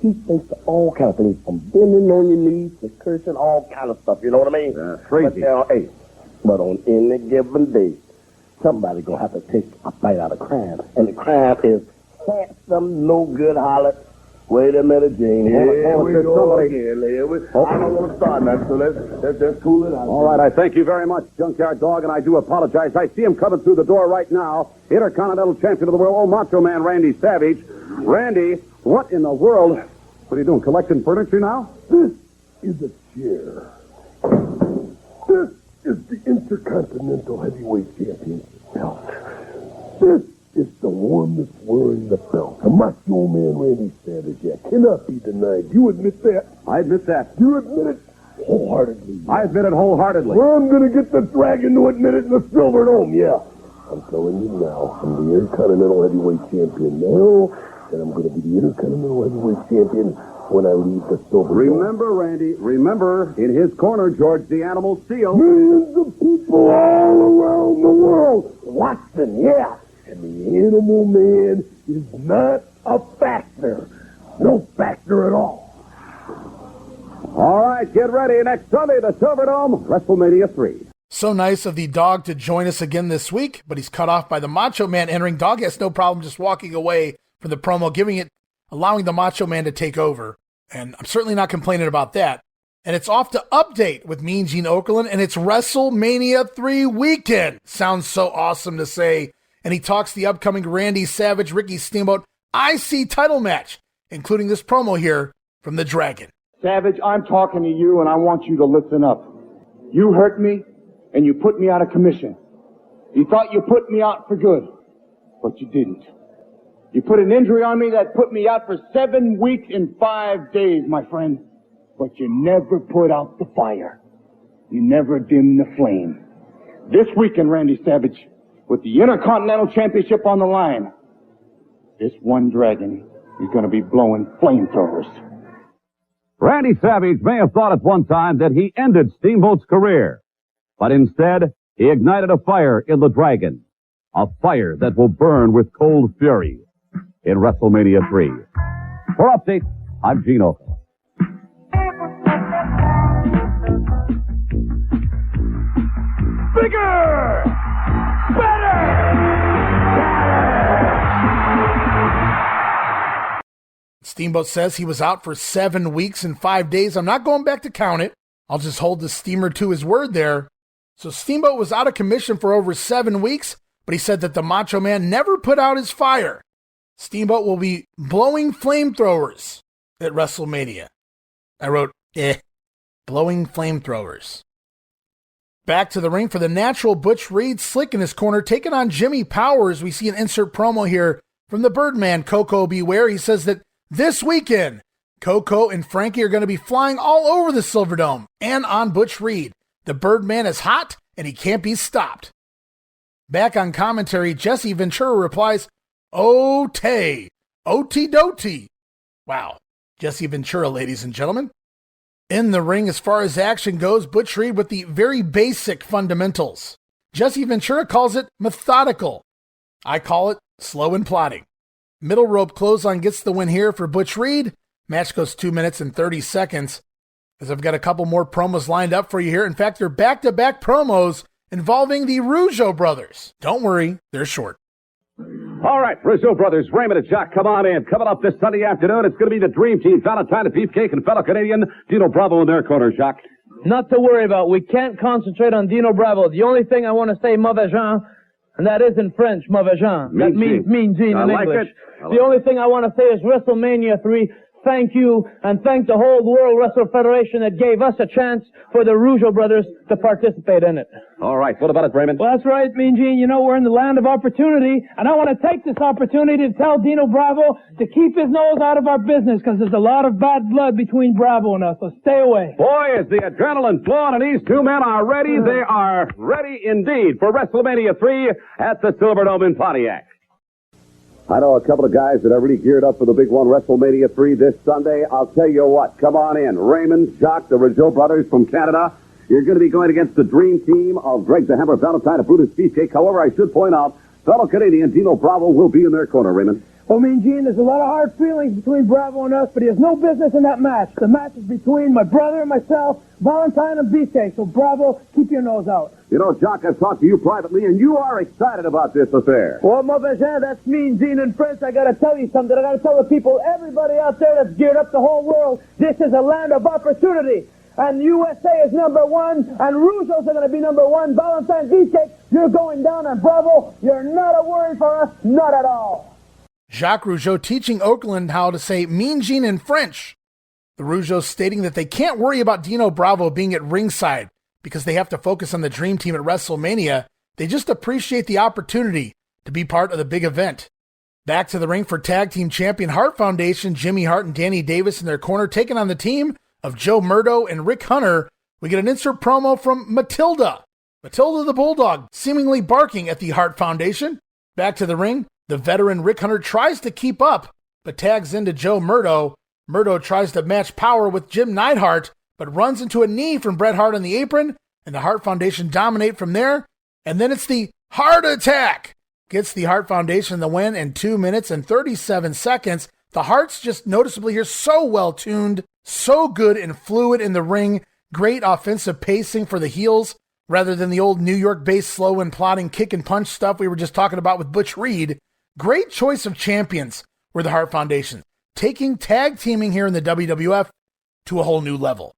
He thinks of all kinds of things, from bending on your knees to cursing, all kind of stuff, you know what I mean? Crazy. But on any given day, somebody's going to have to take a bite out of crime. And the crime is can't some no good holler. Wait a minute, Jane. Here we go again. I don't want to start that, so let's cool it out. All right, I thank you very much, Junkyard Dog, and I do apologize. I see him coming through the door right now. Intercontinental Champion of the World, old Macho Man Randy Savage. Randy, what in the world? What are you doing, collecting furniture now? This is a chair. This is the Intercontinental Heavyweight Championship belt. This is the one that's wearing the belt. The Macho Man Randy Savage. That cannot be denied. You admit that? I admit that. You admit it wholeheartedly. I admit it wholeheartedly. Well, I'm going to get the Dragon to admit it in the Silverdome, yeah. I'm telling you now, I'm the Intercontinental Heavyweight Champion now, and I'm going to be the Intercontinental Heavyweight Champion when I leave the Silverdome. Remember, Randy, remember, in his corner, George the Animal Steele. Millions of people all around the world watching, yeah. And the Animal Man is not a factor. No factor at all. All right, get ready. Next Sunday, the Silverdome, WrestleMania 3. So nice of the dog to join us again this week, but he's cut off by the Macho Man entering. Dog has no problem just walking away from the promo, allowing the Macho Man to take over. And I'm certainly not complaining about that. And it's off to Update with Mean Gene Okerlund, and it's WrestleMania 3 weekend. Sounds so awesome to say. And he talks the upcoming Randy Savage, Ricky Steamboat IC title match, including this promo here from the Dragon. Savage, I'm talking to you, and I want you to listen up. You hurt me, and you put me out of commission. You thought you put me out for good, but you didn't. You put an injury on me that put me out for 7 weeks and 5 days, my friend. But you never put out the fire. You never dimmed the flame. This weekend, Randy Savage, with the Intercontinental Championship on the line, this one Dragon is going to be blowing flamethrowers. Randy Savage may have thought at one time that he ended Steamboat's career, but instead, he ignited a fire in the Dragon, a fire that will burn with cold fury in WrestleMania 3. For Update, I'm Gene Okerlund. Bigger! Steamboat says he was out for 7 weeks and 5 days. I'm not going back to count it. I'll just hold the steamer to his word there. So Steamboat was out of commission for over 7 weeks, but he said that the Macho Man never put out his fire. Steamboat will be blowing flamethrowers at WrestleMania. I wrote, blowing flamethrowers. Back to the ring for the Natural, Butch Reed, slick in his corner, taking on Jimmy Powers. We see an insert promo here from the Birdman, Coco Beware. He says that this weekend, Coco and Frankie are going to be flying all over the Silverdome and on Butch Reed. The Birdman is hot and he can't be stopped. Back on commentary, Jesse Ventura replies, O-tay, O-T-do-T. Wow, Jesse Ventura, ladies and gentlemen. In the ring, as far as action goes, Butch Reed with the very basic fundamentals. Jesse Ventura calls it methodical. I call it slow and plodding. Middle rope clothesline gets the win here for Butch Reed. Match goes 2 minutes and 30 seconds. As I've got a couple more promos lined up for you here. In fact, they're back-to-back promos involving the Rougeau brothers. Don't worry, they're short. All right, Rougeau brothers, Raymond and Jacques, come on in. Coming up this Sunday afternoon, it's going to be the Dream Team, Valentine and Beefcake and fellow Canadian Dino Bravo in their corner, Jacques. Not to worry about. We can't concentrate on Dino Bravo. The only thing I want to say, mauvais genre, and that is in French, mauvais genre. That means mean gene in English. The only thing I want to say is WrestleMania 3. Thank you, and thank the whole World Wrestling Federation that gave us a chance for the Rougeau brothers to participate in it. All right, what about it, Raymond? Well, that's right, Mean Gene. You know, we're in the land of opportunity, and I want to take this opportunity to tell Dino Bravo to keep his nose out of our business, because there's a lot of bad blood between Bravo and us, so stay away. Boy, is the adrenaline flowing, and these two men are ready. They are ready indeed for WrestleMania 3 at the Silverdome in Pontiac. I know a couple of guys that are really geared up for the big one, WrestleMania 3 this Sunday. I'll tell you what, come on in. Raymond, Jacques, the Rougeau brothers from Canada. You're going to be going against the Dream Team of Greg the Hammer, Valentine, and Brutus Beefcake. However, I should point out, fellow Canadian Dino Bravo will be in their corner, Raymond. Well, Mean Gene, there's a lot of hard feelings between Bravo and us, but he has no business in that match. The match is between my brother and myself, Valentine and Beefcake. So, Bravo, keep your nose out. You know, Jock, I've talked to you privately, and you are excited about this affair. Well, mauvais genre, that's Mean Gene and French. I gotta tell you something. I gotta tell the people, everybody out there that's geared up the whole world, this is a land of opportunity. And USA is number one, and Rougeau's are going to be number one. Valentine, Beefcake, you're going down, and Bravo, you're not a worry for us, not at all. Jacques Rougeau teaching Oakland how to say Mean Gene in French. The Rougeaus stating that they can't worry about Dino Bravo being at ringside because they have to focus on the Dream Team at WrestleMania. They just appreciate the opportunity to be part of the big event. Back to the ring for Tag Team Champion Hart Foundation, Jimmy Hart and Danny Davis in their corner, taking on the team of Joe Murdo and Rick Hunter. We get an insert promo from Matilda the Bulldog, seemingly barking at the Hart Foundation. Back to the ring, the veteran Rick Hunter tries to keep up, but tags into Joe Murdo. Murdo tries to match power with Jim Neidhart, but runs into a knee from Bret Hart on the apron, and the Hart Foundation dominate from there. And then it's the Heart Attack. Gets the Hart Foundation the win in 2 minutes and 37 seconds. The Harts just noticeably here so well tuned, so good and fluid in the ring. Great offensive pacing for the heels rather than the old New York-based slow and plodding kick and punch stuff we were just talking about with Butch Reed. Great choice of champions were the Hart Foundation, taking tag teaming here in the WWF to a whole new level.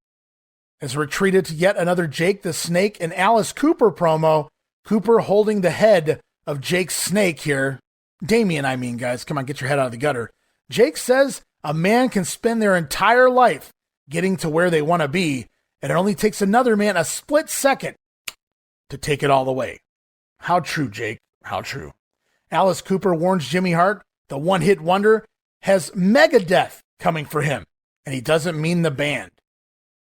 As we're treated to yet another Jake the Snake and Alice Cooper promo, Cooper holding the head of Jake's snake here. Damien, I mean, guys, come on, get your head out of the gutter. Jake says a man can spend their entire life getting to where they want to be, and it only takes another man a split second to take it all away. How true, Jake. How true. Alice Cooper warns Jimmy Hart the one-hit wonder has Megadeth coming for him, and he doesn't mean the band.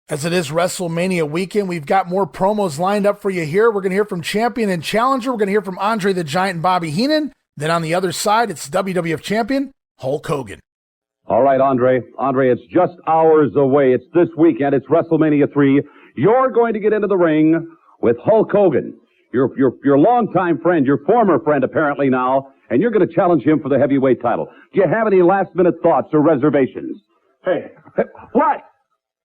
As it is WrestleMania weekend, we've got more promos lined up for you here. We're going to hear from Champion and Challenger. We're going to hear from Andre the Giant and Bobby Heenan. Then on the other side, it's WWF Champion Hulk Hogan. All right, Andre. Andre, it's just hours away. It's this weekend. It's WrestleMania 3. You're going to get into the ring with Hulk Hogan, your longtime friend, your former friend apparently now, and you're going to challenge him for the heavyweight title. Do you have any last-minute thoughts or reservations? Hey, what?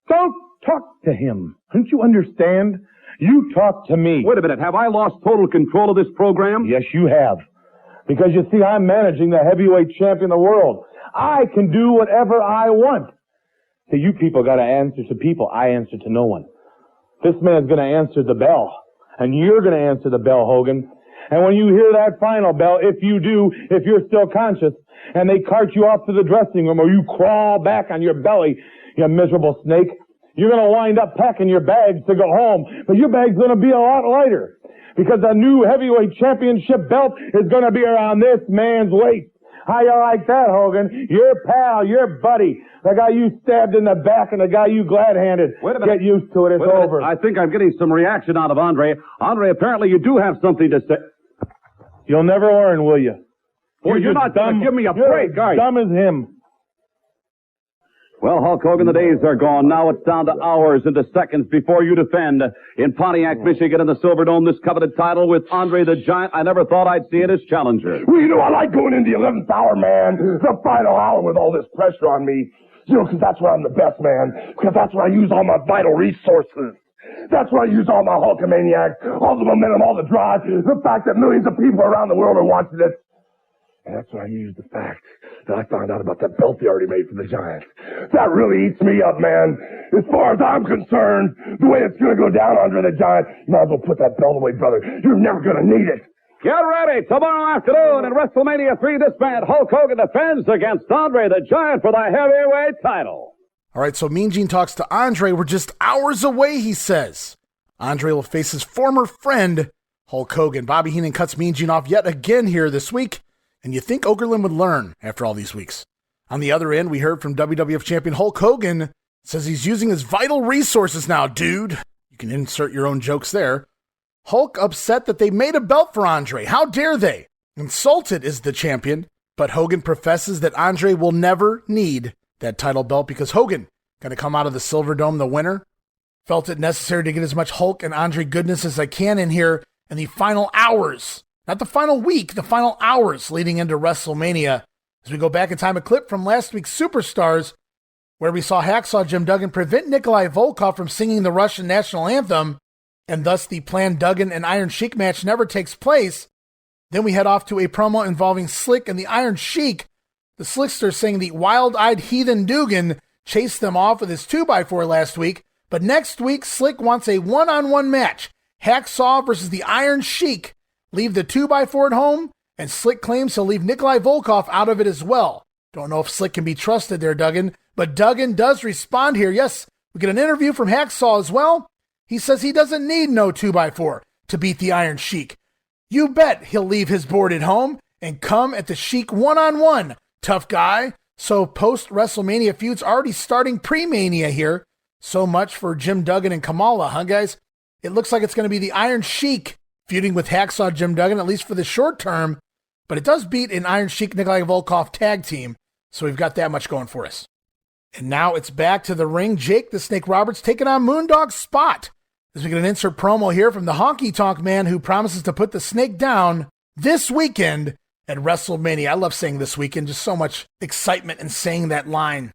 Don't talk to him. Don't you understand? You talk to me. Wait a minute. Have I lost total control of this program? Yes, you have. Because you see, I'm managing the heavyweight champion of the world. I can do whatever I want. So you people got to answer to people. I answer to no one. This man's going to answer the bell. And you're going to answer the bell, Hogan. And when you hear that final bell, if you're still conscious, and they cart you off to the dressing room or you crawl back on your belly, you miserable snake, you're going to wind up packing your bags to go home. But your bag's going to be a lot lighter. Because the new heavyweight championship belt is going to be around this man's waist. How you like that, Hogan? Your pal, your buddy, the guy you stabbed in the back and the guy you glad-handed. Wait a minute. Get used to it. It's over. I think I'm getting some reaction out of Andre. Andre, apparently you do have something to say. You'll never learn, will you? Well, you're not going to give me a break, are you? Dumb as him. Well, Hulk Hogan, the days are gone. Now it's down to hours into seconds before you defend in Pontiac, Michigan in the Silverdome this coveted title with Andre the Giant. I never thought I'd see it as challenger. Well, you know, I like going in the 11th hour, man. The final hour with all this pressure on me. You know, because that's where I'm the best, man. Because that's where I use all my vital resources. That's where I use all my Hulkamaniacs, all the momentum, all the drive, the fact that millions of people around the world are watching it. And that's when I use the fact that I found out about that belt they already made for the Giants. That really eats me up, man. As far as I'm concerned, the way it's going to go down under the Giant, you might as well put that belt away, brother. You're never going to need it. Get ready. Tomorrow afternoon in WrestleMania 3, this man, Hulk Hogan, defends against Andre the Giant for the heavyweight title. All right, so Mean Gene talks to Andre. We're just hours away, he says. Andre will face his former friend, Hulk Hogan. Bobby Heenan cuts Mean Gene off yet again here this week. And you think Okerlund would learn after all these weeks. On the other end, we heard from WWF champion Hulk Hogan. Says he's using his vital resources now, dude. You can insert your own jokes there. Hulk upset that they made a belt for Andre. How dare they? Insulted is the champion. But Hogan professes that Andre will never need that title belt because Hogan going to come out of the Silverdome the winner. Felt it necessary to get as much Hulk and Andre goodness as I can in here in the final hours. Not the final week, the final hours leading into WrestleMania. As we go back in time, a clip from last week's Superstars, where we saw Hacksaw Jim Duggan prevent Nikolai Volkov from singing the Russian national anthem, and thus the planned Duggan and Iron Sheik match never takes place. Then we head off to a promo involving Slick and the Iron Sheik. The Slickster saying the wild-eyed heathen Duggan chased them off with his 2x4 last week, but next week Slick wants a one-on-one match. Hacksaw versus the Iron Sheik. Leave the 2x4 at home, and Slick claims he'll leave Nikolai Volkov out of it as well. Don't know if Slick can be trusted there, Duggan, but Duggan does respond here. Yes, we get an interview from Hacksaw as well. He says he doesn't need no 2x4 to beat the Iron Sheik. You bet he'll leave his board at home and come at the Sheik one-on-one. Tough guy. So post-WrestleMania feud's already starting pre-Mania here. So much for Jim Duggan and Kamala, huh, guys? It looks like it's going to be the Iron Sheik feuding with Hacksaw Jim Duggan, at least for the short term. But it does beat an Iron Sheik Nikolai Volkov tag team. So we've got that much going for us. And now it's back to the ring. Jake the Snake Roberts taking on Moondog's Spot. As we get an insert promo here from the Honky Tonk Man, who promises to put the Snake down this weekend at WrestleMania. I love saying this weekend, just so much excitement in saying that line.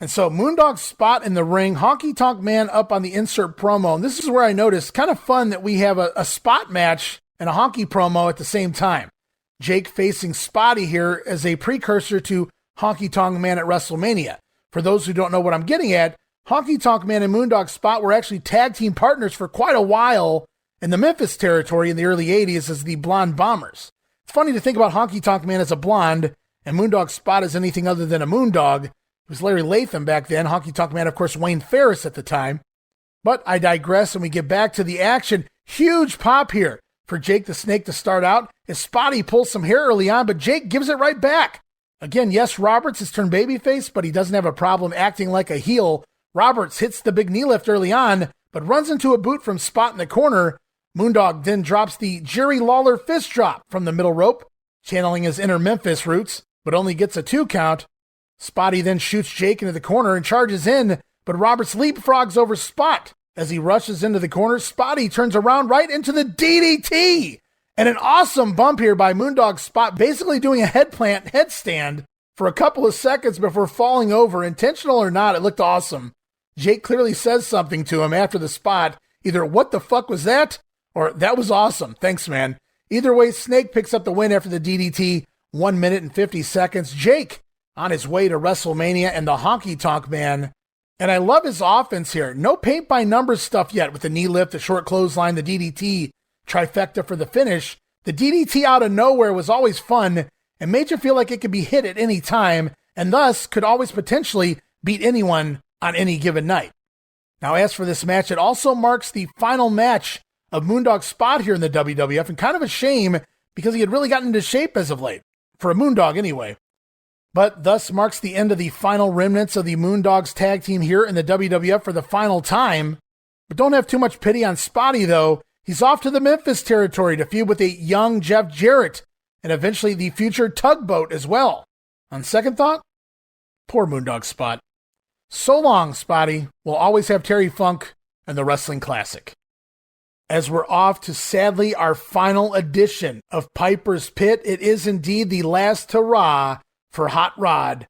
And so Moondog's Spot in the ring, Honky Tonk Man up on the insert promo. And this is where I noticed, kind of fun that we have a spot match and a honky promo at the same time. Jake facing Spotty here as a precursor to Honky Tonk Man at WrestleMania. For those who don't know what I'm getting at, Honky Tonk Man and Moondog Spot were actually tag team partners for quite a while in the Memphis territory in the early 80s as the Blonde Bombers. It's funny to think about Honky Tonk Man as a blonde and Moondog Spot as anything other than a moondog. It was Larry Latham back then. Honky Tonk Man, of course, Wayne Ferris at the time. But I digress, and we get back to the action. Huge pop here for Jake the Snake to start out as Spotty pulls some hair early on, but Jake gives it right back. Again, yes, Roberts has turned babyface, but he doesn't have a problem acting like a heel. Roberts hits the big knee lift early on, but runs into a boot from Spot in the corner. Moondog then drops the Jerry Lawler fist drop from the middle rope, channeling his inner Memphis roots, but only gets a 2 count. Spotty then shoots Jake into the corner and charges in, but Roberts leapfrogs over Spot. As he rushes into the corner, Spotty turns around right into the DDT. And an awesome bump here by Moondog Spot, basically doing a headplant headstand for a couple of seconds before falling over. Intentional or not, it looked awesome. Jake clearly says something to him after the spot. Either what the fuck was that? Or that was awesome. Thanks, man. Either way, Snake picks up the win after the DDT. 1 minute and 50 seconds. Jake on his way to WrestleMania and the Honky Tonk Man. And I love his offense here. No paint by numbers stuff yet with the knee lift, the short clothesline, the DDT, trifecta for the finish. The DDT out of nowhere was always fun and made you feel like it could be hit at any time and thus could always potentially beat anyone on any given night. Now, as for this match, it also marks the final match of Moondog Spot here in the WWF, and kind of a shame because he had really gotten into shape as of late, for a Moondog anyway. But thus marks the end of the final remnants of the Moondogs tag team here in the WWF for the final time. But don't have too much pity on Spotty, though. He's off to the Memphis territory to feud with a young Jeff Jarrett, and eventually the future Tugboat as well. On second thought, poor Moondog Spot. So long, Spotty. We'll always have Terry Funk and the Wrestling Classic. As we're off to, sadly, our final edition of Piper's Pit, it is indeed the last hurrah for Hot Rod.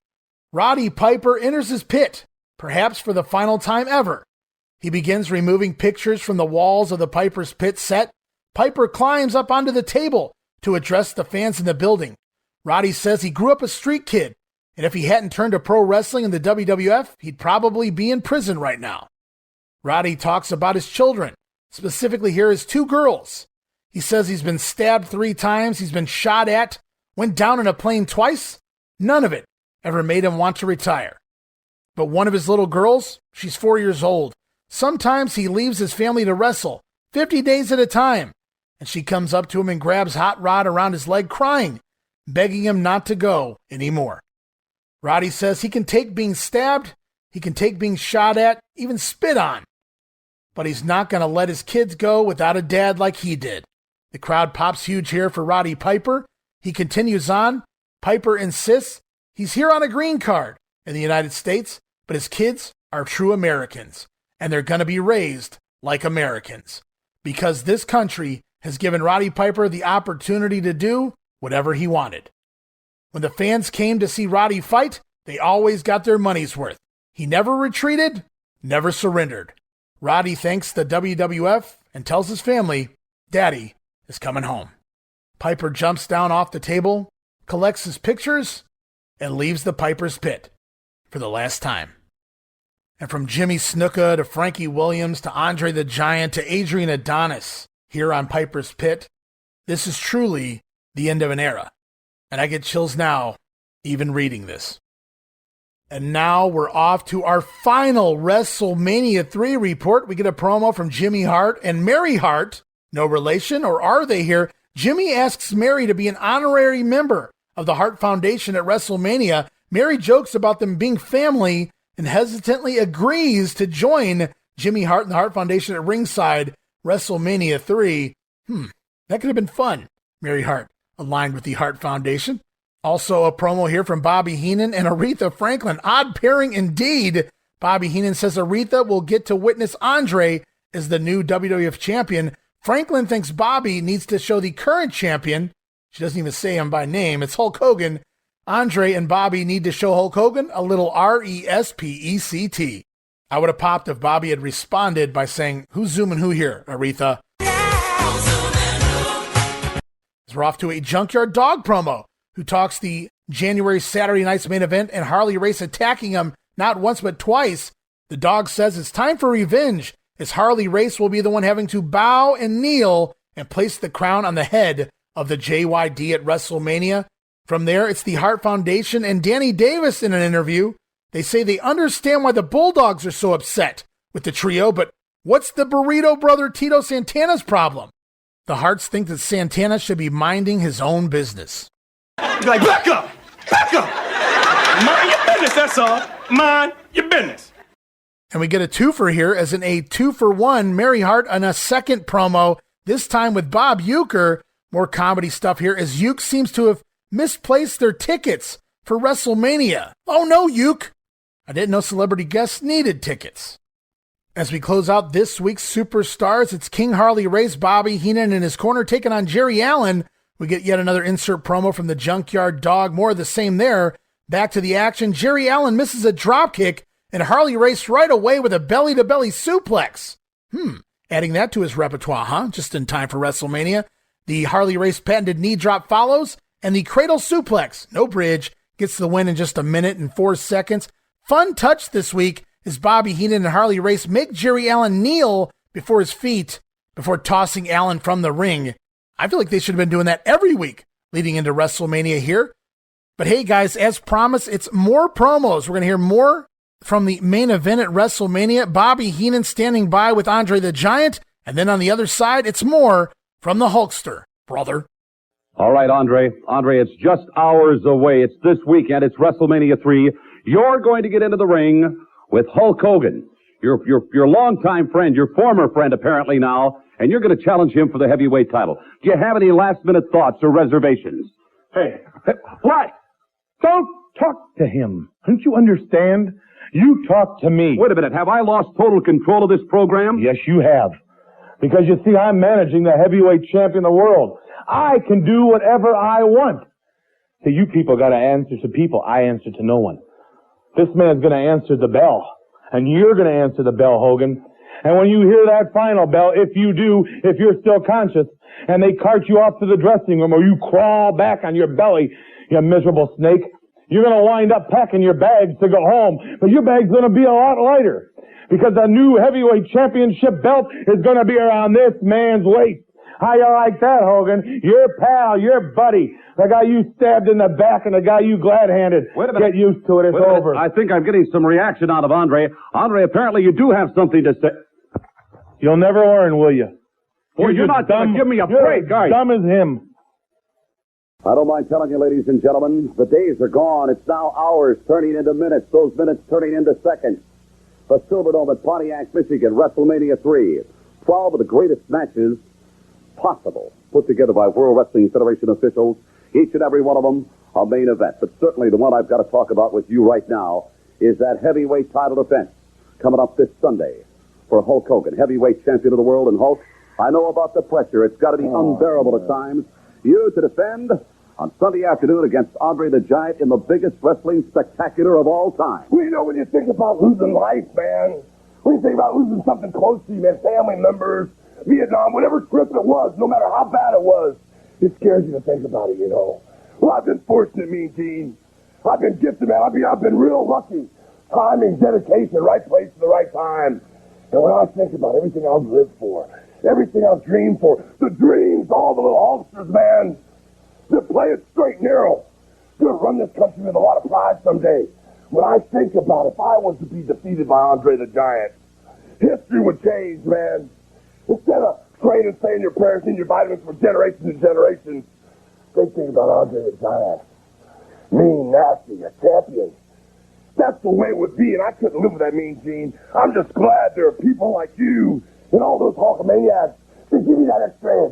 Roddy Piper enters his pit, perhaps for the final time ever. He begins removing pictures from the walls of the Piper's Pit set. Piper climbs up onto the table to address the fans in the building. Roddy says he grew up a street kid, and if he hadn't turned to pro wrestling in the WWF, he'd probably be in prison right now. Roddy talks about his children, specifically here his 2 girls. He says he's been stabbed 3 times, he's been shot at, went down in a plane twice. None of it ever made him want to retire. But one of his little girls, she's 4 years old. Sometimes he leaves his family to wrestle, 50 days at a time, and she comes up to him and grabs Hot Rod around his leg, crying, begging him not to go anymore. Roddy says he can take being stabbed, he can take being shot at, even spit on, but he's not going to let his kids go without a dad like he did. The crowd pops huge here for Roddy Piper. He continues on. Piper insists he's here on a green card in the United States, but his kids are true Americans, and they're going to be raised like Americans, because this country has given Roddy Piper the opportunity to do whatever he wanted. When the fans came to see Roddy fight, they always got their money's worth. He never retreated, never surrendered. Roddy thanks the WWF and tells his family, Daddy is coming home. Piper jumps down off the table, collects his pictures, and leaves the Piper's Pit for the last time. And from Jimmy Snuka to Frankie Williams to Andre the Giant to Adrian Adonis here on Piper's Pit, this is truly the end of an era. And I get chills now, even reading this. And now we're off to our final WrestleMania 3 report. We get a promo from Jimmy Hart and Mary Hart. No relation, or are they here? Jimmy asks Mary to be an honorary member of the Hart Foundation at WrestleMania. Mary jokes about them being family and hesitantly agrees to join Jimmy Hart and the Hart Foundation at ringside WrestleMania 3. That could have been fun. Mary Hart aligned with the Hart Foundation. Also a promo here from Bobby Heenan and Aretha Franklin. Odd pairing indeed. Bobby Heenan says Aretha will get to witness Andre as the new WWF champion. Franklin thinks Bobby needs to show the current champion. She doesn't even say him by name. It's Hulk Hogan. Andre and Bobby need to show Hulk Hogan a little RESPECT. I would have popped if Bobby had responded by saying, who's zooming who here, Aretha? As we're off to a Junkyard Dog promo, who talks the January Saturday night's main event and Harley Race attacking him not once but twice. The dog says it's time for revenge, as Harley Race will be the one having to bow and kneel and place the crown on the head of the JYD at WrestleMania. From there, it's the Hart Foundation and Danny Davis in an interview. They say they understand why the Bulldogs are so upset with the trio, but what's the burrito brother Tito Santana's problem? The Harts think that Santana should be minding his own business. You're like, back up! Back up! Mind your business, that's all. Mind your business. And we get a twofer here, as in a 2-for-1 Mary Hart on a second promo, this time with Bob Uecker. More comedy stuff here, as Uecker seems to have misplaced their tickets for WrestleMania. Oh no, Uecker! I didn't know celebrity guests needed tickets. As we close out this week's Superstars, it's King Harley Race, Bobby Heenan in his corner taking on Jerry Allen. We get yet another insert promo from the Junkyard Dog. More of the same there. Back to the action. Jerry Allen misses a dropkick, and Harley Race right away with a belly-to-belly suplex. Adding that to his repertoire, huh? Just in time for WrestleMania. The Harley Race patented knee drop follows, and the cradle suplex, no bridge, gets the win in just 1 minute and 4 seconds. Fun touch this week as Bobby Heenan and Harley Race make Jerry Allen kneel before his feet before tossing Allen from the ring. I feel like they should have been doing that every week leading into WrestleMania here. But hey, guys, as promised, it's more promos. We're going to hear more from the main event at WrestleMania. Bobby Heenan standing by with Andre the Giant. And then on the other side, it's more from the Hulkster, brother. All right, Andre. Andre, it's just hours away. It's this weekend. It's WrestleMania 3. You're going to get into the ring with Hulk Hogan, your longtime friend, your former friend apparently now, and you're going to challenge him for the heavyweight title. Do you have any last-minute thoughts or reservations? Hey, what? Don't talk to him. Don't you understand? You talk to me. Wait a minute. Have I lost total control of this program? Yes, you have. Because you see, I'm managing the heavyweight champion of the world. I can do whatever I want. See, you people got to answer to people. I answer to no one. This man's going to answer the bell. And you're going to answer the bell, Hogan. And when you hear that final bell, if you're still conscious, and they cart you off to the dressing room or you crawl back on your belly, you miserable snake, you're going to wind up packing your bags to go home. But your bag's going to be a lot lighter because the new heavyweight championship belt is going to be around this man's waist. How you like that, Hogan? Your pal, your buddy, the guy you stabbed in the back and the guy you glad-handed. Wait a minute. Get used to it. It's over. I think I'm getting some reaction out of Andre. Andre, apparently you do have something to say. You'll never learn, will you? You're not going to give me a break, are you? Dumb as him. I don't mind telling you, ladies and gentlemen, the days are gone. It's now hours turning into minutes, those minutes turning into seconds. The Silverdome at Pontiac, Michigan, WrestleMania 3. 12 of the greatest matches possible, put together by World Wrestling Federation officials, each and every one of them a main event. But certainly the one I've got to talk about with you right now is that heavyweight title defense coming up this Sunday for Hulk Hogan, heavyweight champion of the world. And Hulk, I know about the pressure. It's got to be unbearable at times. You to defend on Sunday afternoon against Andre the Giant in the biggest wrestling spectacular of all time. Well, you know, when you think about losing life, man, when you think about losing something close to you, man, family members, Vietnam, whatever trip it was, no matter how bad it was, it scares you to think about it, you know. Well, I've been fortunate, Mean Gene. I've been gifted, man. I've been real lucky. Timing, dedication, right place at the right time. And when I think about everything I've lived for, everything I've dreamed for, the dreams, all the little hulksters, man, to play it straight and narrow, to run this country with a lot of pride someday. When I think about if I was to be defeated by Andre the Giant, history would change, man. Instead of praying and saying your prayers and your vitamins for generations and generations, they think about Andre the Giant. Mean, nasty, a champion. That's the way it would be, and I couldn't live with that, Mean Gene. I'm just glad there are people like you and all those Hulkamaniacs to give me that extra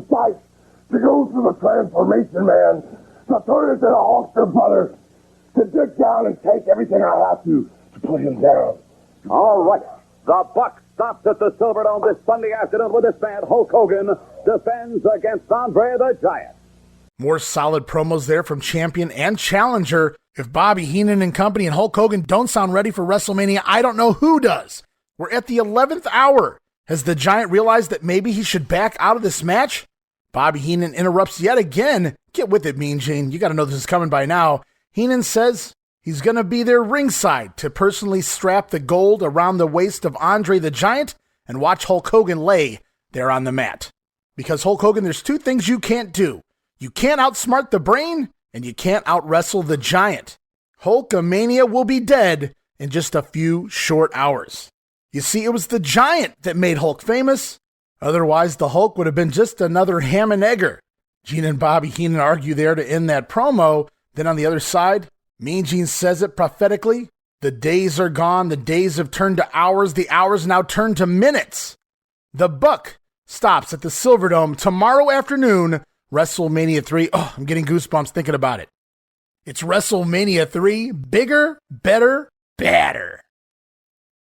sight to go through the transformation, man, to turn into a Hulkster brother, to dig down and take everything I have to put him down. All right. The Buck stops at the Silverdome this Sunday afternoon with this man, Hulk Hogan, defends against Andre the Giant. More solid promos there from champion and challenger. If Bobby Heenan and company and Hulk Hogan don't sound ready for WrestleMania, I don't know who does. We're at the 11th hour. Has the Giant realized that maybe he should back out of this match? Bobby Heenan interrupts yet again. Get with it, Mean Gene. You got to know this is coming by now. Heenan says he's going to be there ringside to personally strap the gold around the waist of Andre the Giant and watch Hulk Hogan lay there on the mat. Because Hulk Hogan, there's two things you can't do. You can't outsmart the brain, and you can't out-wrestle the Giant. Hulkamania will be dead in just a few short hours. You see, it was the Giant that made Hulk famous. Otherwise, the Hulk would have been just another ham and egger. Gene and Bobby Heenan argue there to end that promo. Then on the other side, Mean Gene says it prophetically. The days are gone. The days have turned to hours. The hours now turn to minutes. The Buck stops at the Silverdome tomorrow afternoon, WrestleMania 3. Oh, I'm getting goosebumps thinking about it. It's WrestleMania 3, bigger, better, badder.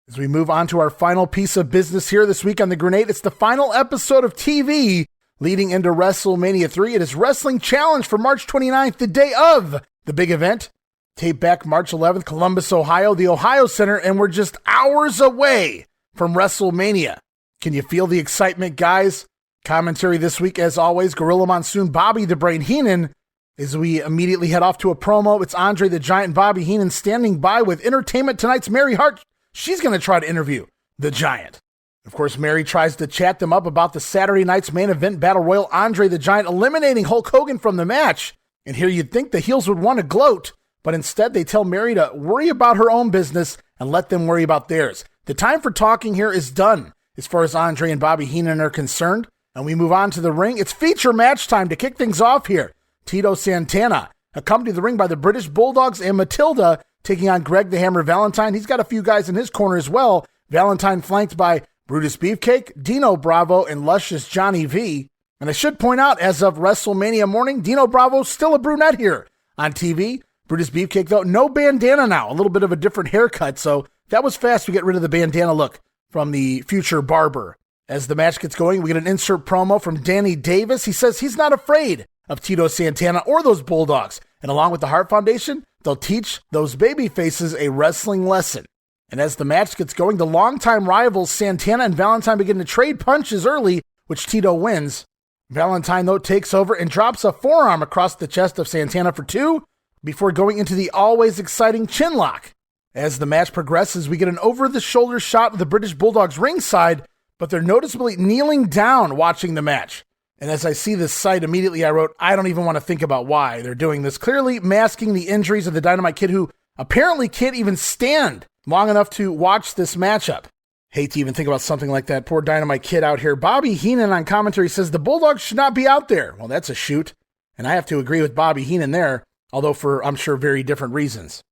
As we move on to our final piece of business here this week on The Grenade, it's the final episode of TV leading into WrestleMania 3. It is Wrestling Challenge for March 29th, the day of the big event. Tape back March 11th, Columbus, Ohio, the Ohio Center, and we're just hours away from WrestleMania. Can you feel the excitement, guys? Commentary this week, as always, Gorilla Monsoon Bobby the Brain Heenan. As we immediately head off to a promo, it's Andre the Giant and Bobby Heenan standing by with Entertainment Tonight's Mary Hart. She's going to try to interview the Giant. Of course, Mary tries to chat them up about the Saturday night's main event battle royal, Andre the Giant eliminating Hulk Hogan from the match. And here you'd think the heels would want to gloat, but instead they tell Mary to worry about her own business and let them worry about theirs. The time for talking here is done as far as Andre and Bobby Heenan are concerned. And we move on to the ring. It's feature match time to kick things off here. Tito Santana, accompanied to the ring by the British Bulldogs and Matilda, taking on Greg the Hammer Valentine. He's got a few guys in his corner as well. Valentine flanked by Brutus Beefcake, Dino Bravo, and luscious Johnny V. And I should point out, as of WrestleMania morning, Dino Bravo's still a brunette here on TV. Brutus Beefcake, though, no bandana now. A little bit of a different haircut, so that was fast to get rid of the bandana look from the future barber. As the match gets going, we get an insert promo from Danny Davis. He says he's not afraid of Tito Santana or those Bulldogs. And along with the Hart Foundation, they'll teach those baby faces a wrestling lesson. And as the match gets going, the longtime rivals Santana and Valentine begin to trade punches early, which Tito wins. Valentine, though, takes over and drops a forearm across the chest of Santana for 2 before going into the always exciting chin lock. As the match progresses, we get an over-the-shoulder shot of the British Bulldogs ringside, but they're noticeably kneeling down watching the match. And as I see this sight, immediately I wrote, I don't even want to think about why they're doing this, clearly masking the injuries of the Dynamite Kid, who apparently can't even stand long enough to watch this matchup. Hate to even think about something like that. Poor Dynamite Kid out here. Bobby Heenan on commentary says the Bulldogs should not be out there. Well, that's a shoot. And I have to agree with Bobby Heenan there, although for, I'm sure, very different reasons.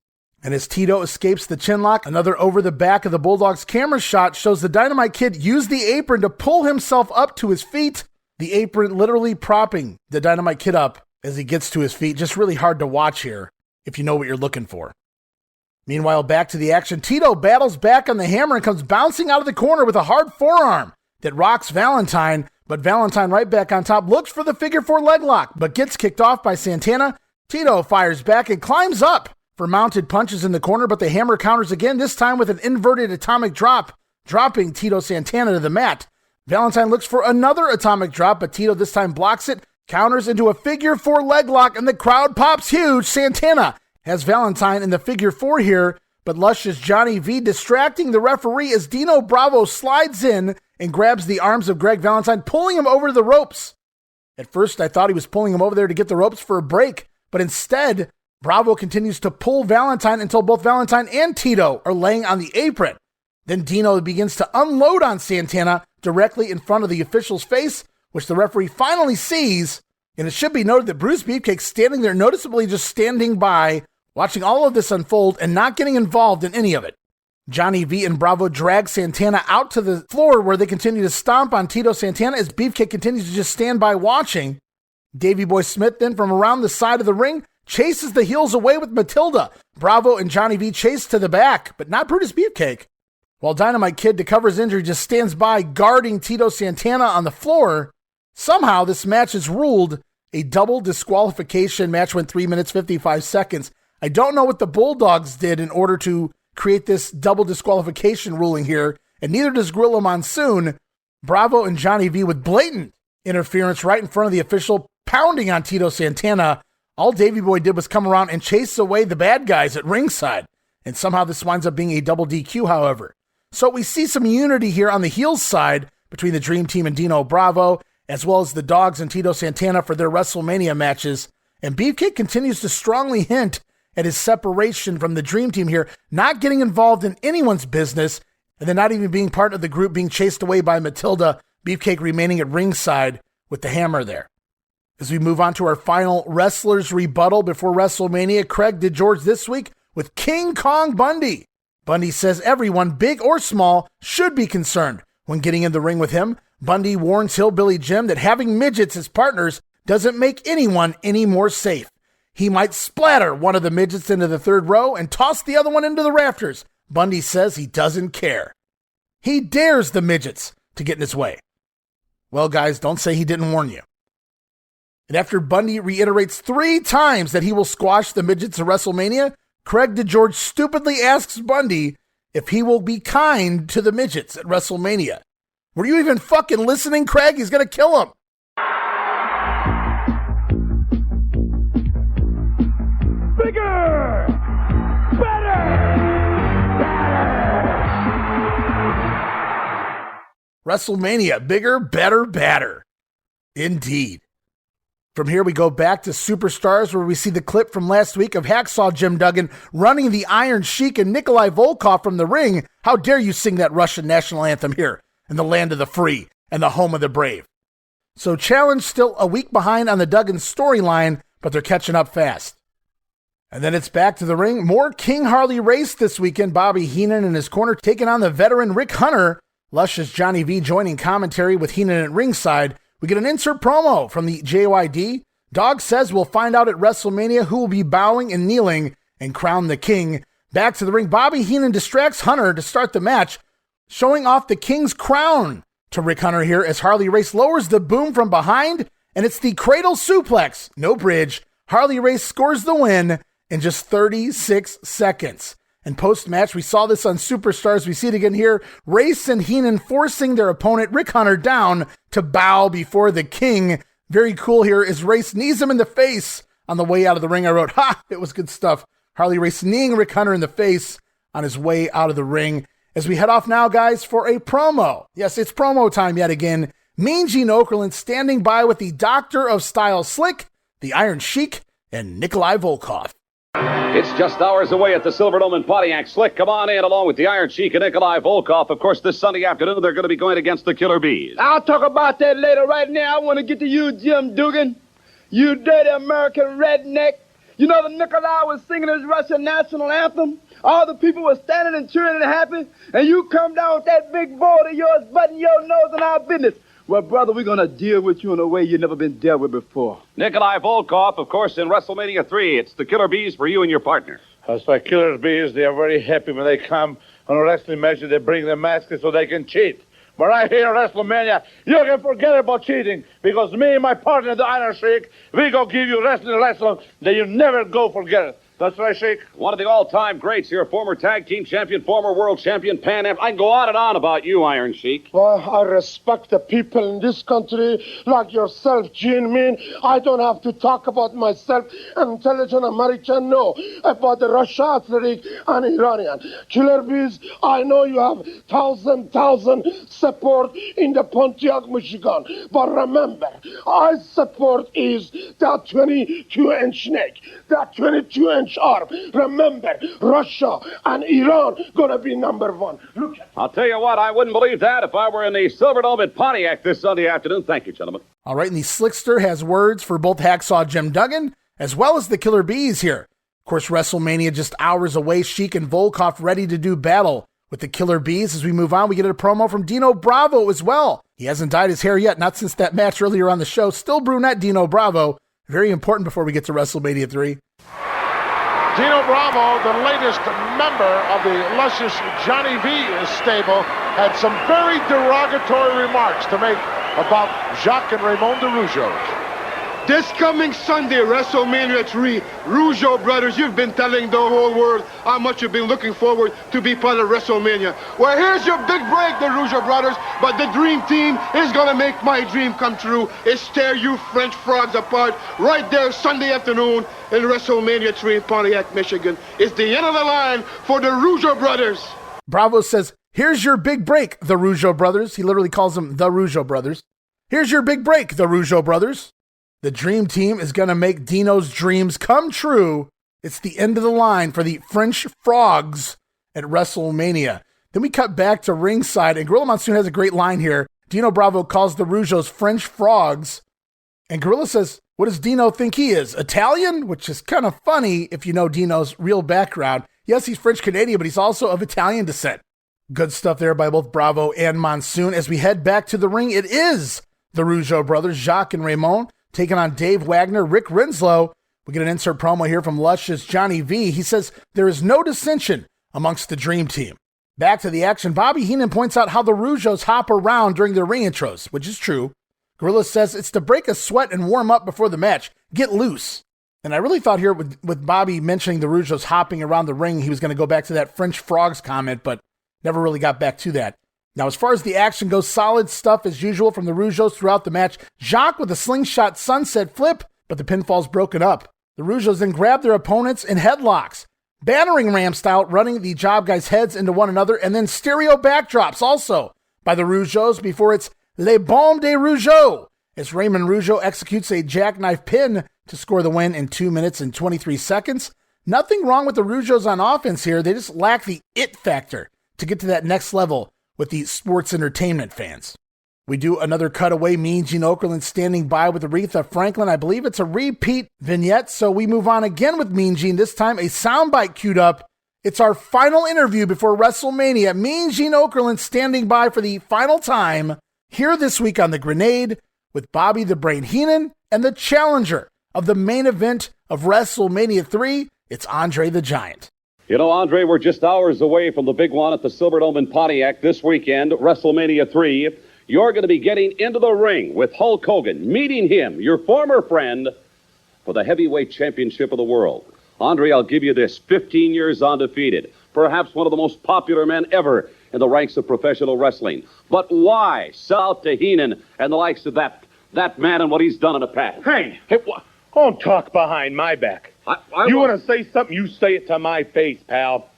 And as Tito escapes the chinlock, another over the back of the Bulldogs camera shot shows the Dynamite Kid use the apron to pull himself up to his feet. The apron literally propping the Dynamite Kid up as he gets to his feet. Just really hard to watch here if you know what you're looking for. Meanwhile, back to the action. Tito battles back on the hammer and comes bouncing out of the corner with a hard forearm that rocks Valentine, But Valentine right back on top looks for the figure 4 leg lock, but gets kicked off by Santana. Tito fires back and climbs up for mounted punches in the corner, but the hammer counters again, this time with an inverted atomic drop, dropping Tito Santana to the mat. Valentine looks for another atomic drop, but Tito this time blocks it, counters into a figure 4 leg lock, and the crowd pops huge. Santana has Valentine in the figure 4 here, but luscious Johnny V distracting the referee as Dino Bravo slides in and grabs the arms of Greg Valentine, pulling him over the ropes. At first, I thought he was pulling him over there to get the ropes for a break, but instead, Bravo continues to pull Valentine until both Valentine and Tito are laying on the apron. Then Dino begins to unload on Santana directly in front of the official's face, which the referee finally sees. And it should be noted that Bruce Beefcake's standing there, noticeably just standing by, watching all of this unfold and not getting involved in any of it. Johnny V and Bravo drag Santana out to the floor where they continue to stomp on Tito Santana as Beefcake continues to just stand by watching. Davey Boy Smith then from around the side of the ring chases the heels away with Matilda. Bravo and Johnny V chase to the back, but not Brutus Beefcake. While Dynamite Kid, to cover his injury, just stands by guarding Tito Santana on the floor. Somehow this match is ruled a double disqualification. Match went 3 minutes, 55 seconds. I don't know what the Bulldogs did in order to create this double disqualification ruling here, and neither does Gorilla Monsoon. Bravo and Johnny V with blatant interference right in front of the official, pounding on Tito Santana. All Davey Boy did was come around and chase away the bad guys at ringside, and somehow this winds up being a double DQ, however. So we see some unity here on the heels side between the Dream Team and Dino Bravo, as well as the Dogs and Tito Santana for their WrestleMania matches, and Beefcake continues to strongly hint at his separation from the Dream Team here, not getting involved in anyone's business, and then not even being part of the group being chased away by Matilda, Beefcake remaining at ringside with the hammer there. As we move on to our final wrestler's rebuttal before WrestleMania, Craig DeGeorge this week with King Kong Bundy. Bundy says everyone, big or small, should be concerned when getting in the ring with him. Bundy warns Hillbilly Jim that having midgets as partners doesn't make anyone any more safe. He might splatter one of the midgets into the third row and toss the other one into the rafters. Bundy says he doesn't care. He dares the midgets to get in his way. Well, guys, don't say he didn't warn you. And after Bundy reiterates 3 times that he will squash the midgets at WrestleMania, Craig DeGeorge stupidly asks Bundy if he will be kind to the midgets at WrestleMania. Were you even fucking listening, Craig? He's going to kill him. Bigger! Better! WrestleMania, bigger, better, badder. Indeed. From here, we go back to Superstars, where we see the clip from last week of Hacksaw Jim Duggan running the Iron Sheik and Nikolai Volkov from the ring. How dare you sing that Russian national anthem here in the land of the free and the home of the brave. So Challenge still a week behind on the Duggan storyline, but they're catching up fast. And then it's back to the ring. More King Harley Race this weekend. Bobby Heenan in his corner taking on the veteran Rick Hunter. Luscious Johnny V joining commentary with Heenan at ringside. We get an insert promo from the JYD. Dog says we'll find out at WrestleMania who will be bowing and kneeling and crown the king. Back to the ring, Bobby Heenan distracts Hunter to start the match, showing off the king's crown to Rick Hunter here as Harley Race lowers the boom from behind, and it's the cradle suplex, no bridge. Harley Race scores the win in just 36 seconds. And post-match, we saw this on Superstars. We see it again here. Race and Heenan forcing their opponent, Rick Hunter, down to bow before the king. Very cool here as Race knees him in the face on the way out of the ring. I wrote, ha, it was good stuff. Harley Race kneeing Rick Hunter in the face on his way out of the ring. As we head off now, guys, for a promo. Yes, it's promo time yet again. Mean Gene Okerlund standing by with the Doctor of Style Slick, the Iron Sheik, and Nikolai Volkov. It's just hours away at the Silverdome in Pontiac. Slick, come on in along with the Iron Sheik and Nikolai Volkov. Of course, this Sunday afternoon, they're going to be going against the Killer Bees. I'll talk about that later. Right now, I want to get to you, Jim Duggan. You dirty American redneck. You know that Nikolai was singing his Russian national anthem? All the people were standing and cheering and happy, and you come down with that big board of yours, butting your nose in our business. Well, brother, we're going to deal with you in a way you've never been dealt with before. Nikolai Volkov, of course, in WrestleMania 3. It's the Killer Bees for you and your partner. As for Killer Bees, they are very happy when they come on a wrestling match. They bring their masks so they can cheat. But right here at WrestleMania, you can forget about cheating because me and my partner, the Iron Sheik, we go give you wrestling that you never go forget it. That's right, Sheik. One of the all-time greats here, former tag team champion, former world champion, Pan Am. I can go on and on about you, Iron Sheik. Well, I respect the people in this country like yourself, Gene Mean. I don't have to talk about myself. Intelligent American, no. About the Russia athletic and Iranian. Killer Bees, I know you have thousand support in the Pontiac, Michigan. But remember, I support is that 22-inch neck, that 22-inch arm. Remember, Russia and Iran gonna be number one. Look at I'll tell you what, I wouldn't believe that if I were in the Silverdome at Pontiac this Sunday afternoon. Thank you, gentlemen. All right, and the Slickster has words for both Hacksaw Jim Duggan as well as the Killer Bees here. Of course, WrestleMania just hours away. Sheik and Volkov ready to do battle with the Killer Bees. As we move on, we get a promo from Dino Bravo as well. He hasn't dyed his hair yet, not since that match earlier on the show. Still brunette Dino Bravo. Very important before we get to WrestleMania 3. Dino Bravo, the latest member of the luscious Johnny V stable, had some very derogatory remarks to make about Jacques and Raymond the Rougeaus. This coming Sunday, WrestleMania 3, Rougeau brothers, you've been telling the whole world how much you've been looking forward to be part of WrestleMania. Well, here's your big break, the Rougeau brothers, but the dream team is gonna make my dream come true. It's tear you French frogs apart right there Sunday afternoon in WrestleMania 3 in Pontiac, Michigan. It's the end of the line for the Rougeau brothers. Bravo says, here's your big break, the Rougeau brothers. He literally calls them the Rougeau brothers. Here's your big break, the Rougeau brothers. The dream team is going to make Dino's dreams come true. It's the end of the line for the French frogs at WrestleMania. Then we cut back to ringside, and Gorilla Monsoon has a great line here. Dino Bravo calls the Rougeaus French frogs, and Gorilla says, what does Dino think he is, Italian? Which is kind of funny if you know Dino's real background. Yes, he's French-Canadian, but he's also of Italian descent. Good stuff there by both Bravo and Monsoon. As we head back to the ring, it is the Rougeau brothers, Jacques and Raymond, taking on Dave Wagner, Rick Rinslow. We get an insert promo here from Luscious Johnny V. He says there is no dissension amongst the Dream Team. Back to the action, Bobby Heenan points out how the Rougeaus hop around during their ring intros, which is true. Gorilla says it's to break a sweat and warm up before the match. Get loose. And I really thought here with Bobby mentioning the Rougeaus hopping around the ring, he was going to go back to that French frogs comment, but never really got back to that. Now, as far as the action goes, solid stuff as usual from the Rougeaus throughout the match. Jacques with a slingshot sunset flip, but the pinfall's broken up. The Rougeaus then grab their opponents in headlocks, battering ram style, running the job guys' heads into one another, and then stereo backdrops also by the Rougeaus before it's Les Bombes des Rougeaus, as Raymond Rougeau executes a jackknife pin to score the win in 2 minutes and 23 seconds. Nothing wrong with the Rougeaus on offense here. They just lack the it factor to get to that next level with the sports entertainment fans. We do another cutaway, Mean Gene Okerlund standing by with Aretha Franklin. I believe it's a repeat vignette, so we move on again with Mean Gene, this time a soundbite queued up. It's our final interview before WrestleMania. Mean Gene Okerlund standing by for the final time here this week on The Grenade with Bobby the Brain Heenan and the challenger of the main event of WrestleMania 3. It's Andre the Giant. You know, Andre, we're just hours away from the big one at the Silverdome in Pontiac this weekend, WrestleMania 3. You're going to be getting into the ring with Hulk Hogan, meeting him, your former friend, for the heavyweight championship of the world. Andre, I'll give you this, 15 years undefeated, perhaps one of the most popular men ever in the ranks of professional wrestling. But why sell out to Heenan and the likes of that man and what he's done in the past? Hey, don't talk behind my back. You want to say something, you say it to my face, pal.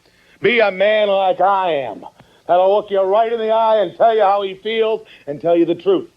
Be a man like I am. That'll look you right in the eye and tell you how he feels and tell you the truth.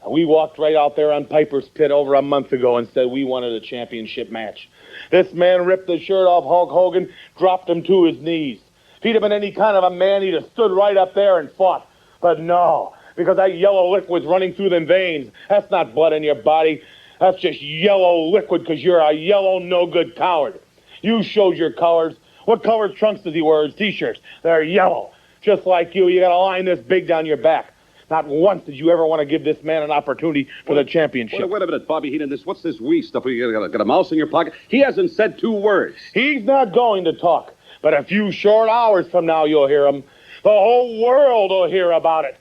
Now, we walked right out there on Piper's Pit over a month ago and said we wanted a championship match. This man ripped the shirt off Hulk Hogan, dropped him to his knees. If he'd have been any kind of a man, he'd have stood right up there and fought. But no, because that yellow liquid's running through them veins. That's not blood in your body. That's just yellow liquid because you're a yellow, no-good coward. You showed your cowards. What colored trunks does he wear? His T-shirts. They're yellow. Just like you. You got a line this big down your back. Not once did you ever want to give this man an opportunity for the championship. Wait a minute, Bobby Heenan. What's this wee stuff? You got a mouse in your pocket? He hasn't said 2 words. He's not going to talk. But a few short hours from now, you'll hear him. The whole world will hear about it.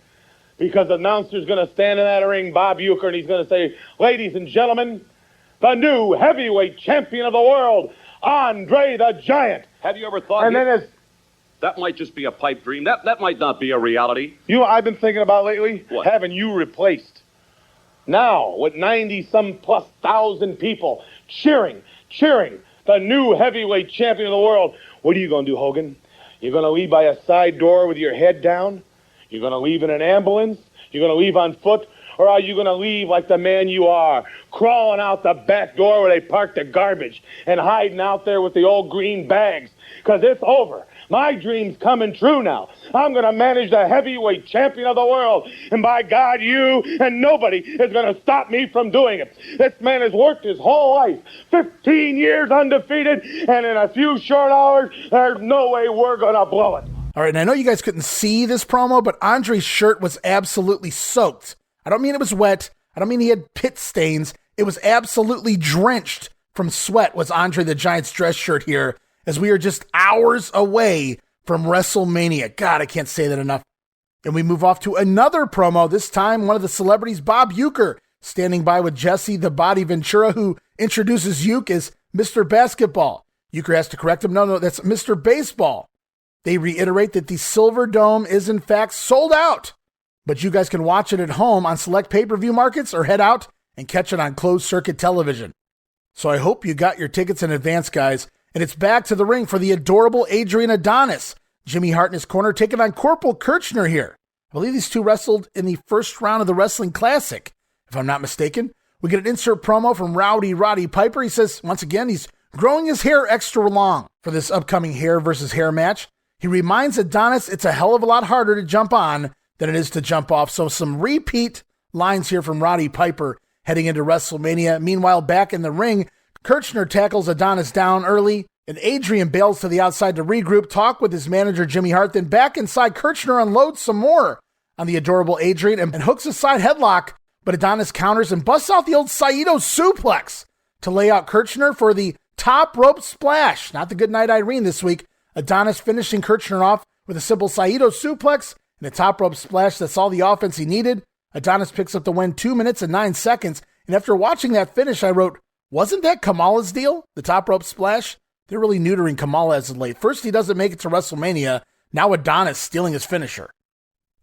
Because the announcer's going to stand in that ring, Bob Uecker, and he's going to say, ladies and gentlemen, the new heavyweight champion of the world, Andre the Giant. Have you ever thought that might just be a pipe dream? That might not be a reality. You know what I've been thinking about lately? What? Having you replaced. Now, with 90-some plus thousand people cheering the new heavyweight champion of the world. What are you going to do, Hogan? You're going to leave by a side door with your head down? You're going to leave in an ambulance? You're going to leave on foot? Or are you going to leave like the man you are, crawling out the back door where they park the garbage and hiding out there with the old green bags? Because it's over. My dream's coming true now. I'm going to manage the heavyweight champion of the world. And by God, you and nobody is going to stop me from doing it. This man has worked his whole life, 15 years undefeated, and in a few short hours, there's no way we're going to blow it. All right, and I know you guys couldn't see this promo, but Andre's shirt was absolutely soaked. I don't mean it was wet. I don't mean he had pit stains. It was absolutely drenched from sweat was Andre the Giant's dress shirt here, as we are just hours away from WrestleMania. God, I can't say that enough. And we move off to another promo, this time one of the celebrities, Bob Uecker, standing by with Jesse the Body Ventura, who introduces Uecker as Mr. Basketball. Uecker has to correct him. No, that's Mr. Baseball. They reiterate that the Silverdome is in fact sold out, but you guys can watch it at home on select pay-per-view markets or head out and catch it on closed circuit television. So I hope you got your tickets in advance, guys. And it's back to the ring for the adorable Adrian Adonis. Jimmy Hart in his corner taking on Corporal Kirchner here. I believe these two wrestled in the first round of the Wrestling Classic, if I'm not mistaken. We get an insert promo from Roddy Piper. He says, once again, he's growing his hair extra long for this upcoming hair versus hair match. He reminds Adonis it's a hell of a lot harder to jump on than it is to jump off. So some repeat lines here from Roddy Piper heading into WrestleMania. Meanwhile, back in the ring, Kirchner tackles Adonis down early, and Adrian bails to the outside to regroup, talk with his manager Jimmy Hart. Then back inside, Kirchner unloads some more on the adorable Adrian and hooks a side headlock, but Adonis counters and busts out the old Saito suplex to lay out Kirchner for the top rope splash. Not the Goodnight Irene this week. Adonis finishing Kirchner off with a simple Saito suplex and a top rope splash. That's all the offense he needed. Adonis picks up the win 2 minutes and 9 seconds. And after watching that finish, I wrote, wasn't that Kamala's deal? The top rope splash? They're really neutering Kamala as of late. First, he doesn't make it to WrestleMania. Now Adonis stealing his finisher.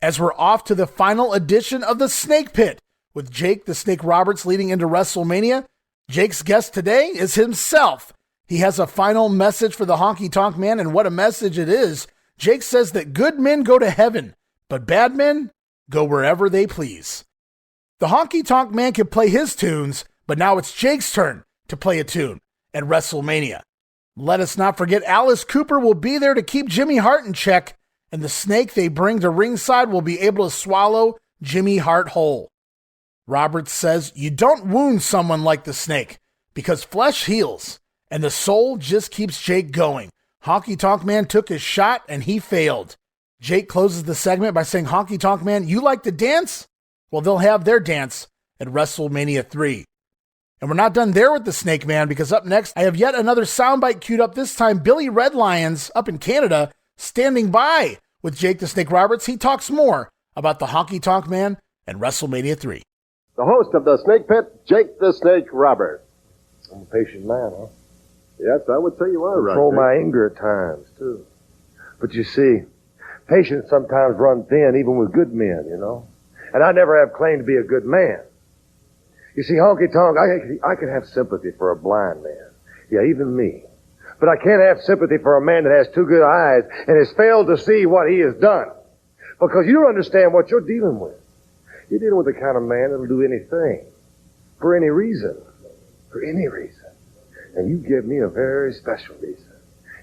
As we're off to the final edition of the Snake Pit with Jake the Snake Roberts leading into WrestleMania. Jake's guest today is himself. He has a final message for the Honky Tonk Man, and what a message it is. Jake says that good men go to heaven, but bad men go wherever they please. The Honky Tonk Man can play his tunes, but now it's Jake's turn to play a tune at WrestleMania. Let us not forget Alice Cooper will be there to keep Jimmy Hart in check, and the snake they bring to ringside will be able to swallow Jimmy Hart whole. Roberts says you don't wound someone like the snake because flesh heals, and the soul just keeps Jake going. Honky Tonk Man took his shot, and he failed. Jake closes the segment by saying, Honky Tonk Man, you like to dance? Well, they'll have their dance at WrestleMania 3. And we're not done there with the Snake Man, because up next, I have yet another soundbite queued up, this time Billy Red Lions up in Canada, standing by with Jake the Snake Roberts. He talks more about the Honky Tonk Man and WrestleMania 3. The host of the Snake Pit, Jake the Snake Roberts. I'm a patient man, huh? Yes, I would say you are, right. Control my anger at times, too. But you see, patience sometimes runs thin, even with good men, you know. And I never have claimed to be a good man. You see, Honky Tonk, I can have sympathy for a blind man. Yeah, even me. But I can't have sympathy for a man that has two good eyes and has failed to see what he has done. Because you don't understand what you're dealing with. You're dealing with the kind of man that'll do anything. For any reason. For any reason. And you give me a very special reason.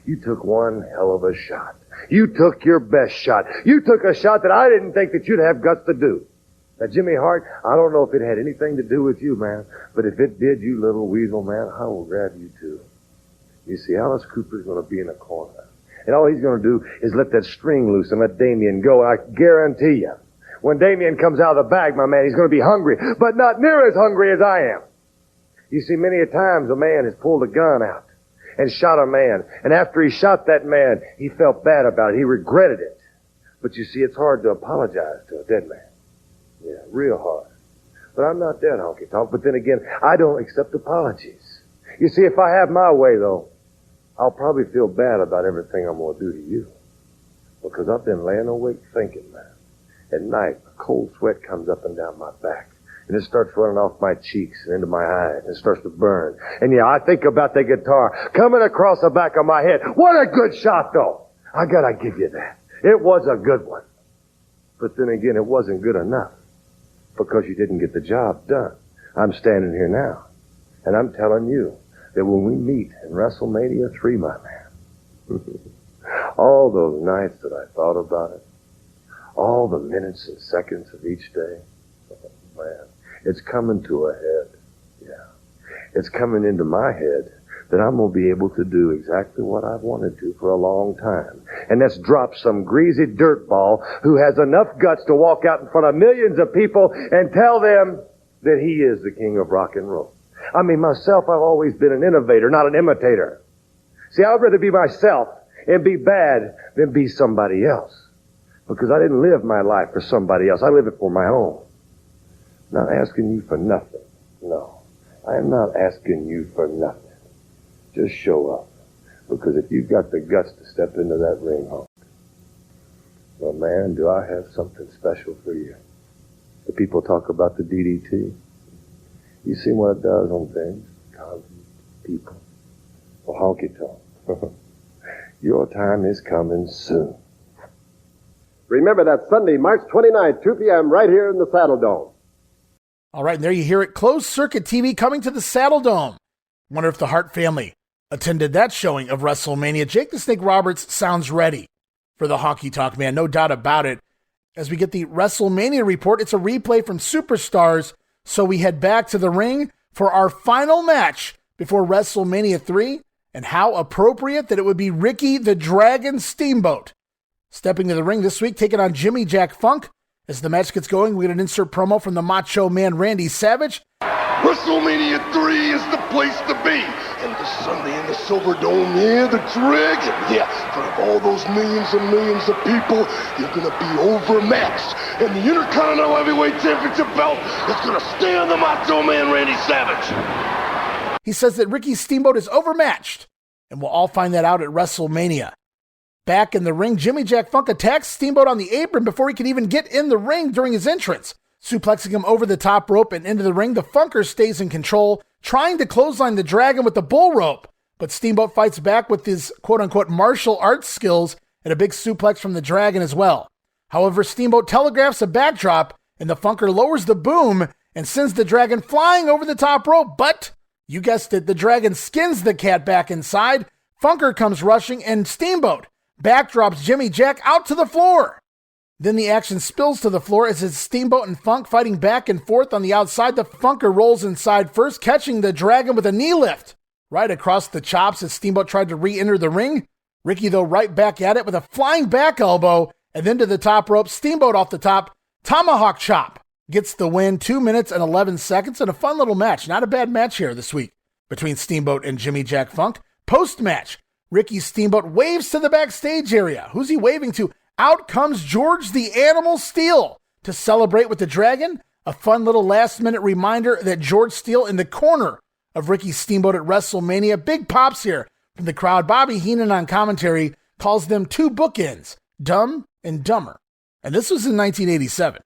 You took one hell of a shot. You took your best shot. You took a shot that I didn't think that you'd have guts to do. Now, Jimmy Hart, I don't know if it had anything to do with you, man, but if it did, you little weasel, man, I will grab you too. You see, Alice Cooper's going to be in a corner, and all he's going to do is let that string loose and let Damien go. I guarantee you, when Damien comes out of the bag, my man, he's going to be hungry, but not near as hungry as I am. You see, many a times a man has pulled a gun out and shot a man, and after he shot that man, he felt bad about it. He regretted it. But you see, it's hard to apologize to a dead man. Yeah, real hard. But I'm not dead, Honky Tonk. But then again, I don't accept apologies. You see, if I have my way, though, I'll probably feel bad about everything I'm going to do to you. Because I've been laying awake thinking, man. At night, a cold sweat comes up and down my back. And it starts running off my cheeks and into my eyes. And it starts to burn. And yeah, I think about the guitar coming across the back of my head. What a good shot, though. I gotta give you that. It was a good one. But then again, it wasn't good enough. Because you didn't get the job done. I'm standing here now. And I'm telling you that when we meet in WrestleMania 3, my man, all those nights that I thought about it, all the minutes and seconds of each day, oh, man, it's coming to a head. Yeah. It's coming into my head that I'm going to be able to do exactly what I've wanted to for a long time. And that's drop some greasy dirtball who has enough guts to walk out in front of millions of people and tell them that he is the king of rock and roll. I mean, myself, I've always been an innovator, not an imitator. See, I'd rather be myself and be bad than be somebody else. Because I didn't live my life for somebody else. I live it for my own. Not asking you for nothing. No, I am not asking you for nothing. Just show up. Because if you've got the guts to step into that ring, Honk, well, man, do I have something special for you. The people talk about the DDT. You see what it does on things, causes people. Well, Honky Tonk, your time is coming soon. Remember that Sunday, March 29th, 2 p.m. right here in the Saddle Dome. All right, and there you hear it. Closed circuit TV coming to the Saddle Dome. Wonder if the Hart family attended that showing of WrestleMania. Jake the Snake Roberts sounds ready for the Honky Tonk Man, no doubt about it. As we get the WrestleMania report, it's a replay from Superstars, so we head back to the ring for our final match before WrestleMania 3, and how appropriate that it would be Ricky the Dragon Steamboat stepping to the ring this week, taking on Jimmy Jack Funk. As the match gets going, we get an insert promo from the Macho Man Randy Savage. WrestleMania 3 is the place to be. And this Sunday in the Silverdome, yeah, the Dragon, yeah, in front of all those millions and millions of people, you're going to be overmatched. And the Intercontinental Heavyweight Championship belt is going to stay on the Macho Man Randy Savage. He says that Ricky Steamboat is overmatched, and we'll all find that out at WrestleMania. Back in the ring, Jimmy Jack Funk attacks Steamboat on the apron before he can even get in the ring during his entrance. Suplexing him over the top rope and into the ring, the Funker stays in control, trying to clothesline the Dragon with the bull rope. But Steamboat fights back with his quote-unquote martial arts skills and a big suplex from the Dragon as well. However, Steamboat telegraphs a backdrop, and the Funker lowers the boom and sends the Dragon flying over the top rope. But, you guessed it, the Dragon skins the cat back inside. Funker comes rushing, and Steamboat backdrops Jimmy Jack out to the floor. Then the action spills to the floor as it's Steamboat and Funk fighting back and forth on the outside. The Funker rolls inside first, catching the Dragon with a knee lift right across the chops as Steamboat tried to re-enter the ring. Ricky, though, right back at it with a flying back elbow, and then to the top rope. Steamboat off the top, tomahawk chop. Gets the win, 2 minutes and 11 seconds, and a fun little match. Not a bad match here this week between Steamboat and Jimmy Jack Funk. Post-match, Ricky Steamboat waves to the backstage area. Who's he waving to? Out comes George the Animal Steele to celebrate with the Dragon. A fun little last-minute reminder that George Steele in the corner of Ricky Steamboat at WrestleMania. Big pops here from the crowd. Bobby Heenan on commentary calls them two bookends, Dumb and Dumber. And this was in 1987.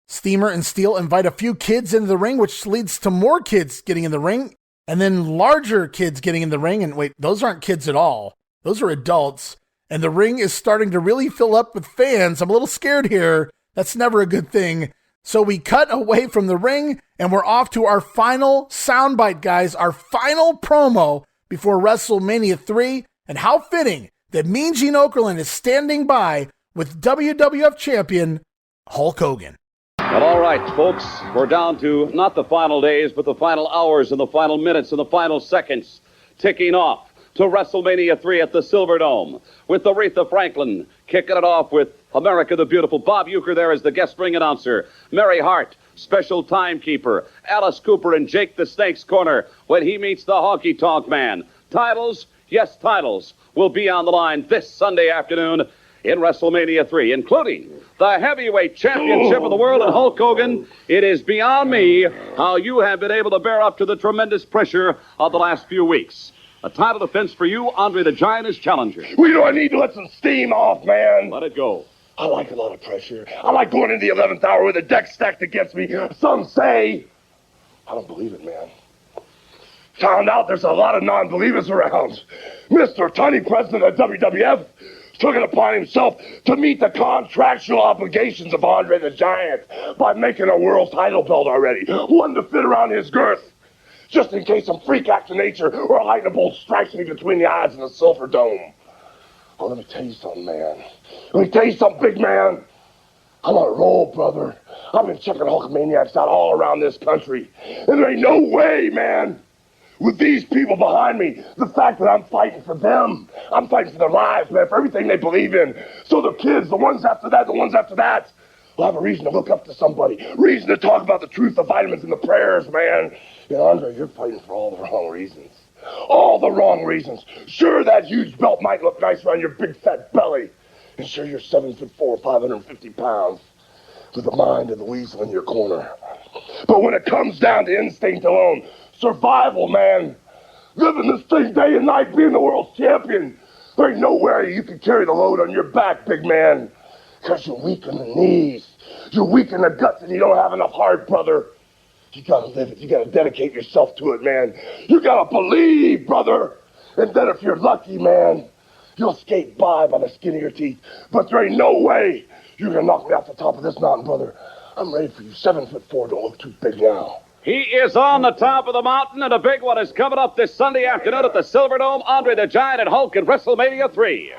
Steamer and Steele invite a few kids into the ring, which leads to more kids getting in the ring, and then larger kids getting in the ring. And wait, those aren't kids at all. Those are adults. And the ring is starting to really fill up with fans. I'm a little scared here. That's never a good thing. So we cut away from the ring, and we're off to our final soundbite, guys. Our final promo before WrestleMania 3. And how fitting that Mean Gene Okerlund is standing by with WWF champion Hulk Hogan. Well, all right, folks, we're down to not the final days, but the final hours and the final minutes and the final seconds ticking off to WrestleMania 3 at the Silverdome with Aretha Franklin kicking it off with America the Beautiful. Bob Uecker there as the guest ring announcer. Mary Hart, special timekeeper. Alice Cooper in Jake the Snake's corner when he meets the Honky Tonk Man. Titles, yes, titles will be on the line this Sunday afternoon in WrestleMania 3, including the heavyweight championship of the world and Hulk Hogan. It is beyond me how you have been able to bear up to the tremendous pressure of the last few weeks. A title defense for you, Andre the Giant is challenger. We know I need to let some steam off, man. Let it go. I like a lot of pressure. I like going into the 11th hour with a deck stacked against me. Some say. I don't believe it, man. Found out there's a lot of non-believers around. Mr. Tiny President of WWF took it upon himself to meet the contractual obligations of Andre the Giant by making a world title belt already, one to fit around his girth, just in case some freak acts of nature or a lightning bolt strikes me between the eyes in the Silverdome. Well, let me tell you something, man. Let me tell you something, big man. I'm on a roll, brother. I've been checking Hulkamaniacs out all around this country, and there ain't no way, man. With these people behind me, the fact that I'm fighting for them, I'm fighting for their lives, man, for everything they believe in. So the kids, the ones after that, will have a reason to look up to somebody, reason to talk about the truth, the vitamins, and the prayers, man. And Andre, you're fighting for all the wrong reasons. All the wrong reasons. Sure, that huge belt might look nice around your big fat belly. And sure, you're 7'4", 550 pounds, with the mind of the weasel in your corner. But when it comes down to instinct alone, survival, man. Living this thing day and night, being the world champion. There ain't nowhere you can carry the load on your back, big man. Because you're weak in the knees. You're weak in the guts and you don't have enough heart, brother. You gotta live it. You gotta dedicate yourself to it, man. You gotta believe, brother. And then if you're lucky, man, you'll skate by the skin of your teeth. But there ain't no way you're gonna knock me off the top of this mountain, brother. I'm ready for you. 7'4", don't look too big now. He is on the top of the mountain, and a big one is coming up this Sunday afternoon at the Silverdome. Andre the Giant and Hulk in WrestleMania 3.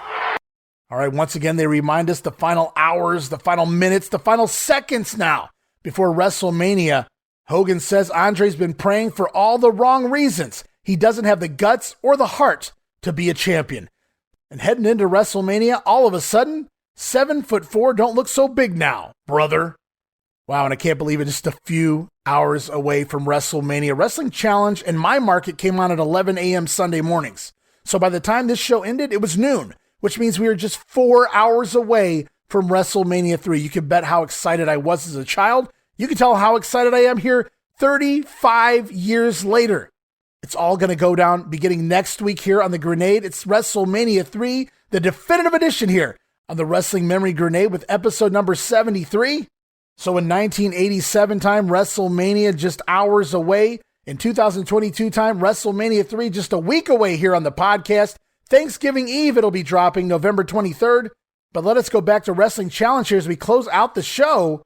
All right, once again, they remind us the final hours, the final minutes, the final seconds now before WrestleMania. Hogan says Andre's been praying for all the wrong reasons. He doesn't have the guts or the heart to be a champion. And heading into WrestleMania, all of a sudden, 7'4" don't look so big now, brother. Wow, and I can't believe it, just a few hours away from WrestleMania. Wrestling Challenge in my market came on at 11 a.m. Sunday mornings. So by the time this show ended, it was noon, which means we were just 4 hours away from WrestleMania 3. You can bet how excited I was as a child. You can tell how excited I am here 35 years later. It's all going to go down beginning next week here on the Grenade. It's WrestleMania 3, the definitive edition here on the Wrestling Memory Grenade with episode number 73. So in 1987 time, WrestleMania just hours away. In 2022 time, WrestleMania 3 just a week away here on the podcast. Thanksgiving Eve, it'll be dropping November 23rd. But let us go back to Wrestling Challenge here as we close out the show.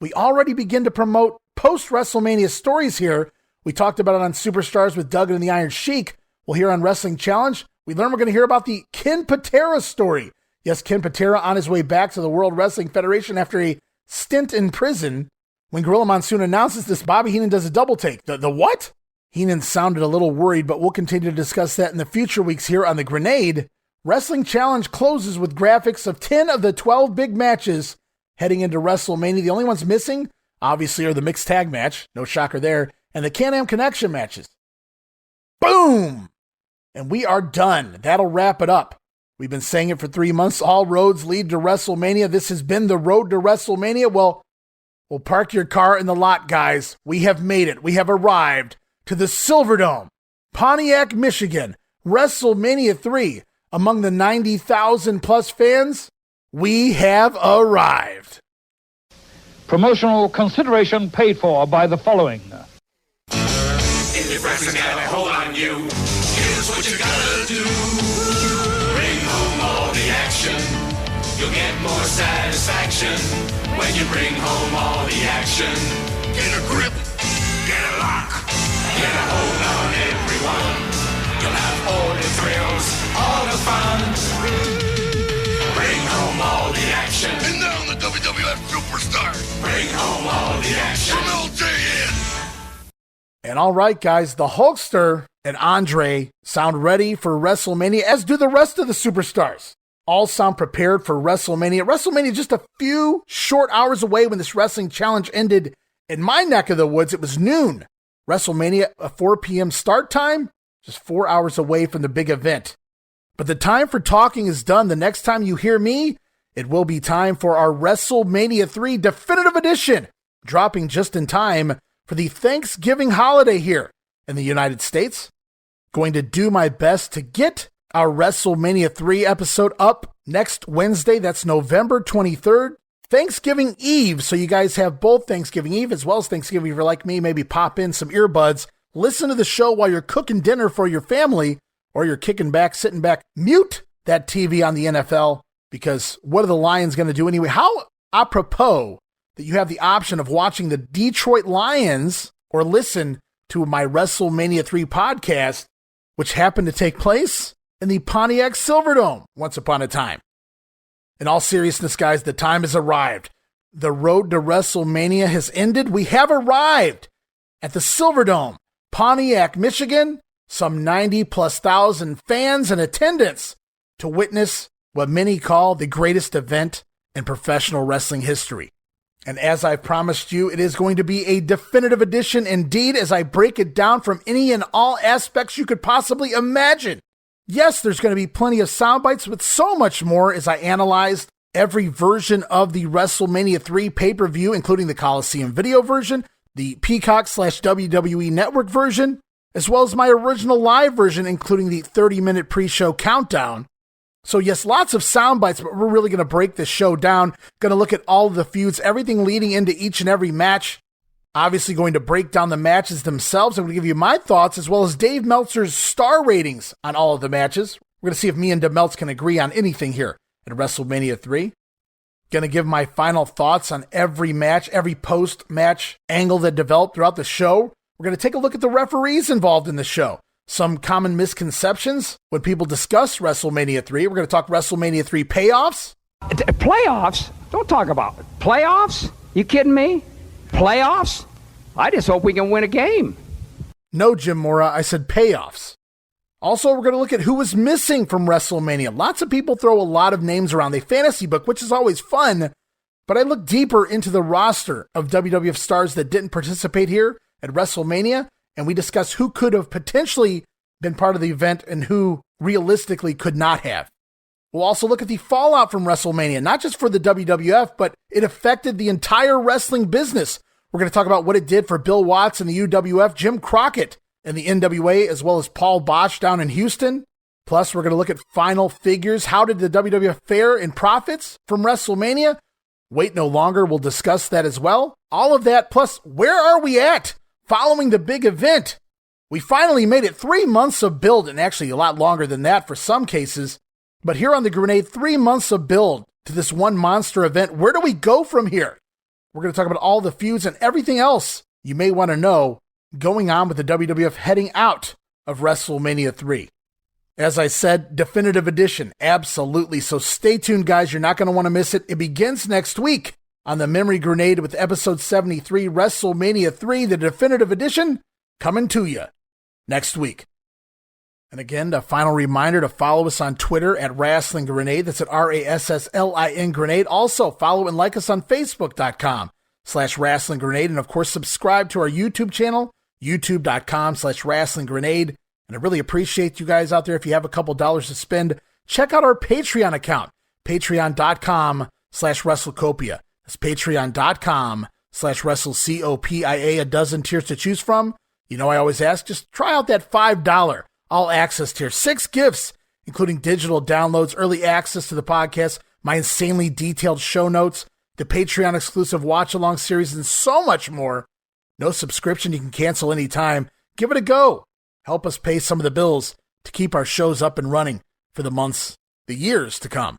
We already begin to promote post-WrestleMania stories here. We talked about it on Superstars with Duggan and the Iron Sheik. Well, here on Wrestling Challenge, we learned we're going to hear about the Ken Patera story. Yes, Ken Patera on his way back to the World Wrestling Federation after a stint in prison. When Gorilla Monsoon announces this, Bobby Heenan does a double take. The what? Heenan sounded a little worried, but we'll continue to discuss that in the future weeks here on the Grenade. Wrestling Challenge closes with graphics of 10 of the 12 big matches heading into WrestleMania. The only ones missing, obviously, are the mixed tag match. No shocker there. And the Can-Am Connection matches. Boom! And we are done. That'll wrap it up. We've been saying it for 3 months. All roads lead to WrestleMania. This has been the road to WrestleMania. Well, park your car in the lot, guys. We have made it. We have arrived to the Silverdome, Pontiac, Michigan, WrestleMania 3. Among the 90,000 plus fans, we have arrived. Promotional consideration paid for by the following. If wrestling got a hold on you, here's what you gotta do. Bring home all the action. You'll get more satisfaction when you bring home all the action. Get a grip, get a lock, get a hold on everyone. You'll have all the thrills, all the fun. Bring home all the action. And now the WWF Superstars. Bring home all the action. From LJ in. And all right, guys, the Hulkster and Andre sound ready for WrestleMania, as do the rest of the Superstars. All sound prepared for WrestleMania. WrestleMania just a few short hours away when this Wrestling Challenge ended. In my neck of the woods, it was noon. WrestleMania, a 4 p.m. start time, just 4 hours away from the big event. But the time for talking is done. The next time you hear me, it will be time for our WrestleMania 3 Definitive Edition, dropping just in time for the Thanksgiving holiday here in the United States. Going to do my best to get our WrestleMania 3 episode up next Wednesday. That's November 23rd, Thanksgiving Eve. So you guys have both Thanksgiving Eve as well as Thanksgiving. If you're like me, maybe pop in some earbuds, listen to the show while you're cooking dinner for your family, or you're kicking back, sitting back. Mute that TV on the NFL, because what are the Lions going to do anyway? How apropos that you have the option of watching the Detroit Lions or listen to my WrestleMania 3 podcast, which happened to take place in the Pontiac Silverdome once upon a time. In all seriousness, guys, the time has arrived. The road to WrestleMania has ended. We have arrived at the Silverdome, Pontiac, Michigan, some 90+ thousand fans in attendance to witness what many call the greatest event in professional wrestling history. And as I promised you, it is going to be a definitive edition indeed, as I break it down from any and all aspects you could possibly imagine. Yes, there's going to be plenty of sound bites, but so much more as I analyzed every version of the WrestleMania 3 pay-per-view, including the Coliseum video version, the Peacock/WWE Network version, as well as my original live version, including the 30-minute pre-show countdown. So yes, lots of sound bites, but we're really going to break this show down. Going to look at all of the feuds, everything leading into each and every match. Obviously going to break down the matches themselves. I'm going to give you my thoughts as well as Dave Meltzer's star ratings on all of the matches. We're going to see if me and DeMeltz can agree on anything here at WrestleMania 3. Going to give my final thoughts on every match, every post-match angle that developed throughout the show. We're going to take a look at the referees involved in the show. Some common misconceptions when people discuss WrestleMania 3. We're going to talk WrestleMania 3 payoffs. Playoffs? Don't talk about it. Playoffs? You kidding me? Playoffs? I just hope we can win a game. No, Jim Mora, I said payoffs. Also, we're going to look at who was missing from WrestleMania. Lots of people throw a lot of names around. They fantasy book, which is always fun, but I look deeper into the roster of WWF stars that didn't participate here at WrestleMania, and we discuss who could have potentially been part of the event and who realistically could not have. We'll also look at the fallout from WrestleMania, not just for the WWF, but it affected the entire wrestling business. We're going to talk about what it did for Bill Watts and the UWF, Jim Crockett and the NWA, as well as Paul Bosch down in Houston. Plus, we're going to look at final figures. How did the WWF fare in profits from WrestleMania? Wait no longer. We'll discuss that as well. All of that, plus where are we at following the big event? We finally made it 3 months of build, and actually a lot longer than that for some cases. But here on the Grenade, 3 months of build to this one monster event. Where do we go from here? We're going to talk about all the feuds and everything else you may want to know going on with the WWF heading out of WrestleMania 3. As I said, definitive edition, absolutely. So stay tuned, guys. You're not going to want to miss it. It begins next week on the Memory Grenade with episode 73, WrestleMania 3, the definitive edition, coming to you next week. And again, a final reminder to follow us on Twitter at Wrestling Grenade. That's at RASSLIN Grenade. Also, follow and like us on Facebook.com/Wrestling Grenade. And of course, subscribe to our YouTube channel, YouTube.com/Wrestling Grenade. And I really appreciate you guys out there. If you have a couple dollars to spend, check out our Patreon account, Patreon.com/WrestleCopia. That's Patreon.com/WrestleCopia. A dozen tiers to choose from. You know, I always ask, just try out that $5 all-access tier. 6 gifts, including digital downloads, early access to the podcast, my insanely detailed show notes, the Patreon-exclusive watch-along series, and so much more. No subscription. You can cancel anytime. Give it a go. Help us pay some of the bills to keep our shows up and running for the months, the years to come.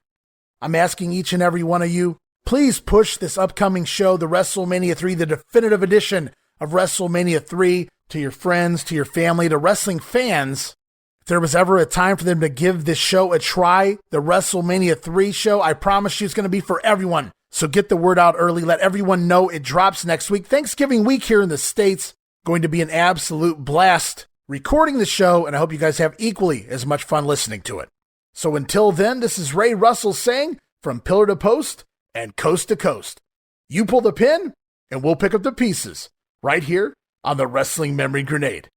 I'm asking each and every one of you, please push this upcoming show, the WrestleMania 3, the definitive edition of WrestleMania 3, to your friends, to your family, to wrestling fans. If there was ever a time for them to give this show a try, the WrestleMania 3 show, I promise you it's going to be for everyone. So get the word out early. Let everyone know it drops next week. Thanksgiving week here in the States. Going to be an absolute blast recording the show, and I hope you guys have equally as much fun listening to it. So until then, this is Ray Russell saying, from pillar to post and coast to coast, you pull the pin and we'll pick up the pieces right here on the Wrestling Memory Grenade.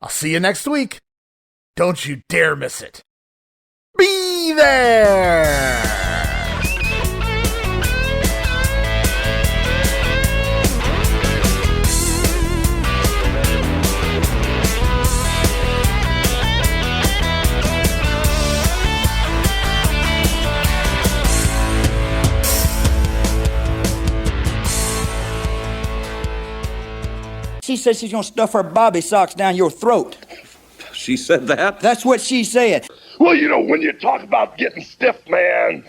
I'll see you next week. Don't you dare miss it. Be there! said she's gonna stuff her bobby socks down your throat. She said that? That's what she said. Well, you know, when you talk about getting stiff, man,